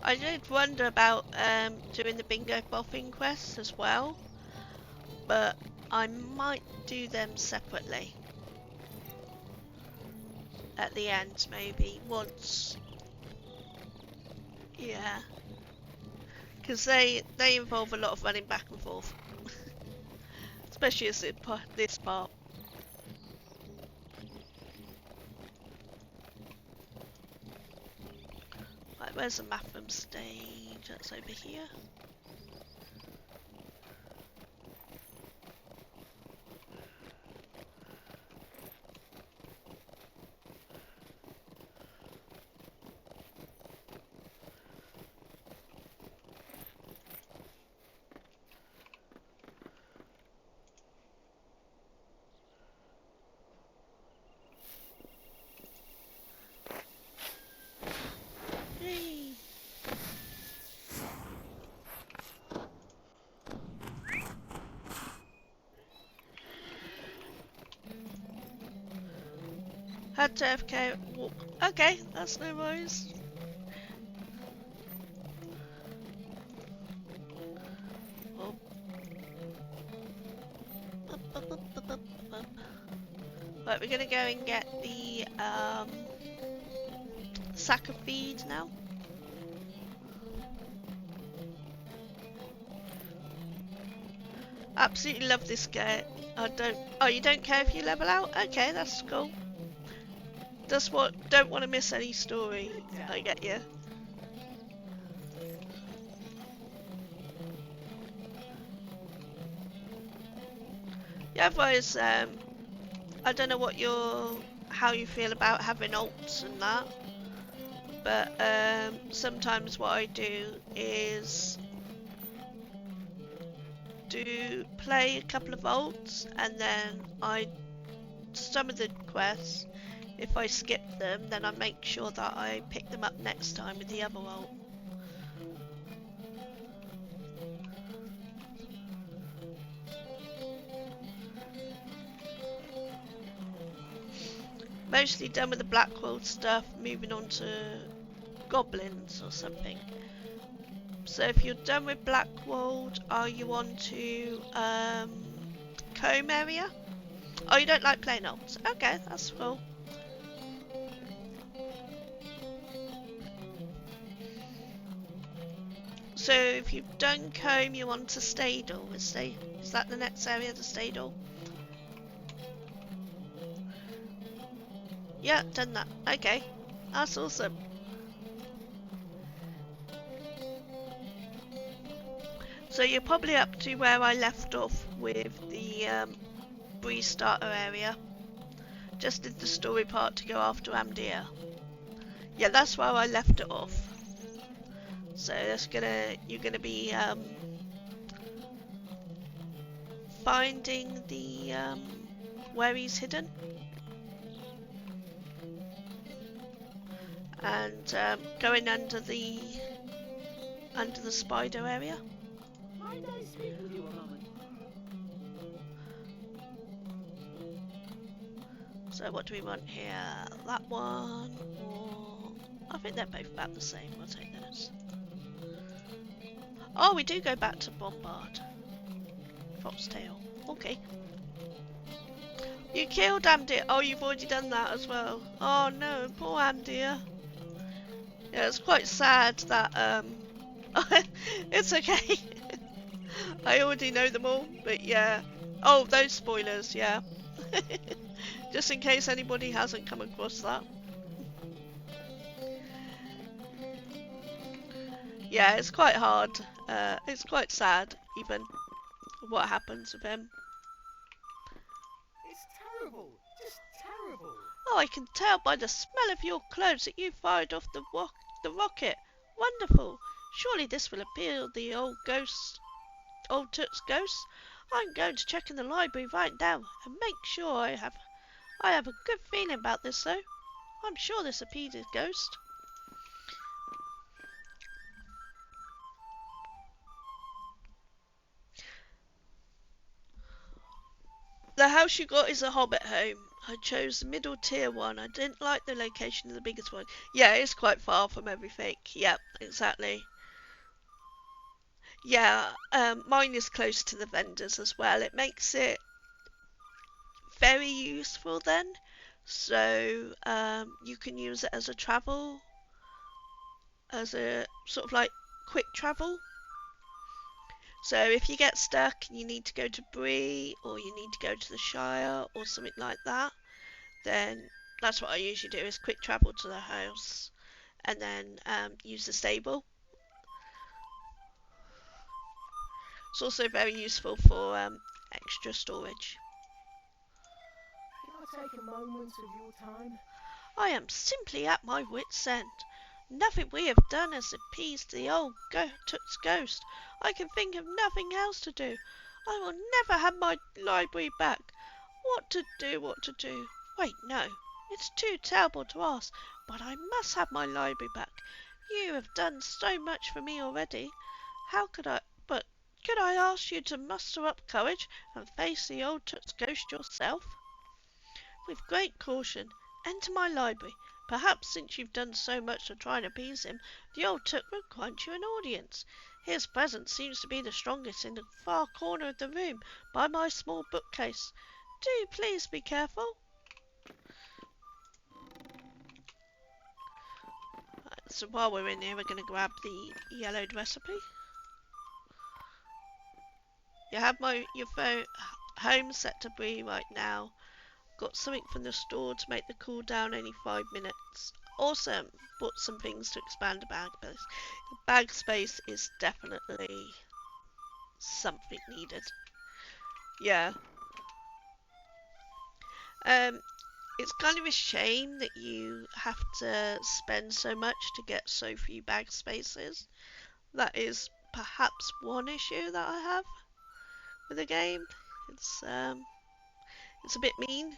I did wonder about doing the bingo boffin quests as well, but I might do them separately at the end, maybe once. Yeah, because they involve a lot of running back and forth, especially as this part. Right, where's the Matham stage? That's over here. Had to FK walk. Okay, that's no worries. Oh. Right, we're gonna go and get the sack of feed now. Absolutely love this game. Oh, you don't care if you level out? Okay, that's cool. Don't want to miss any story. I get you. Yeah, otherwise, I don't know how you feel about having alts and that, but sometimes what I do is play a couple of alts, and then some of the quests, if I skip them, then I make sure that I pick them up next time with the other alt. Mostly done with the Blackworld stuff, moving on to goblins or something. So if you're done with Blackworld, are you on to Combe area? Oh, you don't like playing alts? Okay, that's cool. So if you've done Combe, you're on to Stadel. Is that the next area, the Stadel? Yeah, done that. Okay, that's awesome. So you're probably up to where I left off with the Bree starter area. Just did the story part to go after Amdir. Yeah, that's where I left it off. So you're gonna be finding the where he's hidden, and going under the spider area. Might I speak with you a moment? So what do we want here? That one, or I think they're both about the same. We'll take those. Oh, we do go back to Bombard. Foxtail. Okay. You killed Amdir. Oh, you've already done that as well. Oh no, poor Amdir. Yeah, it's quite sad that it's okay. I already know them all, but yeah. Oh, those spoilers, yeah. Just in case anybody hasn't come across that. Yeah, it's quite hard. It's quite sad, even, what happens with him. It's terrible. Just terrible. Oh, I can tell by the smell of your clothes that you fired off the rocket. Wonderful. Surely this will appeal the old Toot's ghost. I'm going to check in the library right now and make sure I have a good feeling about this, though. I'm sure this appeals his ghost. The house you got is a Hobbit home. I chose the middle tier one. I didn't like the location of the biggest one. Yeah, it's quite far from everything. Yep, exactly. Yeah, mine is close to the vendors as well. It makes it very useful then. So you can use it as a sort of like quick travel. So if you get stuck and you need to go to Bree, or you need to go to the Shire or something like that, then that's what I usually do, is quick travel to the house and then use the stable. It's also very useful for extra storage. Can I take a moment of your time? I am simply at my wit's end. Nothing we have done has appeased the old Toot's ghost. I can think of nothing else to do. I will never have my library back. What to do? Wait, no. It's too terrible to ask, but I must have my library back. You have done so much for me already. Could I ask you to muster up courage and face the old Toot's ghost yourself? With great caution, enter my library. Perhaps since you've done so much to try and appease him, the old Toot will grant you an audience. His presence seems to be the strongest in the far corner of the room, by my small bookcase. Do please be careful. Right, so while we're in here, we're going to grab the yellowed recipe. You have your phone home set to Bree right now. Got something from the store to make the cooldown only 5 minutes. Awesome! Bought some things to expand the bag space. The bag space is definitely something needed. Yeah. It's kind of a shame that you have to spend so much to get so few bag spaces. That is perhaps one issue that I have with the game. It's a bit mean.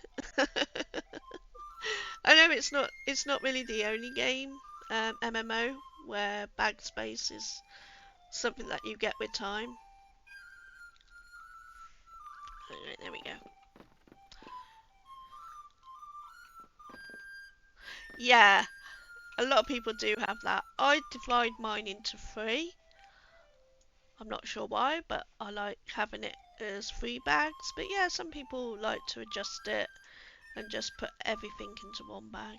I know it's not really the only game MMO where bag space is something that you get with time. Alright, there we go. Yeah, a lot of people do have that. I divide mine into 3. I'm not sure why, but I like having it as 3 bags. But yeah, some people like to adjust it and just put everything into 1 bag.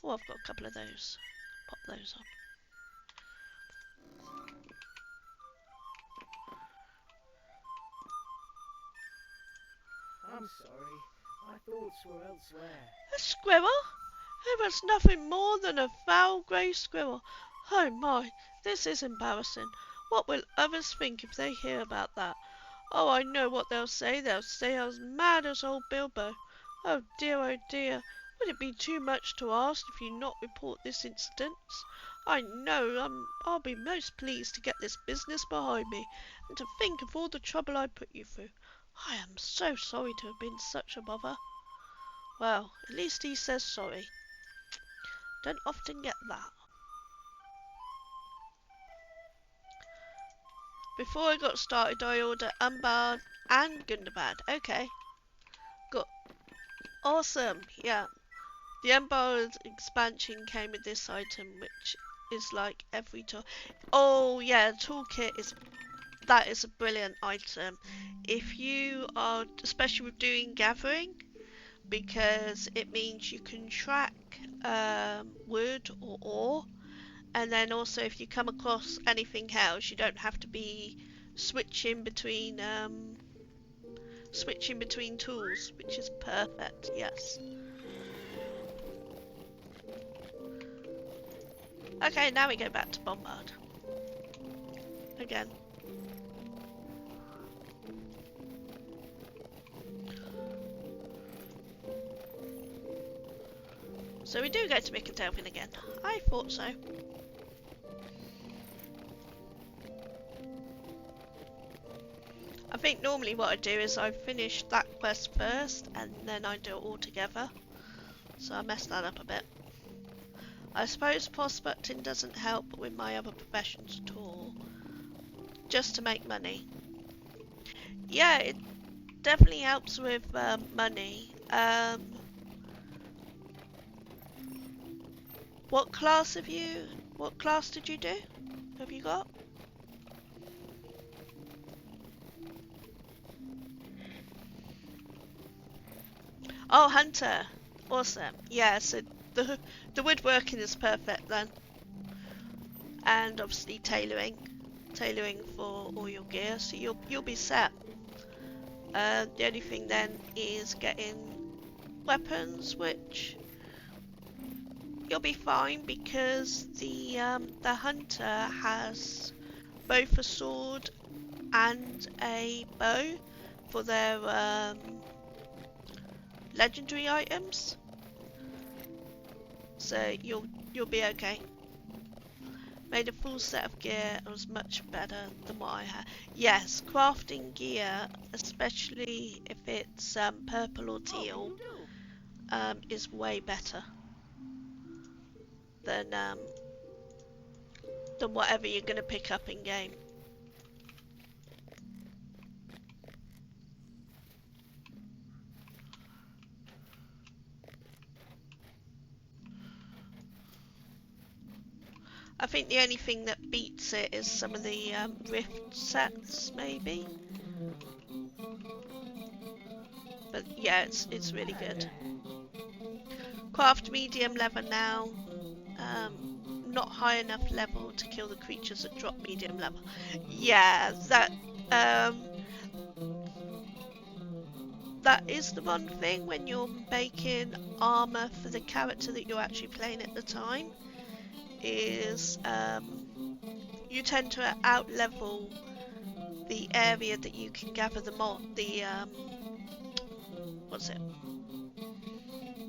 Oh, I've got a couple of those. Pop those on. I'm sorry. My thoughts were elsewhere. A squirrel? It was nothing more than a foul grey squirrel. Oh my, this is embarrassing. What will others think if they hear about that? Oh, I know what they'll say. They'll say I was mad as old Bilbo. Oh dear, would it be too much to ask if you not report this incident? I know I'll be most pleased to get this business behind me, and to think of all the trouble I put you through. I am so sorry to have been such a bother. Well, at least he says sorry. Don't often get that. Before I got started, I ordered Unbarred and Gundabad. Okay. Good. Awesome. Yeah. The Unbarred expansion came with this item, which is like every tool. Oh yeah, toolkit that is a brilliant item. If you are, especially with doing gathering, because it means you can track wood or ore, and then also if you come across anything else, you don't have to be switching between tools, which is perfect. Yes. Okay, now we go back to Bombard again. So we do go to Mickledelphin again. I thought so. I think normally what I do is I finish that quest first and then I do it all together. So I messed that up a bit. I suppose prospecting doesn't help with my other professions at all. Just to make money. Yeah, it definitely helps with money. What class did you do? Have you got? Oh, Hunter. Awesome. Yeah, so the woodworking is perfect then. And obviously tailoring for all your gear, so you'll be set. The only thing then is getting weapons, which you'll be fine because the hunter has both a sword and a bow for their legendary items, so you'll be okay. Made a full set of gear. It was much better than what I had. Yes, crafting gear, especially if it's purple or teal, is way better than whatever you're gonna pick up in game. I think the only thing that beats it is some of the rift sets, maybe. But yeah, it's really good. Craft medium level now. Not high enough level to kill the creatures that drop medium level. Yeah, that is the one thing when you're making armor for the character that you're actually playing at the time. Is you tend to out-level the area that you can gather the what's it?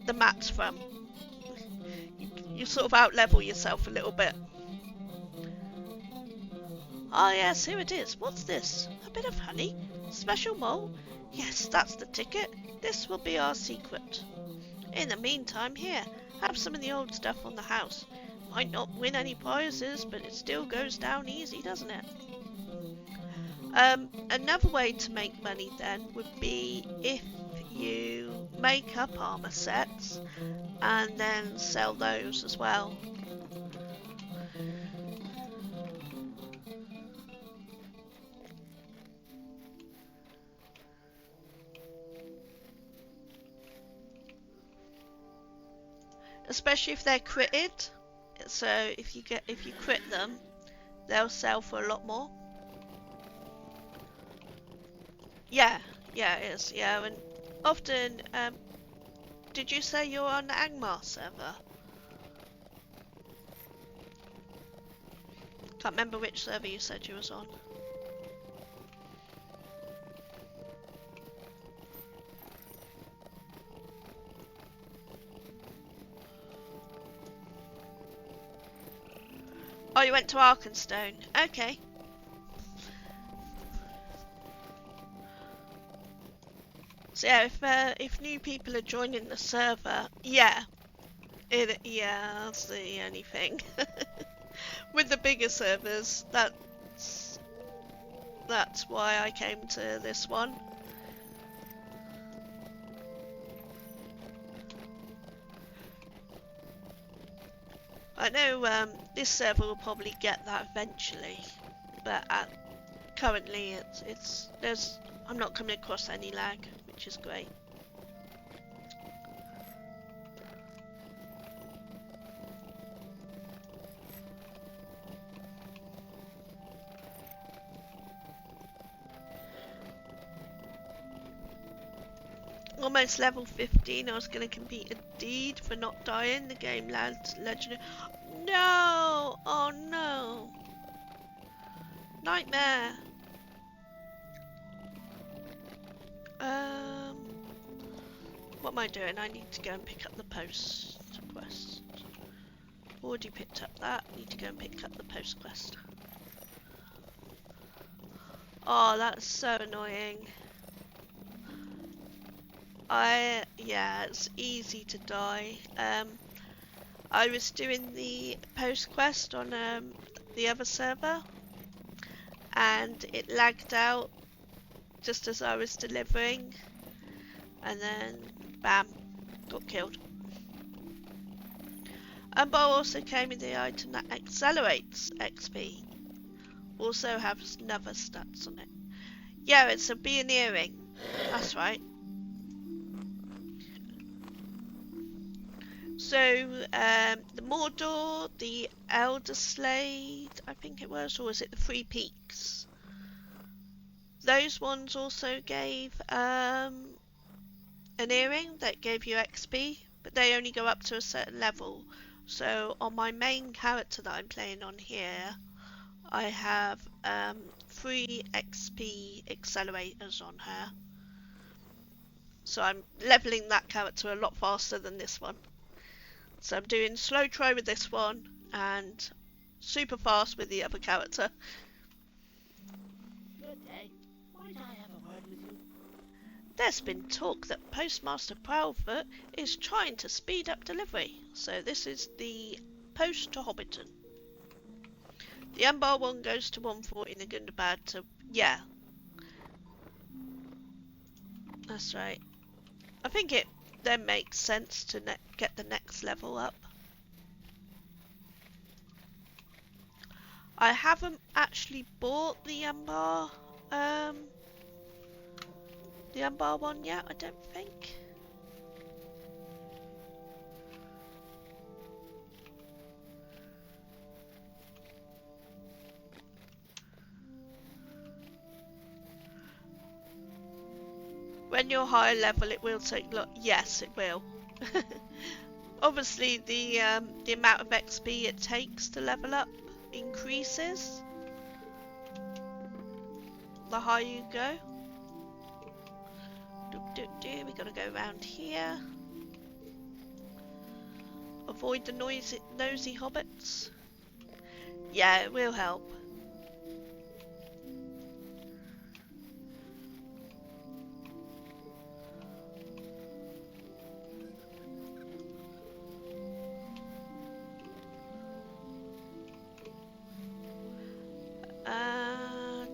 The mats from. You sort of out-level yourself a little bit. Ah yes, here it is. What's this? A bit of honey? Special mole? Yes, that's the ticket. This will be our secret. In the meantime, here, have some of the old stuff on the house. Might not win any prizes, but it still goes down easy, doesn't it? Another way to make money then would be if you make up armor sets and then sell those as well. Especially if they're critted. So if you crit them, they'll sell for a lot more. Yeah, it is. Yeah, and often, did you say you're on the Angmar server? Can't remember which server you said you was on. Oh, you went to Arkenstone. Okay. So yeah, if new people are joining the server, yeah, that's the only thing. With the bigger servers, that's why I came to this one. I know this server will probably get that eventually, but currently I'm not coming across any lag, which is great. Almost level 15. I was going to compete a deed for not dying. The game legendary. No! Oh no! Nightmare! What am I doing? I need to go and pick up the post quest. Already picked up that. Need to go and pick up the post quest. Oh, that's so annoying. Yeah, it's easy to die. I was doing the post quest on the other server, and it lagged out just as I was delivering, and then bam, got killed. But also came with the item that accelerates XP. Also has another stats on it. Yeah, it's a pioneering. That's right. So, the Mordor, the Elder Slade, I think it was, or was it the Three Peaks? Those ones also gave an earring that gave you XP, but they only go up to a certain level. So, on my main character that I'm playing on here, I have 3 XP accelerators on her. So I'm leveling that character a lot faster than this one. So I'm doing slow try with this one and super fast with the other character. Good day. Might I have a word with you? There's been talk that Postmaster Prowlfoot is trying to speed up delivery. So this is the post to Hobbiton. The Umbar one goes to 140 and the Gundabad to... yeah. That's right. I think it then makes sense to get the next level up. I haven't actually bought the Umbar one yet, I don't think. When you're higher level, it will take. Look, yes, it will. Obviously, the amount of XP it takes to level up increases the higher you go. we gotta go around here. Avoid the nosy hobbits. Yeah, it will help.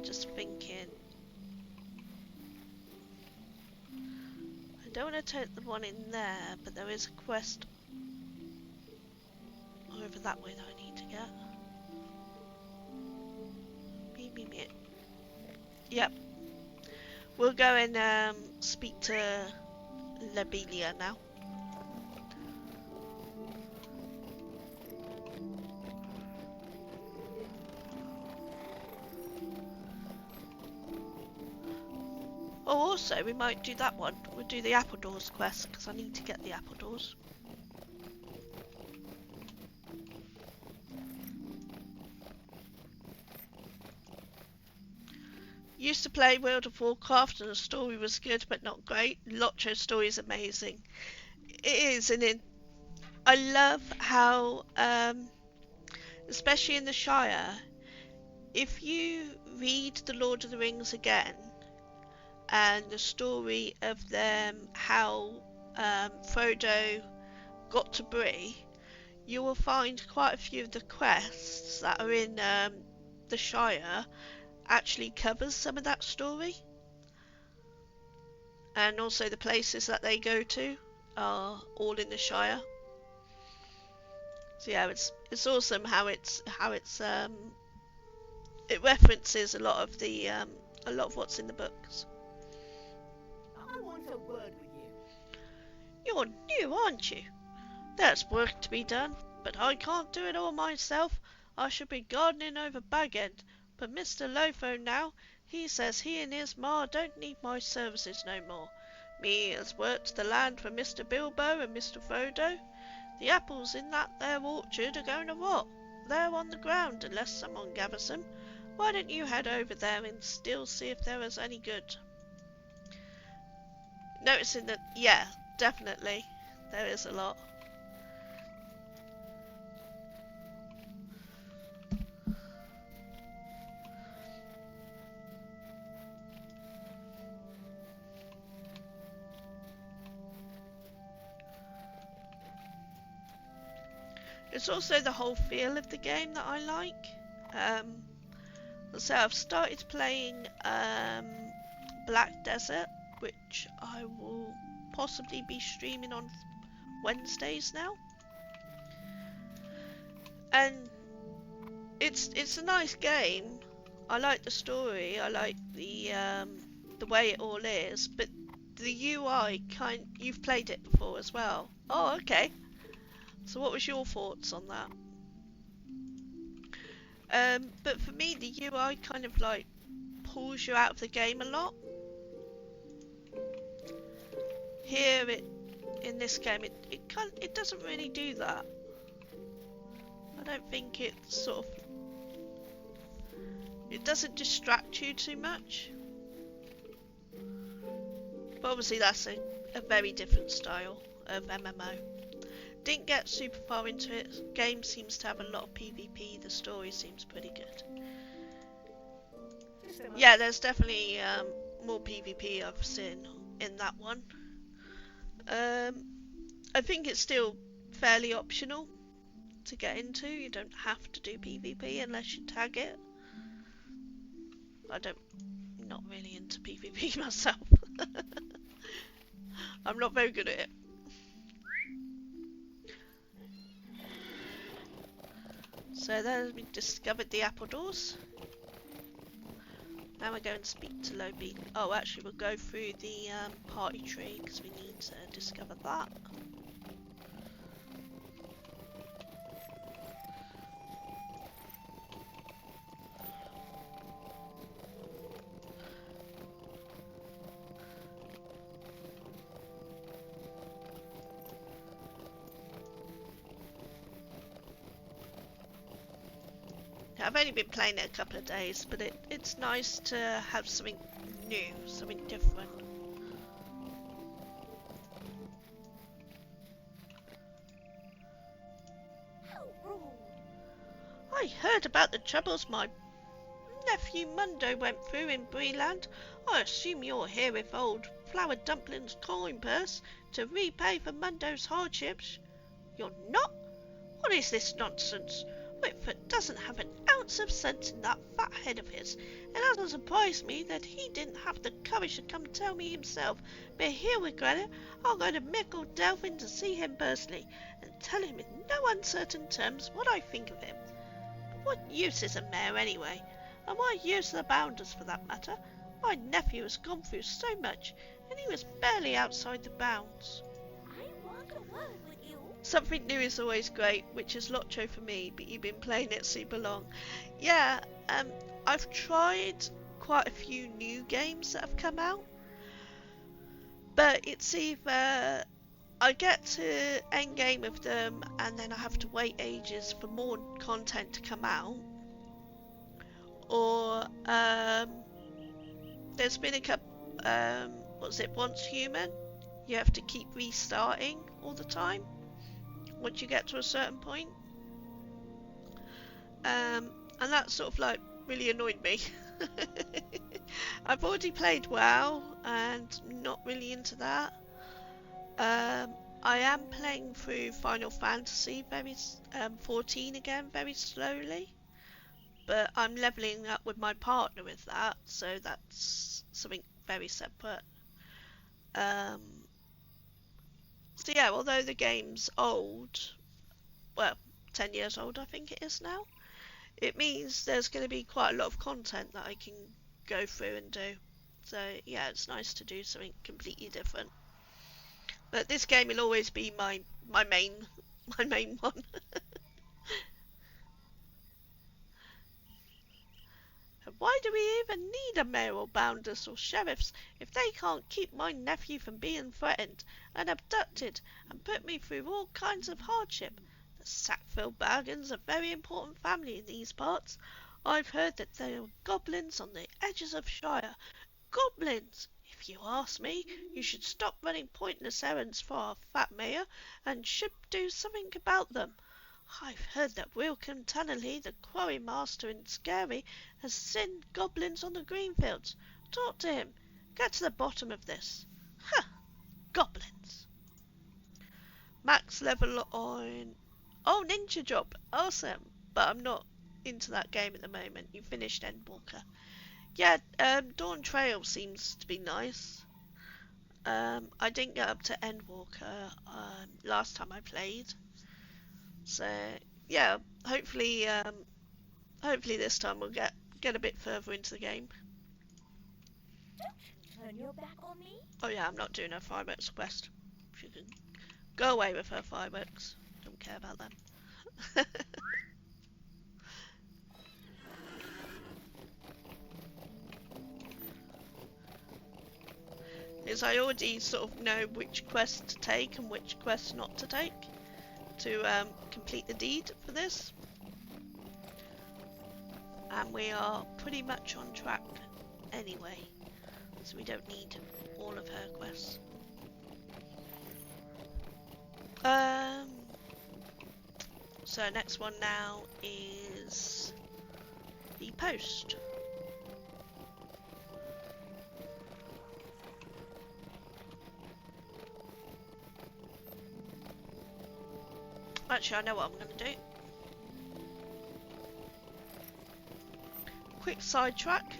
Just thinking. I don't want to take the one in there, but there is a quest over that way that I need to get. Beep. Yep. We'll go and speak to Lobelia now. Oh, also, we might do that one. We'll do the apple doors quest, because I need to get the apple doors. Used to play World of Warcraft and the story was good but not great. Locho's story is amazing. It is, and I love how, especially in the Shire, if you read The Lord of the Rings again, and the story of them, how Frodo got to Bree, you will find quite a few of the quests that are in the Shire actually covers some of that story. And also the places that they go to are all in the Shire. So yeah, it's awesome how it references a lot of what's in the books. I want a word with you. You're new, aren't you? There's work to be done, but I can't do it all myself. I should be gardening over Bag End, but Mr. Lotho now, he says he and his ma don't need my services no more. Me has worked the land for Mr. Bilbo and Mr. Frodo. The apples in that there orchard are going to rot. They're on the ground unless someone gathers them. Why don't you head over there and still see if there is any good? Noticing that, yeah, definitely, there is a lot. It's also the whole feel of the game that I like. So I've started playing Black Desert, which I will possibly be streaming on Wednesdays now. And it's a nice game. I like the story. I like the way it all is. But the UI you've played it before as well. Oh, okay. So what was your thoughts on that? But for me, the UI kind of like pulls you out of the game a lot. Here, in this game, it doesn't really do that. I don't think it doesn't distract you too much. But obviously, that's a very different style of MMO. Didn't get super far into it. Game seems to have a lot of PvP. The story seems pretty good. Yeah, there's definitely more PvP I've seen in that one. I think it's still fairly optional to get into. You don't have to do PvP unless you tag it. I'm not really into PvP myself. I'm not very good at it. So then we discovered the apple doors. Now we're going to speak to Lobe. Oh, actually, we'll go through the party tree because we need to discover that. I've only been playing it a couple of days, but it's nice to have something new, something different. I heard about the troubles my nephew Mundo went through in Breeland. I assume you're here with old Flower Dumpling's coin purse to repay for Mundo's hardships. You're not? What is this nonsense? Whitfoot doesn't have an ounce of sense in that fat head of his. It doesn't surprise me that he didn't have the courage to come tell me himself, but he'll regret it. I'll go to Mickle Delphin to see him personally, and tell him in no uncertain terms what I think of him. But what use is a mayor anyway? And what use are the bounders for that matter? My nephew has gone through so much, and he was barely outside the bounds. I want a word with you. Something new is always great, which is Lotcho for me, but you've been playing it super long. Yeah, I've tried quite a few new games that have come out, but it's either I get to end game with them and then I have to wait ages for more content to come out, or there's been a couple, Once Human? You have to keep restarting all the time once you get to a certain point. And that sort of like really annoyed me. I've already played WoW and not really into that. I am playing through Final Fantasy 14 again very slowly, but I'm leveling up with my partner with that, so that's something very separate. So yeah, although the game's old, well, 10 years old I think it is now, it means there's going to be quite a lot of content that I can go through and do. So yeah, it's nice to do something completely different. But this game will always be my main one. Why do we even need a mayor or bounders or sheriffs if they can't keep my nephew from being threatened and abducted and put me through all kinds of hardship? The Sackville Baggins are a very important family in these parts. I've heard that there are goblins on the edges of Shire. Goblins! If you ask me, you should stop running pointless errands for our fat mayor and should do something about them. I've heard that Wilkin Tunnerley, the quarry master in Scary, has seen goblins on the greenfields. Talk to him. Get to the bottom of this. Huh. Goblins. Max level on... Oh, Ninja Job. Awesome. But I'm not into that game at the moment. You finished Endwalker. Yeah, Dawn Trail seems to be nice. I didn't get up to Endwalker last time I played. So yeah, hopefully this time we'll get a bit further into the game. Don't you turn your back on me. Oh yeah, I'm not doing her fireworks quest. She can go away with her fireworks. Don't care about them. Because I already sort of know which quest to take and which quest not to take to complete the deed for this, and we are pretty much on track anyway, so we don't need all of her quests. So next one now is the post. Actually, I know what I'm going to do. Quick sidetrack.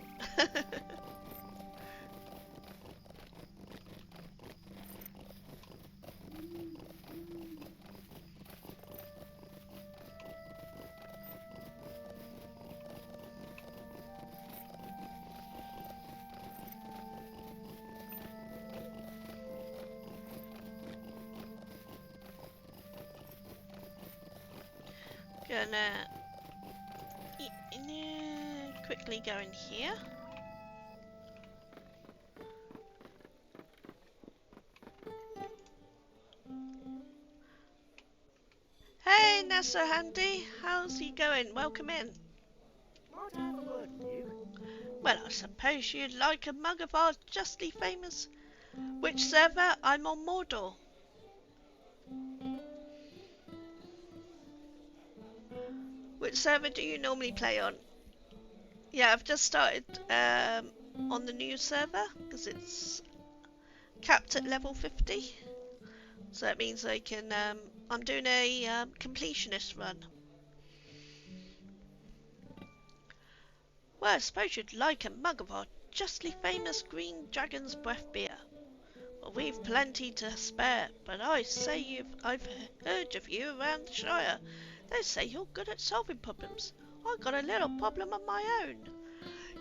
Gonna quickly go in here. Hey Nessa Handy, how's he going? Welcome in. Might I have a word with you? Well, I suppose you'd like a mug of our justly famous... Which server? I'm on Mordor. Which server do you normally play on? Yeah, I've just started on the new server because it's capped at level 50. So it means I can, I'm doing a completionist run. Well, I suppose you'd like a mug of our justly famous green dragon's breath beer. Well, we've plenty to spare, but I say I've heard of you around the Shire. They say you're good at solving problems. I've got a little problem of my own.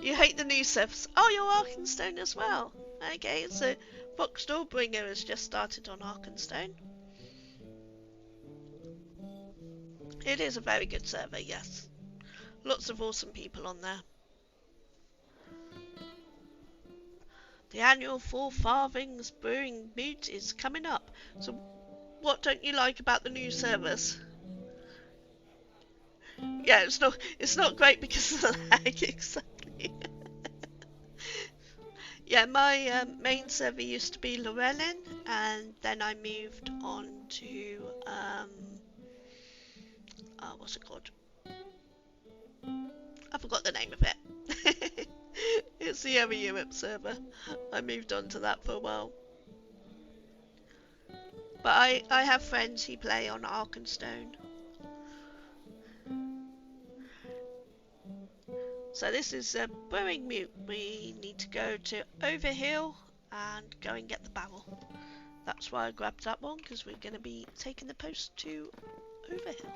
You hate the new servers. Oh, you're Arkenstone as well. Okay, so Fox Doorbringer has just started on Arkenstone. It is a very good server, yes. Lots of awesome people on there. The annual Four Farthings Brewing Moot is coming up. So what don't you like about the new servers? Yeah, it's not great because of the lag, exactly. Yeah, my main server used to be Llewellyn, and then I moved on to what's it called? I forgot the name of it. It's the Ever Europe server. I moved on to that for a while. But I have friends who play on Arkenstone. So this is a brewing mute. We need to go to Overhill and go and get the barrel. That's why I grabbed that one, because we're going to be taking the post to Overhill.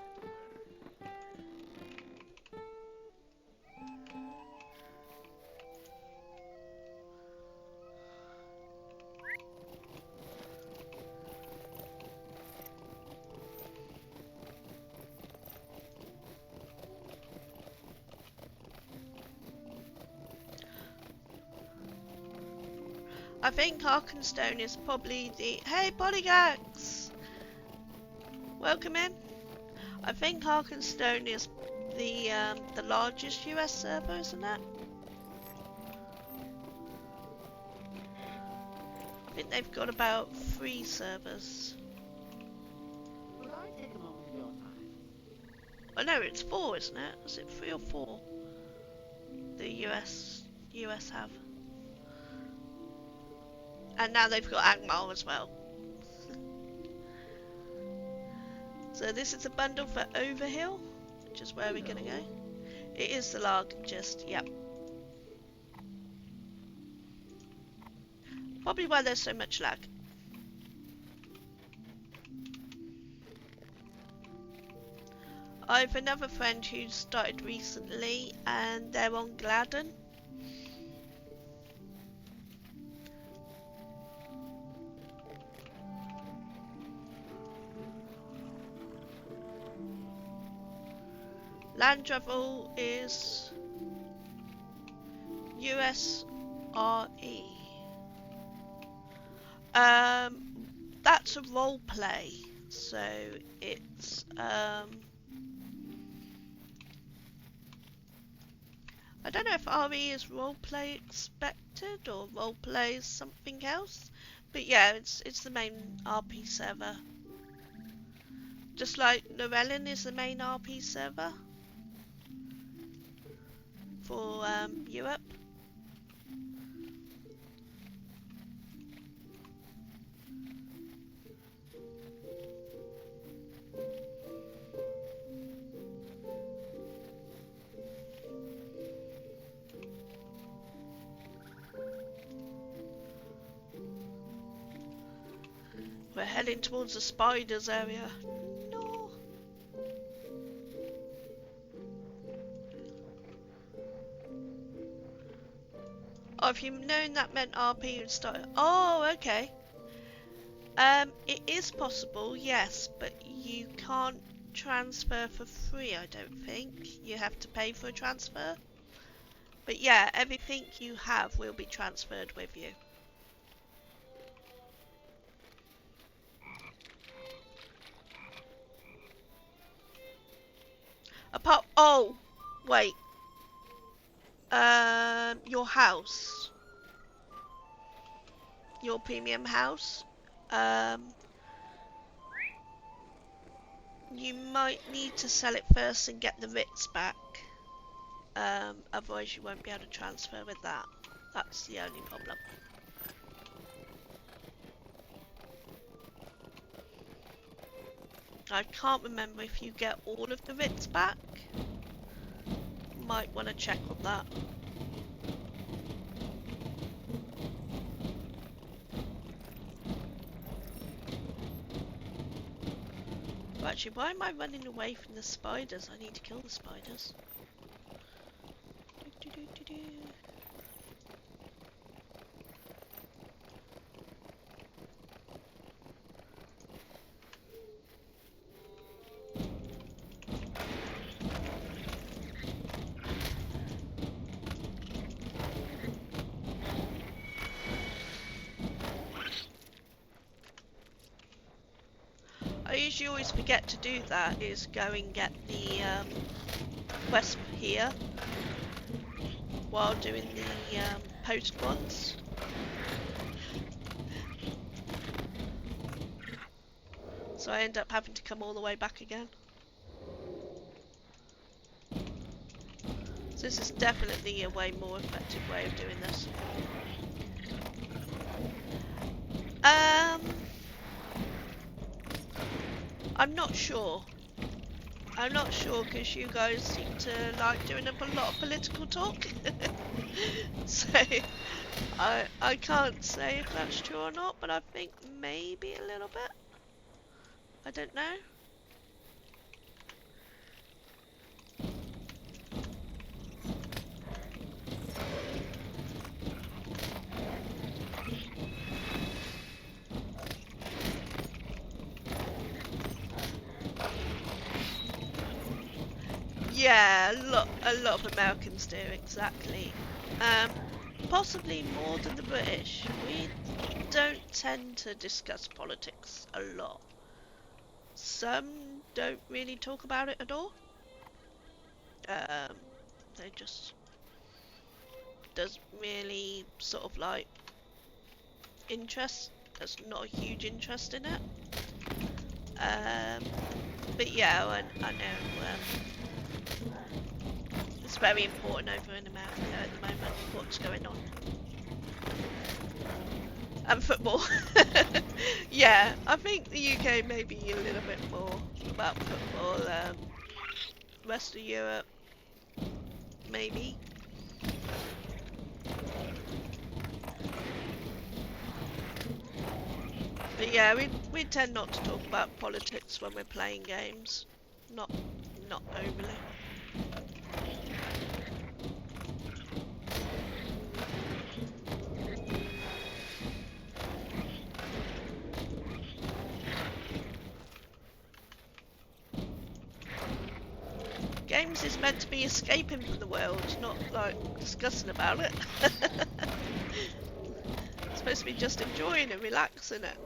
I think Arkenstone is probably the... Hey, bodyguards! Welcome in. I think Arkenstone is the largest US server, isn't it? I think they've got about 3 servers. Would I take a moment of your time? Oh no, it's 4, isn't it? Is it 3 or 4? The US have. And now they've got Angmar as well. So this is a bundle for Overhill, which is where we're gonna go. It is the largest, yep. Probably why there's so much lag. I've another friend who started recently and they're on Gladden. Land travel is USRE. That's a role play, so it's I don't know if RE is role play expected or role play is something else, but yeah, it's the main RP server. Just like Llewellyn is the main RP server for Europe. We're heading towards the spiders area. No. Oh, if you've known that meant RP would start. Oh, okay. It is possible, yes, but you can't transfer for free, I don't think. You have to pay for a transfer. But yeah, everything you have will be transferred with you. Apart, oh, wait. Your house. Your premium house. You might need to sell it first and get the writs back. Otherwise you won't be able to transfer with that. That's the only problem. I can't remember if you get all of the writs back. Might want to check on that. Actually, why am I running away from the spiders? I need to kill the spiders. I usually always forget to do that, is go and get the quest here while doing the post ones. So I end up having to come all the way back again. So this is definitely a way more effective way of doing this. I'm not sure. I'm not sure because you guys seem to like doing a lot of political talk. So I can't say if that's true or not, but I think maybe a little bit. I don't know. Yeah, a lot of Americans do, exactly. Possibly more than the British. We don't tend to discuss politics a lot. Some don't really talk about it at all. They just doesn't really sort of like interest. There's not a huge interest in it. But yeah, I know it's very important over in America at the moment what's going on. And football. Yeah, I think the UK may be a little bit more about football. Rest of Europe, maybe. But yeah, we tend not to talk about politics when we're playing games. Not overly. Games is meant to be escaping from the world, not like discussing about it. It's supposed to be just enjoying and relaxing it.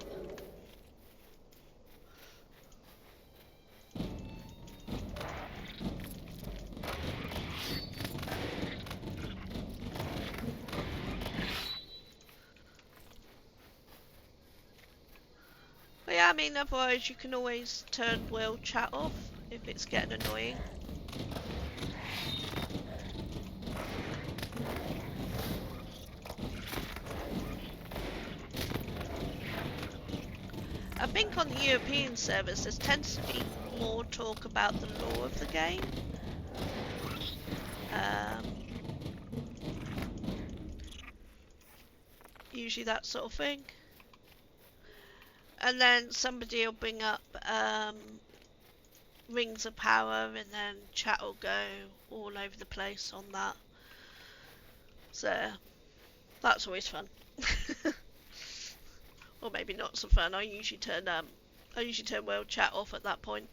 But yeah, I mean, otherwise you can always turn world chat off if it's getting annoying. I think on the European servers there tends to be more talk about the lore of the game. Usually that sort of thing. And then somebody will bring up Rings of Power, and then chat will go all over the place on that. So that's always fun. Or maybe not so fun. I usually turn world chat off at that point.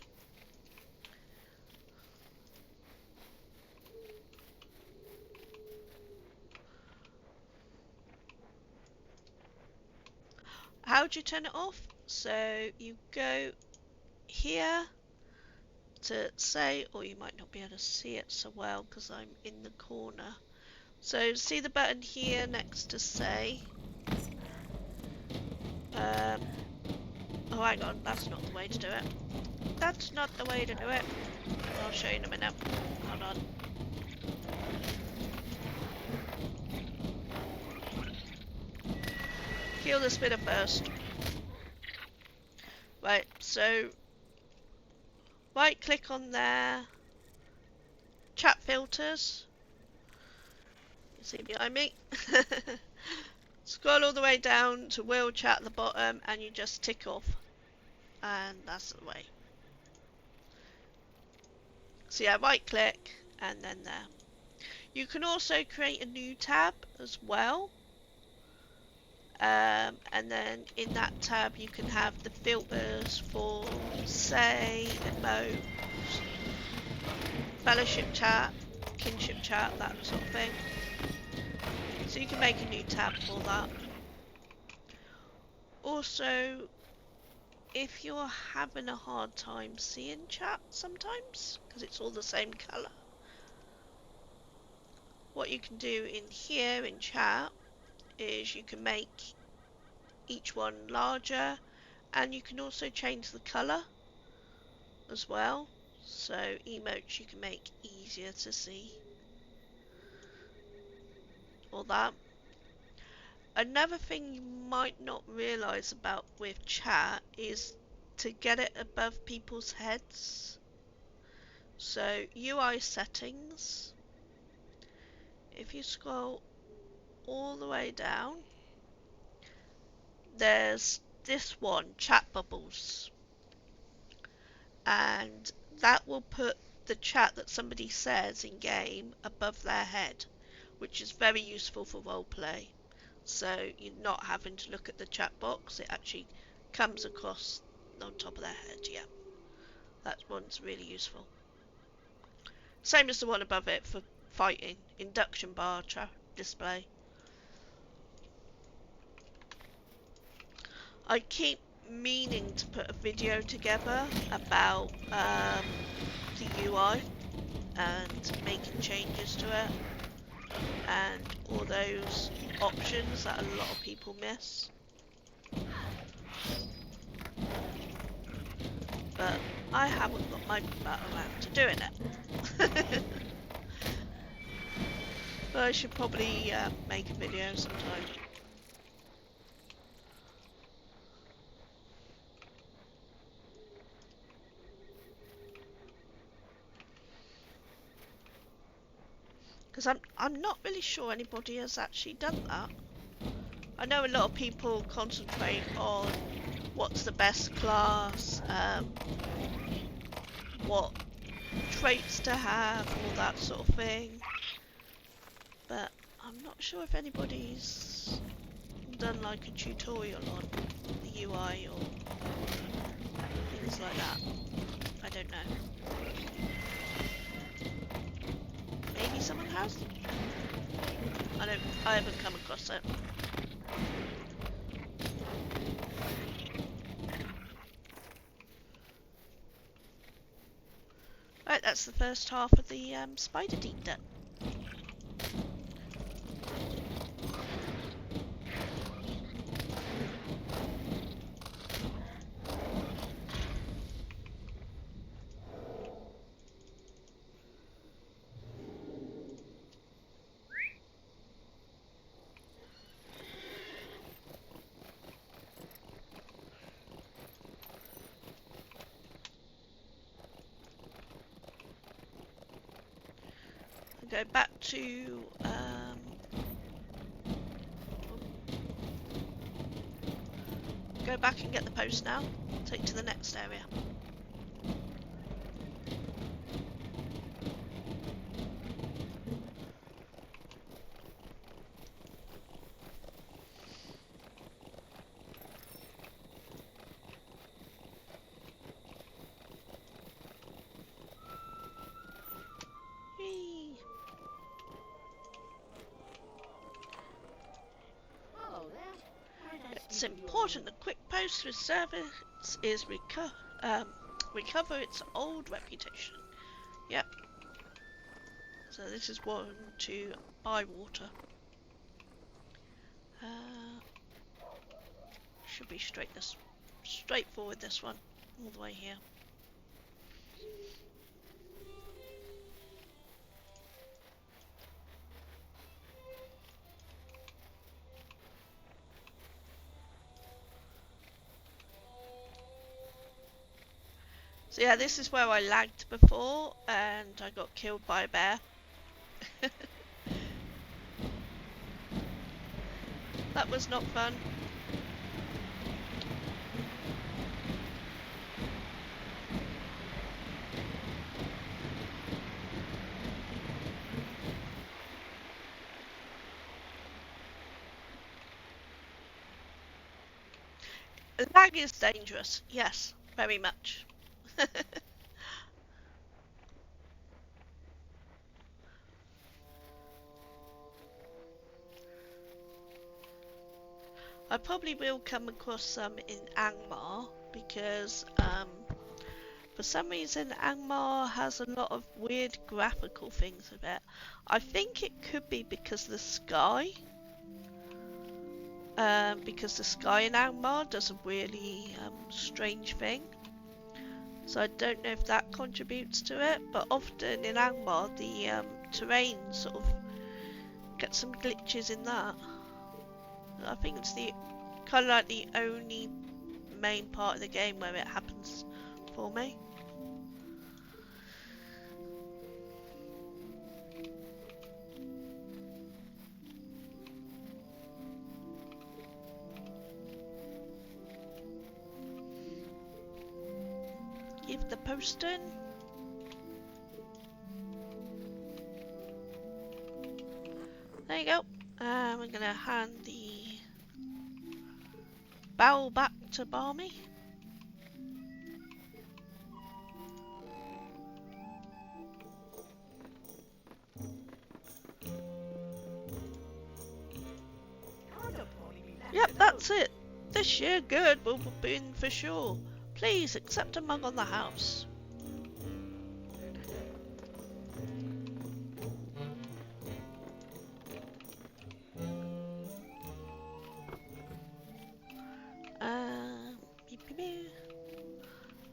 How do you turn it off? So you go here to say, or you might not be able to see it so well because I'm in the corner. So see the button here next to say. Oh, hang on, that's not the way to do it. That's not the way to do it. I'll show you in a minute. Hold on. Kill the spitter first. Right, so right click on there. Chat filters. You see behind me? Scroll all the way down to Will Chat at the bottom and you just tick off. And that's the way. So yeah, right click and then there. You can also create a new tab as well. And then in that tab you can have the filters for say, emotes, fellowship chat, kinship chat, that sort of thing. So you can make a new tab for that. Also, if you're having a hard time seeing chat sometimes, because it's all the same colour, what you can do in here in chat is you can make each one larger, and you can also change the colour as well. So emotes you can make easier to see. Or that. Another thing you might not realise about with chat is to get it above people's heads. So UI settings, if you scroll all the way down, there's this one, chat bubbles, and that will put the chat that somebody says in game above their head, which is very useful for roleplay. So you're not having to look at the chat box, it actually comes across on top of their head. Yeah, that one's really useful. Same as the one above it for fighting, induction bar display. I keep meaning to put a video together about the UI and making changes to it and all those options that a lot of people miss. But I haven't got my butt around to doing it. But I should probably make a video sometime. Because I'm not really sure anybody has actually done that. I know a lot of people concentrate on what's the best class, what traits to have, all that sort of thing. But I'm not sure if anybody's done like a tutorial on the UI or things like that. I don't know. Maybe someone has? I haven't come across it. Right, that's the first half of the spider deep done. Go back to go back and get the post now. Take to the next area. It's important that quick post with service is recover its old reputation. Yep. So this is one to buy water. Should be straightforward this one, all the way here. So yeah, this is where I lagged before and I got killed by a bear. That was not fun. Lag is dangerous, yes, very much. I probably will come across some in Angmar because for some reason Angmar has a lot of weird graphical things with it. I think it could be because the sky. Because the sky in Angmar does a really strange thing. So I don't know if that contributes to it, but often in Angmar the terrain sort of gets some glitches in that. I think it's the kind of like the only main part of the game where it happens for me. Give the post in. There you go. We're gonna hand the barrel back to Barmy. Yep, that's it. This year good will be in for sure. Please accept a mug on the house.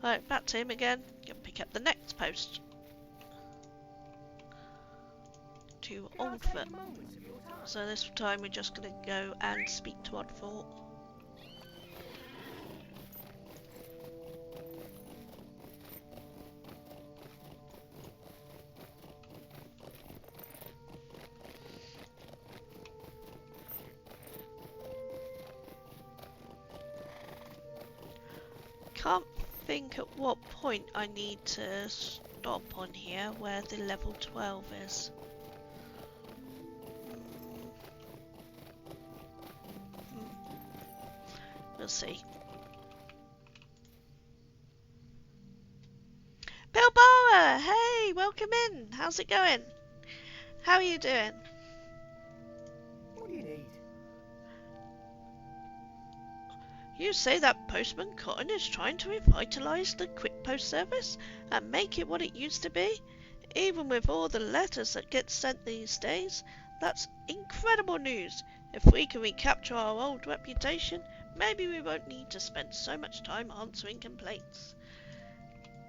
Right, back to him again. Gonna pick up the next post. To Oldfoot. So this time we're just gonna go and speak to Oddfoot. Can't think at what point I need to stop on here where the level 12 is. We'll see. Bilboa! Hey, welcome in. How's it going? How are you doing? What do you need? You say that Postman Cotton is trying to revitalise the quick post service and make it what it used to be? Even with all the letters that get sent these days, that's incredible news. If we can recapture our old reputation, maybe we won't need to spend so much time answering complaints.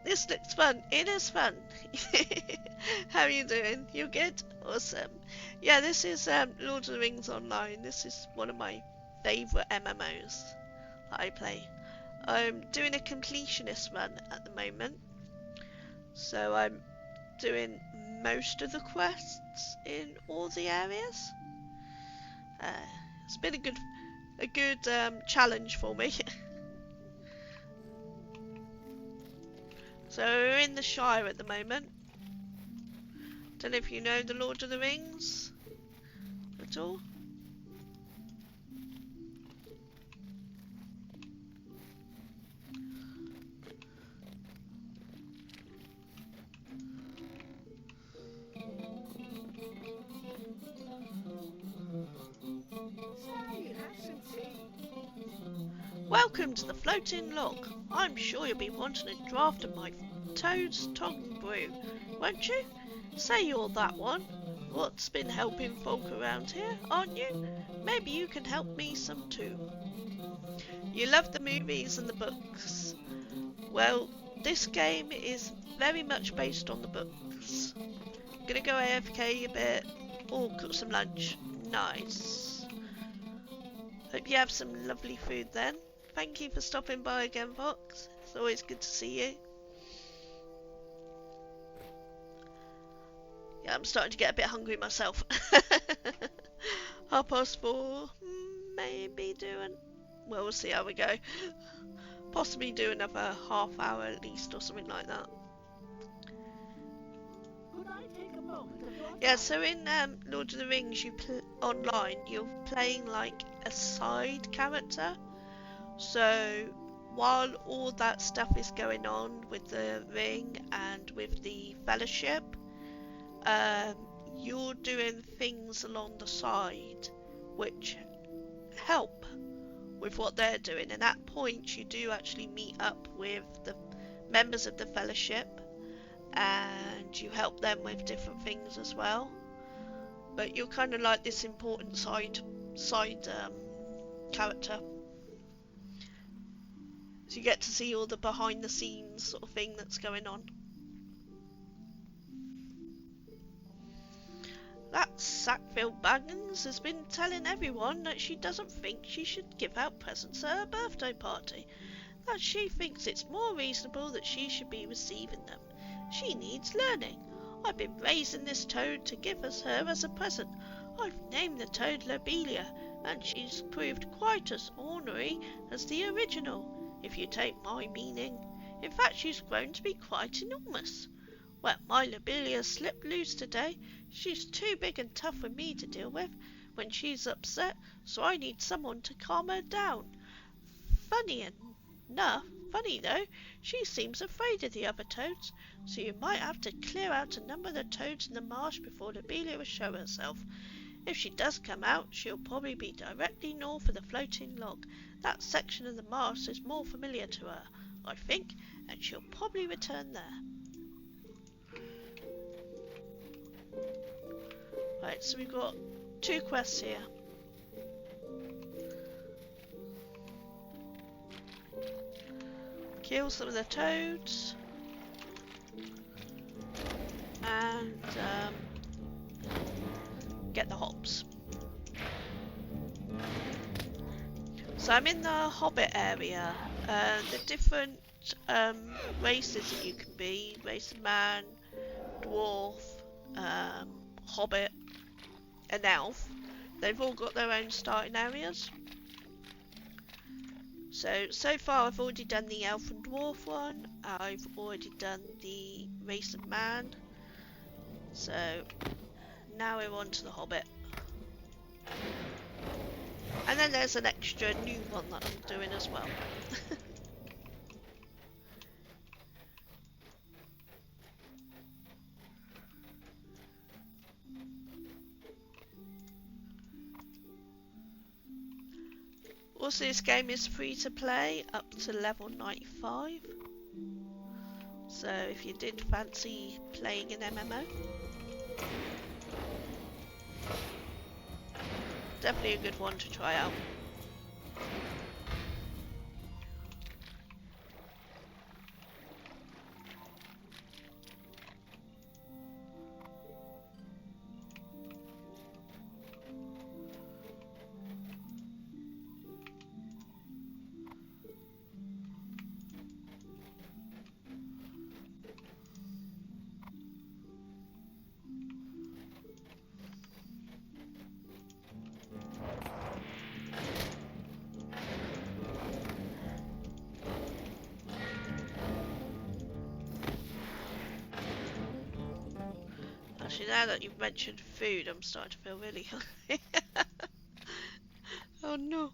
This looks fun. It is fun. How are you doing? You good? Awesome. Yeah, this is Lord of the Rings Online. This is one of my favourite MMOs that I play. I'm doing a completionist run at the moment. So I'm doing most of the quests in all the areas. It's been a good challenge for me. So we're in the Shire at the moment. Don't know if you know the Lord of the Rings at all. Welcome to the floating log. I'm sure you'll be wanting a draft of my Toad's Tongue brew, won't you? Say you're that one. What's been helping folk around here, aren't you? Maybe you can help me some too. You love the movies and the books. Well, this game is very much based on the books. Gonna go AFK a bit, or cook some lunch. Nice. Hope you have some lovely food then. Thank you for stopping by again, Fox. It's always good to see you. Yeah, I'm starting to get a bit hungry myself. 4:30, maybe doing. Well, we'll see how we go. Possibly do another half hour at least or something like that. Could I take a moment of your Yeah, time? so in Lord of the Rings, online, you're playing like a side character. So while all that stuff is going on with the ring and with the fellowship, you're doing things along the side which help with what they're doing, and at points you do actually meet up with the members of the fellowship and you help them with different things as well, but you're kind of like this important side character, so you get to see all the behind the scenes sort of thing that's going on. That Sackville Baggins has been telling everyone that she doesn't think she should give out presents at her birthday party, that she thinks it's more reasonable that she should be receiving them. She needs learning. I've been raising this toad to give her as a present. I've named the toad Lobelia, and she's proved quite as ornery as the original, if you take my meaning. In fact, she's grown to be quite enormous. Well, my Lobelia slipped loose today. She's too big and tough for me to deal with when she's upset, so I need someone to calm her down. Funny though, she seems afraid of the other toads, so you might have to clear out a number of the toads in the marsh before Lobelia will show herself. If she does come out, she'll probably be directly north of the floating log. That section of the marsh is more familiar to her, I think, and she'll probably return there. Right, so we've got 2 quests here. Kill some of the toads. And get the hops. So I'm in the Hobbit area. The different races that you can be, race of man, dwarf, hobbit, and elf, they've all got their own starting areas. So far I've already done the elf and dwarf one, I've already done the race of man, so now we're on to the hobbit. And then there's an extra new one that I'm doing as well. Also, this game is free to play up to level 95. So if you did fancy playing an MMO, definitely a good one to try out. Actually, now that you've mentioned food, I'm starting to feel really hungry. Oh no.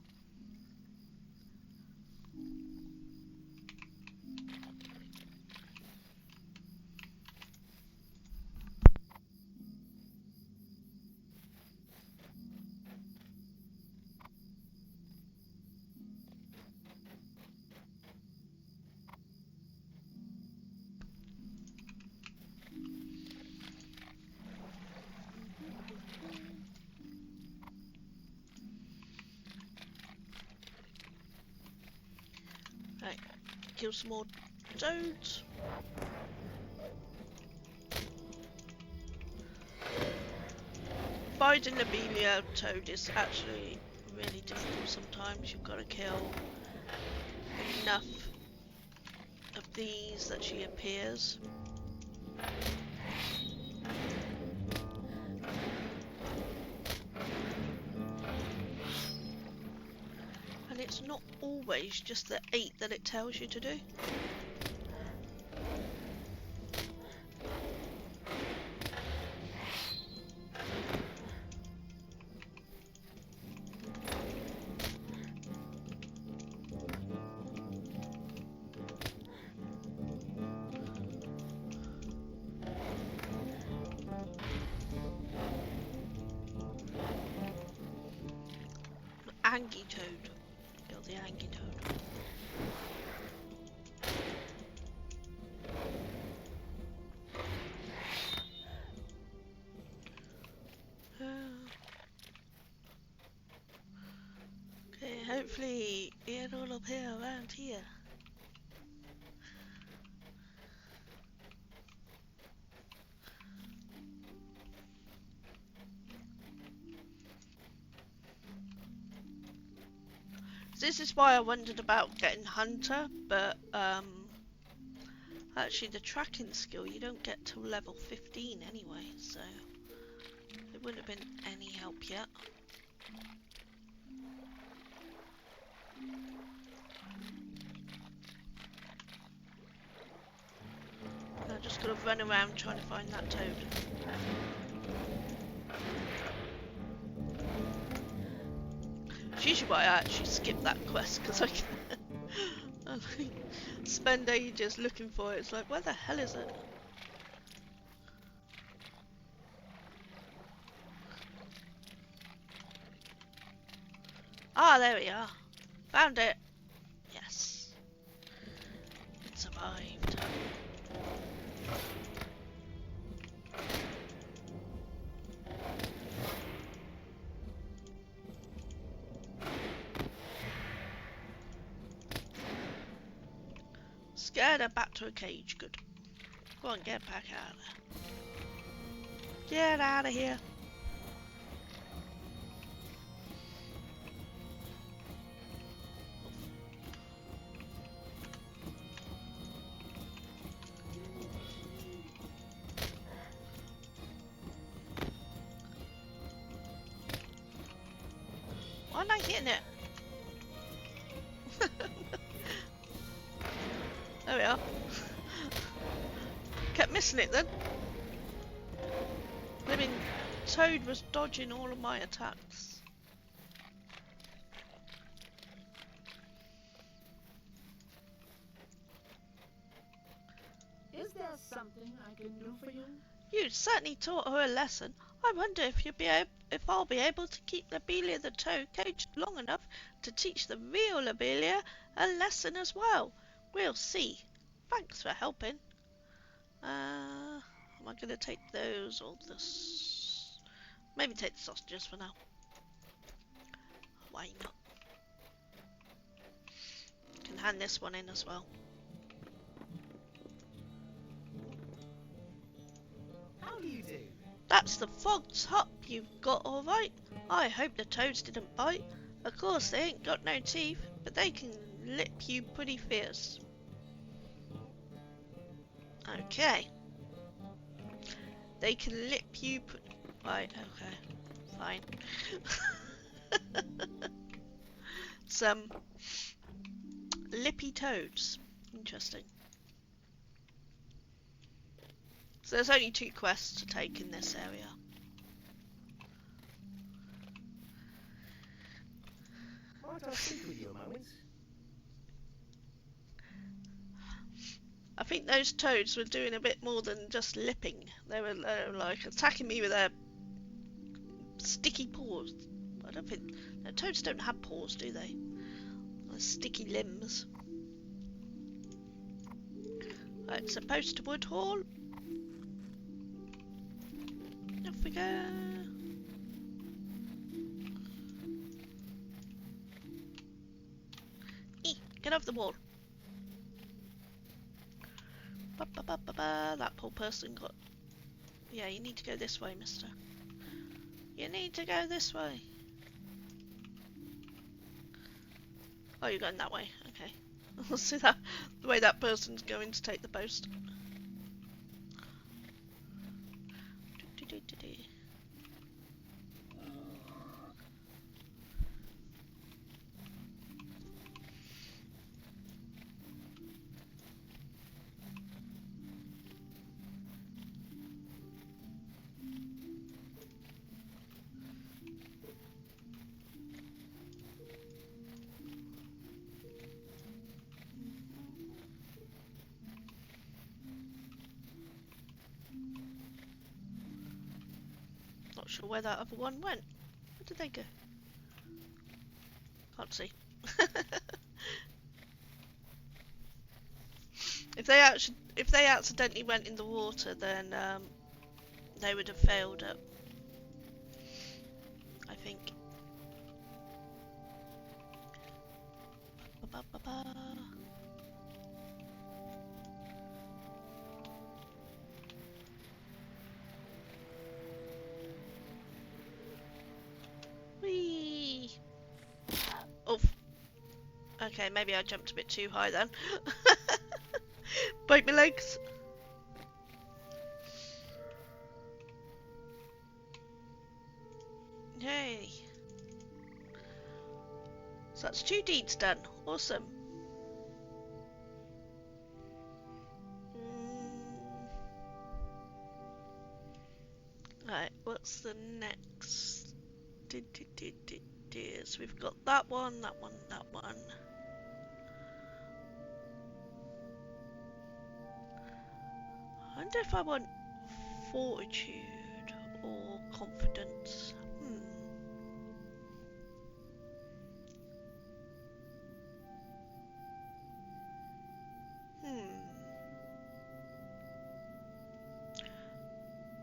Right, kill some more toads. Fighting the Lobelia toad is actually really difficult sometimes. You've got to kill enough of these that she appears. it's not always just the 8 that it tells you to do. Angie toad. Kill the Angie toad. Okay, hopefully it'll appear around here. This is why I wondered about getting Hunter, but actually the tracking skill you don't get till level 15 anyway, so it wouldn't have been any help yet. I just gotta run around trying to find that toad. It's usually why I actually skip that quest, because I can I like, spend ages looking for it. It's like, where the hell is it? Ah, there we are. Found it. Yes. It survived. Scared her back to a cage. Good. Go on, get back out of there. Get out of here. Why am I hitting it? There we are. Kept missing it then. I mean, Toad was dodging all of my attacks. Is there something I can do for you? You certainly taught her a lesson. I wonder if I'll be able to keep Lobelia the Toad caged long enough to teach the real Lobelia a lesson as well. We'll see. Thanks for helping. Am I going to take those or this? Maybe take the sausages for now. Why not? Can hand this one in as well. How do you do? That's the Fog's Hop you've got, alright. I hope the toads didn't bite. Of course, they ain't got no teeth, but they can lip you pretty fierce. Okay. They can lip you right, okay. Fine. Some lippy toads. Interesting. So there's only 2 quests to take in this area. Might I speak with you a moment? I think those toads were doing a bit more than just lipping. They were like attacking me with their sticky paws. I don't think... No, toads don't have paws, do they? They're sticky limbs. Right, so post to Woodhall. Off we go. Get off the wall. Ba, ba, ba, ba, ba. That poor person got... Yeah, you need to go this way, mister. You need to go this way. Oh, you're going that way. Okay. I'll see that the way that person's going to take the post. Not sure where that other one went. Where did they go? Can't see. If they accidentally went in the water, then they would have failed it, I think. Ba-ba-ba-ba. Whee! Oh. Okay, maybe I jumped a bit too high then. Break my legs. Yay. So that's 2 deeds done. Awesome. Right, what's the next? So we've got that one, that one, that one. I wonder if I want fortitude or confidence.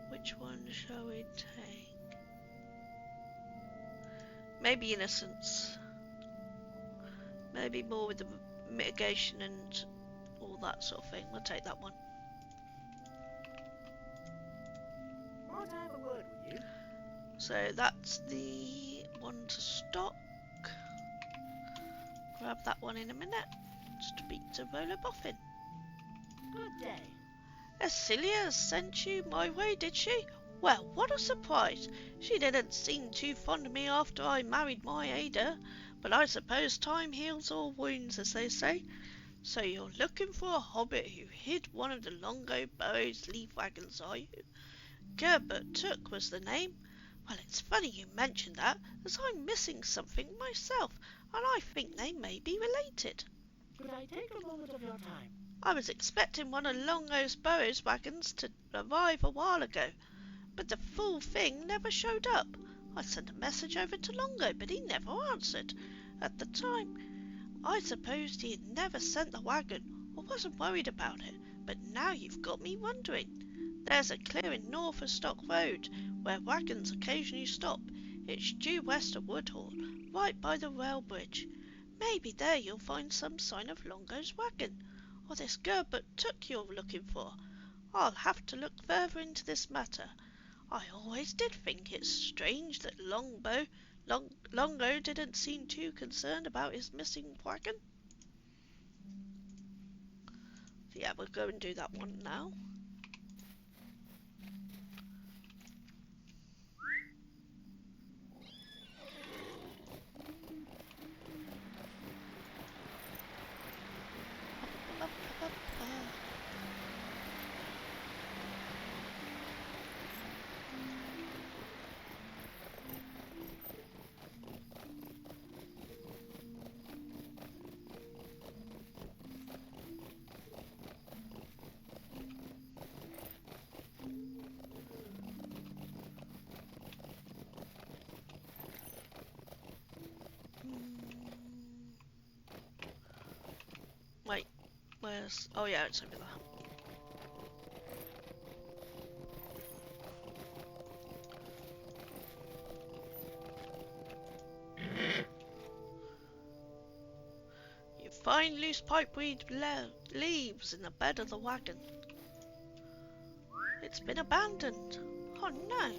Which one shall we take? Maybe innocence. Maybe more with the mitigation and all that sort of thing. We'll take that one. Might I have a word with you? So that's the one to stock. Grab that one in a minute. Speak to Roller Boffin. Good day. Acelia sent you my way, did she? Well, what a surprise. She didn't seem too fond of me after I married my Ada, but I suppose time heals all wounds, as they say. So you're looking for a hobbit who hid one of the Longo Burrows leaf wagons, are you? Gerbert Took was the name. Well, it's funny you mentioned that, as I'm missing something myself, and I think they may be related. Could I take a moment of your time? I was expecting one of Longo's Burrows wagons to arrive a while ago, but the fool thing never showed up. I sent a message over to Longo, but he never answered. At the time, I supposed he had never sent the wagon, or wasn't worried about it, but now you've got me wondering. There's a clearing north of Stock Road, where wagons occasionally stop. It's due west of Woodhall, right by the rail bridge. Maybe there you'll find some sign of Longo's wagon, or this Gerbert Took you're looking for. I'll have to look further into this matter. I always did think it's strange that Longo didn't seem too concerned about his missing wagon. So yeah, we'll go and do that one now. Wait, where's... Oh yeah, it's over there. You find loose pipeweed leaves in the bed of the wagon. It's been abandoned. Oh no.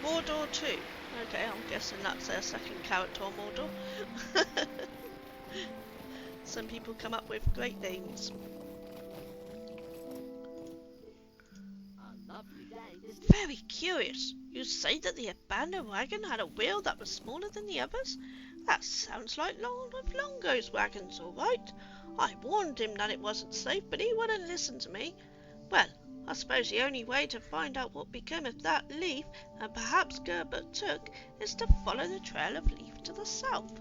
Mordor 2. Okay, I'm guessing that's their second character on Mordor. Some people come up with great names. A lovely day this Very curious. You say that the abandoned wagon had a wheel that was smaller than the others? That sounds like one of Longo's wagons, all right. I warned him that it wasn't safe, but he wouldn't listen to me. Well, I suppose the only way to find out what became of that leaf, and perhaps Gerbert took, is to follow the trail of leaf to the south.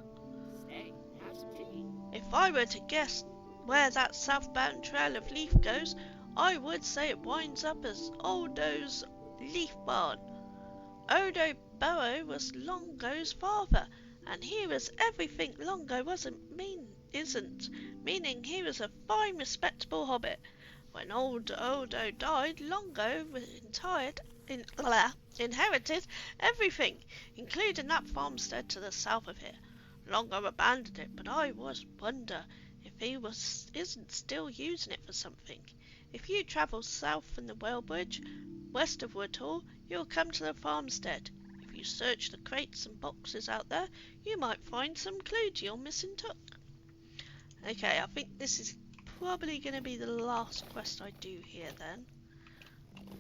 Stay, have some tea. If I were to guess where that southbound trail of leaf goes, I would say it winds up as Odo's leaf barn. Odo Burrow was Longo's father, and he was everything Longo isn't, meaning he was a fine respectable hobbit. When old Odo died, Longo inherited everything, including that farmstead to the south of here. Longo abandoned it, but I wonder if he isn't still using it for something. If you travel south from the Whale Bridge, west of Woodhall, you'll come to the farmstead. If you search the crates and boxes out there, you might find some clue to your missing took. Okay, I think this is probably going to be the last quest I do here then,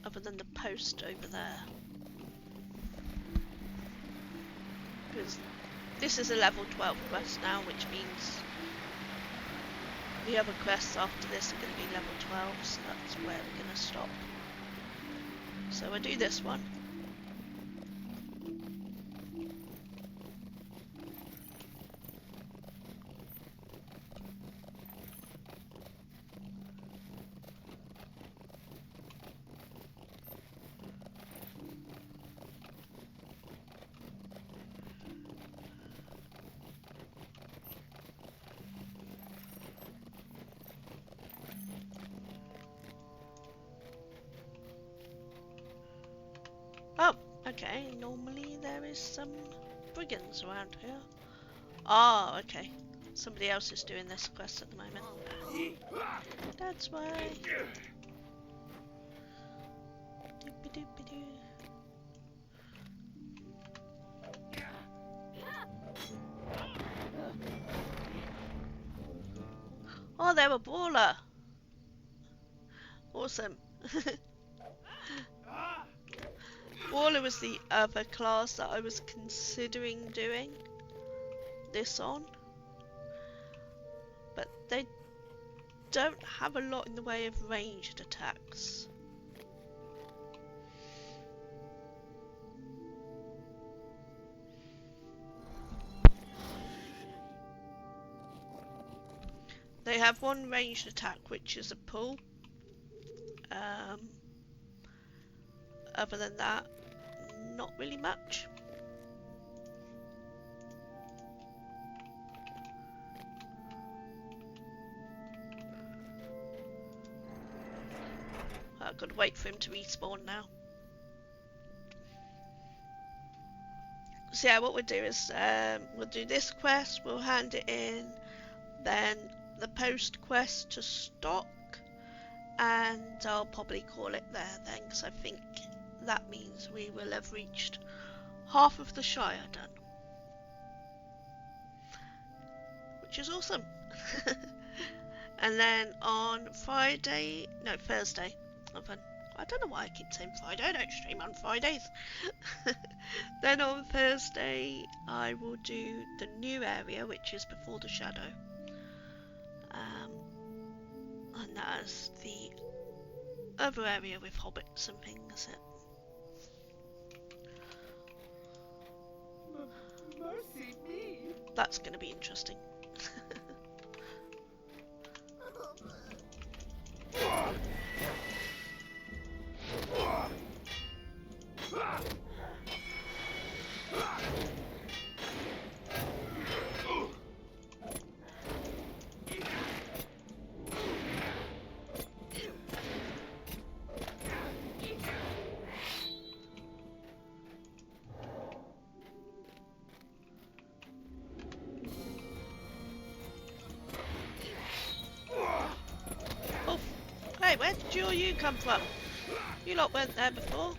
other than the post over there. Because this is a level 12 quest now, which means the other quests after this are going to be level 12, so that's where we're going to stop. So we'll do this one. Oh, okay, normally there is some brigands around here. Ah, okay. Somebody else is doing this quest at the moment. That's why. Doopy-doopy-doo. Oh, they're a brawler. Awesome. Brawler was the other class that I was considering doing this on, but they don't have a lot in the way of ranged attacks. They have one ranged attack, which is a pull. Other than that, not really much. I've got to wait for him to respawn now. So yeah, what we'll do is we'll do this quest, we'll hand it in, then the post quest to stock, and I'll probably call it there then, because I think that means we will have reached half of the Shire done, which is awesome. And then on Thursday, I don't know why I keep saying Friday, I don't stream on Fridays. Then on Thursday I will do the new area, which is before the shadow, and that's the other area with hobbits and things. Mercy me. That's going to be interesting. Hey, where did you come from? You lot weren't there before.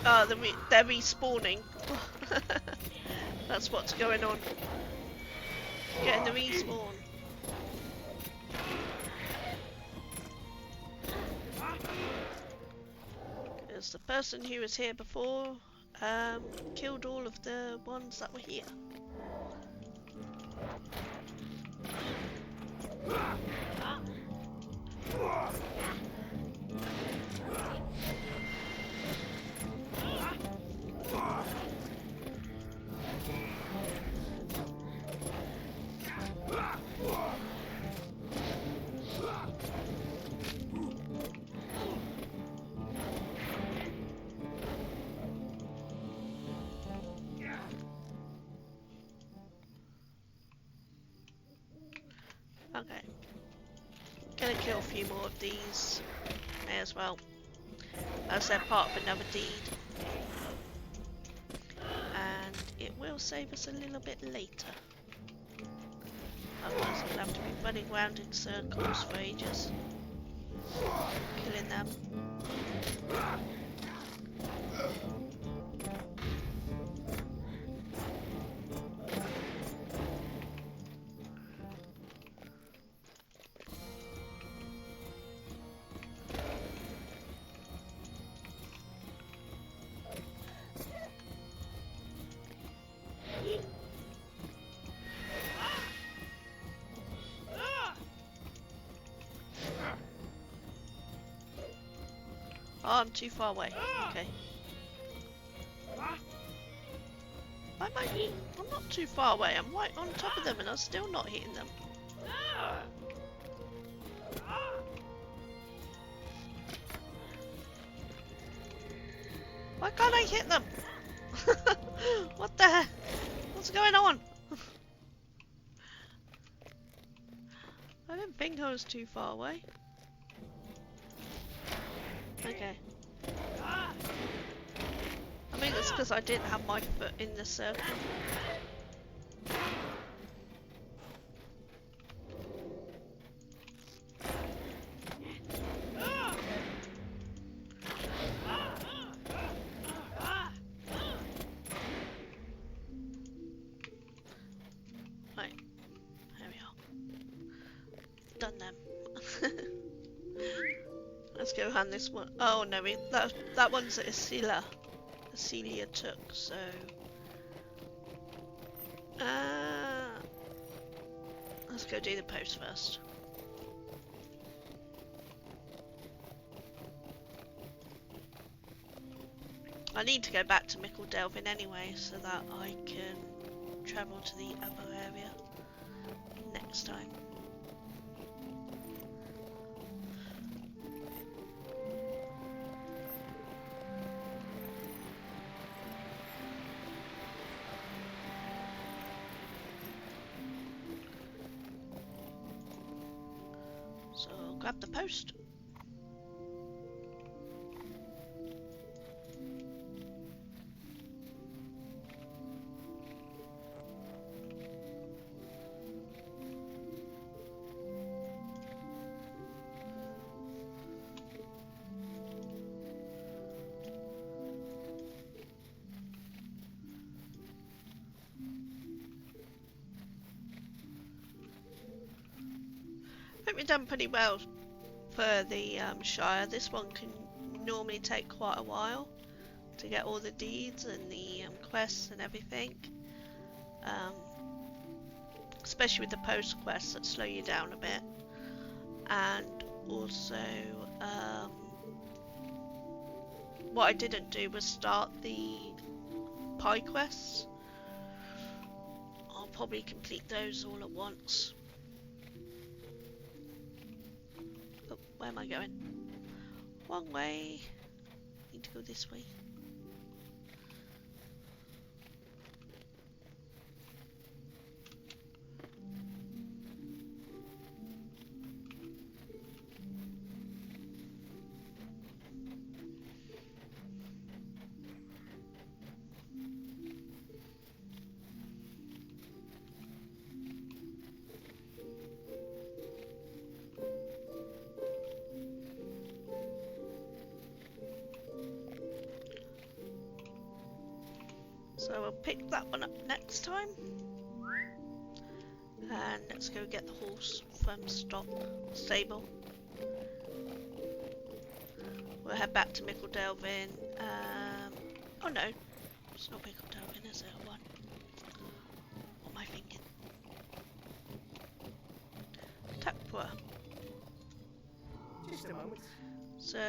Oh, they're respawning. That's what's going on. Getting the respawn. Because the person who was here before killed all of the ones that were here. Okay. Gonna kill a few more of these. May as well. As they're part of another deed. And it will save us a little bit later. Otherwise we'll have to be running around in circles for ages. Killing them. Oh, I'm too far away. Okay. I'm not too far away. I'm right on top of them and I'm still not hitting them. Why can't I hit them? What the heck? What's going on? I didn't think I was too far away. Okay. I mean, it's because I didn't have my foot in the circle. Right. There we are. Done them. Let's go hand this one. Oh no, that one's that Celia took, so let's go do the post first. I need to go back to Delvin anyway, so that I can travel to the other area next time. So grab the post. I think we've done pretty well for the Shire. This one can normally take quite a while to get all the deeds and the quests and everything. Especially with the post quests that slow you down a bit. And also, what I didn't do was start the pie quests. I'll probably complete those all at once. Oh, where am I going? Wrong way. Need to go this way. So we'll pick that one up next time. And let's go get the horse from stable. We'll head back to Mickledale. Oh no, it's not Mickledale, is it? One. What am I thinking? Takpura. Just a moment. So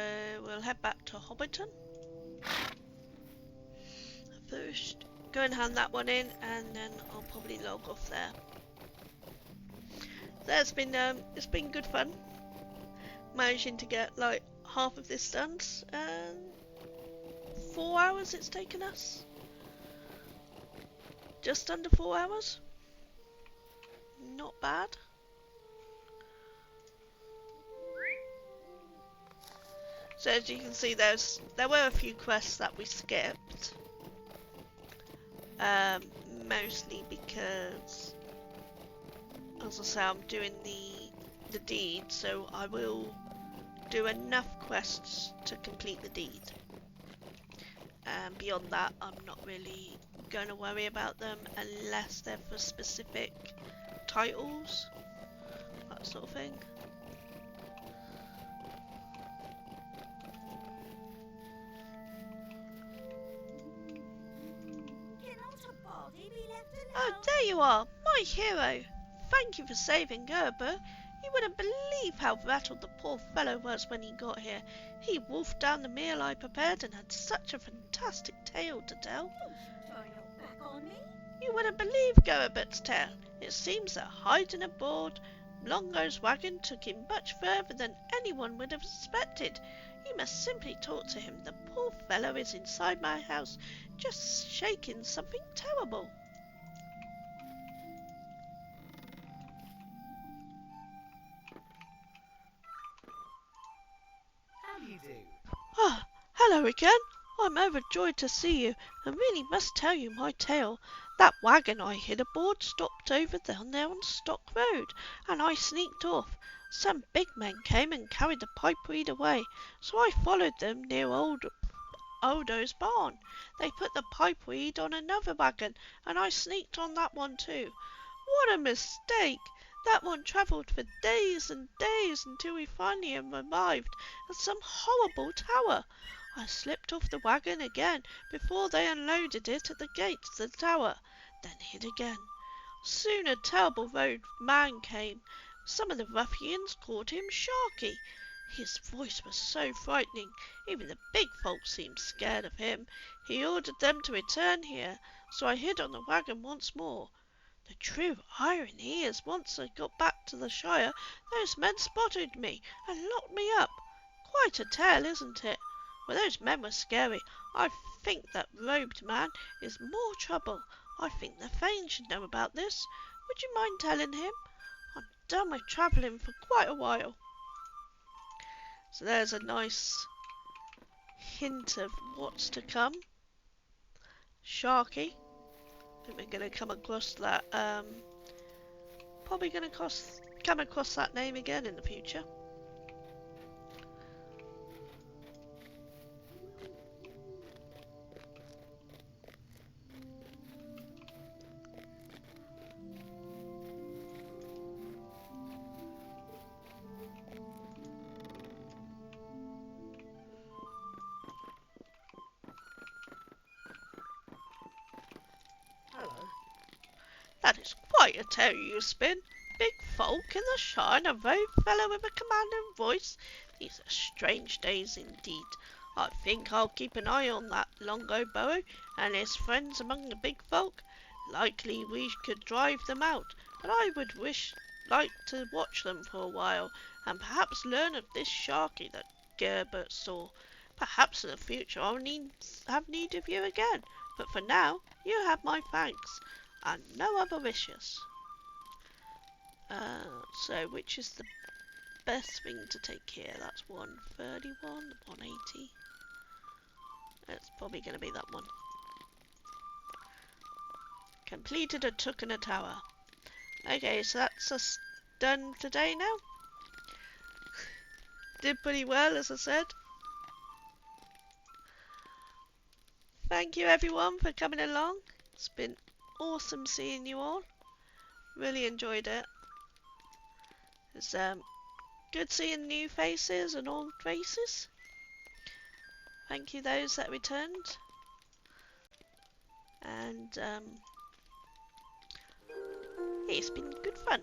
we'll head back to Hobbiton. First, go and hand that one in, and then I'll probably log off there. It's been good fun. Managing to get like half of this done, and 4 hours it's taken us. Just under 4 hours. Not bad. So as you can see, there were a few quests that we skipped. Mostly because, as I say, I'm doing the deed, so I will do enough quests to complete the deed. And beyond that, I'm not really going to worry about them unless they're for specific titles, that sort of thing. Oh, there you are, my hero! Thank you for saving Gerber. You wouldn't believe how rattled the poor fellow was when he got here. He wolfed down the meal I prepared and had such a fantastic tale to tell. You wouldn't believe Gerbert's tale. It seems that hiding aboard Longo's wagon took him much further than anyone would have suspected. You must simply talk to him. The poor fellow is inside my house, just shaking something terrible. How do you do? Ah, hello again. I'm overjoyed to see you, and really must tell you my tale. That wagon I hid aboard stopped over down there on Stock Road, and I sneaked off. Some big men came and carried the pipeweed away, so I followed them near Odo's barn. They put the pipeweed on another wagon, and I sneaked on that one too. What a mistake! That one travelled for days and days until we finally arrived at some horrible tower. I slipped off the wagon again before they unloaded it at the gates of the tower, then hid again. Soon a terrible road man came. Some of the ruffians called him Sharky. His voice was so frightening, even the big folks seemed scared of him. He ordered them to return here, so I hid on the wagon once more. The true irony is once I got back to the Shire, those men spotted me and locked me up. Quite a tale, isn't it? Well, those men were scary. I think that robed man is more trouble. I think the Thane should know about this. Would you mind telling him? I'm done with travelling for quite a while. So there's a nice hint of what's to come. Sharky. I think we're going to come across that. Probably going to come across that name again in the future. That is quite a tale you spin. Big folk in the Shire and a rogue fellow with a commanding voice. These are strange days indeed. I think I'll keep an eye on that Longoburrow and his friends among the big folk. Likely we could drive them out, but I would like to watch them for a while, and perhaps learn of this Sharky that Gerbert saw. Perhaps in the future I'll have need of you again, but for now you have my thanks. And no other wishes. So which is the best thing to take here? That's 131, 180. It's probably going to be that one. Completed a took in a tower. Okay, so that's us done today now. Did pretty well, as I said. Thank you everyone for coming along. It's been awesome seeing you all. Really enjoyed it. It's good seeing new faces and old faces. Thank you those that returned. And it's been good fun.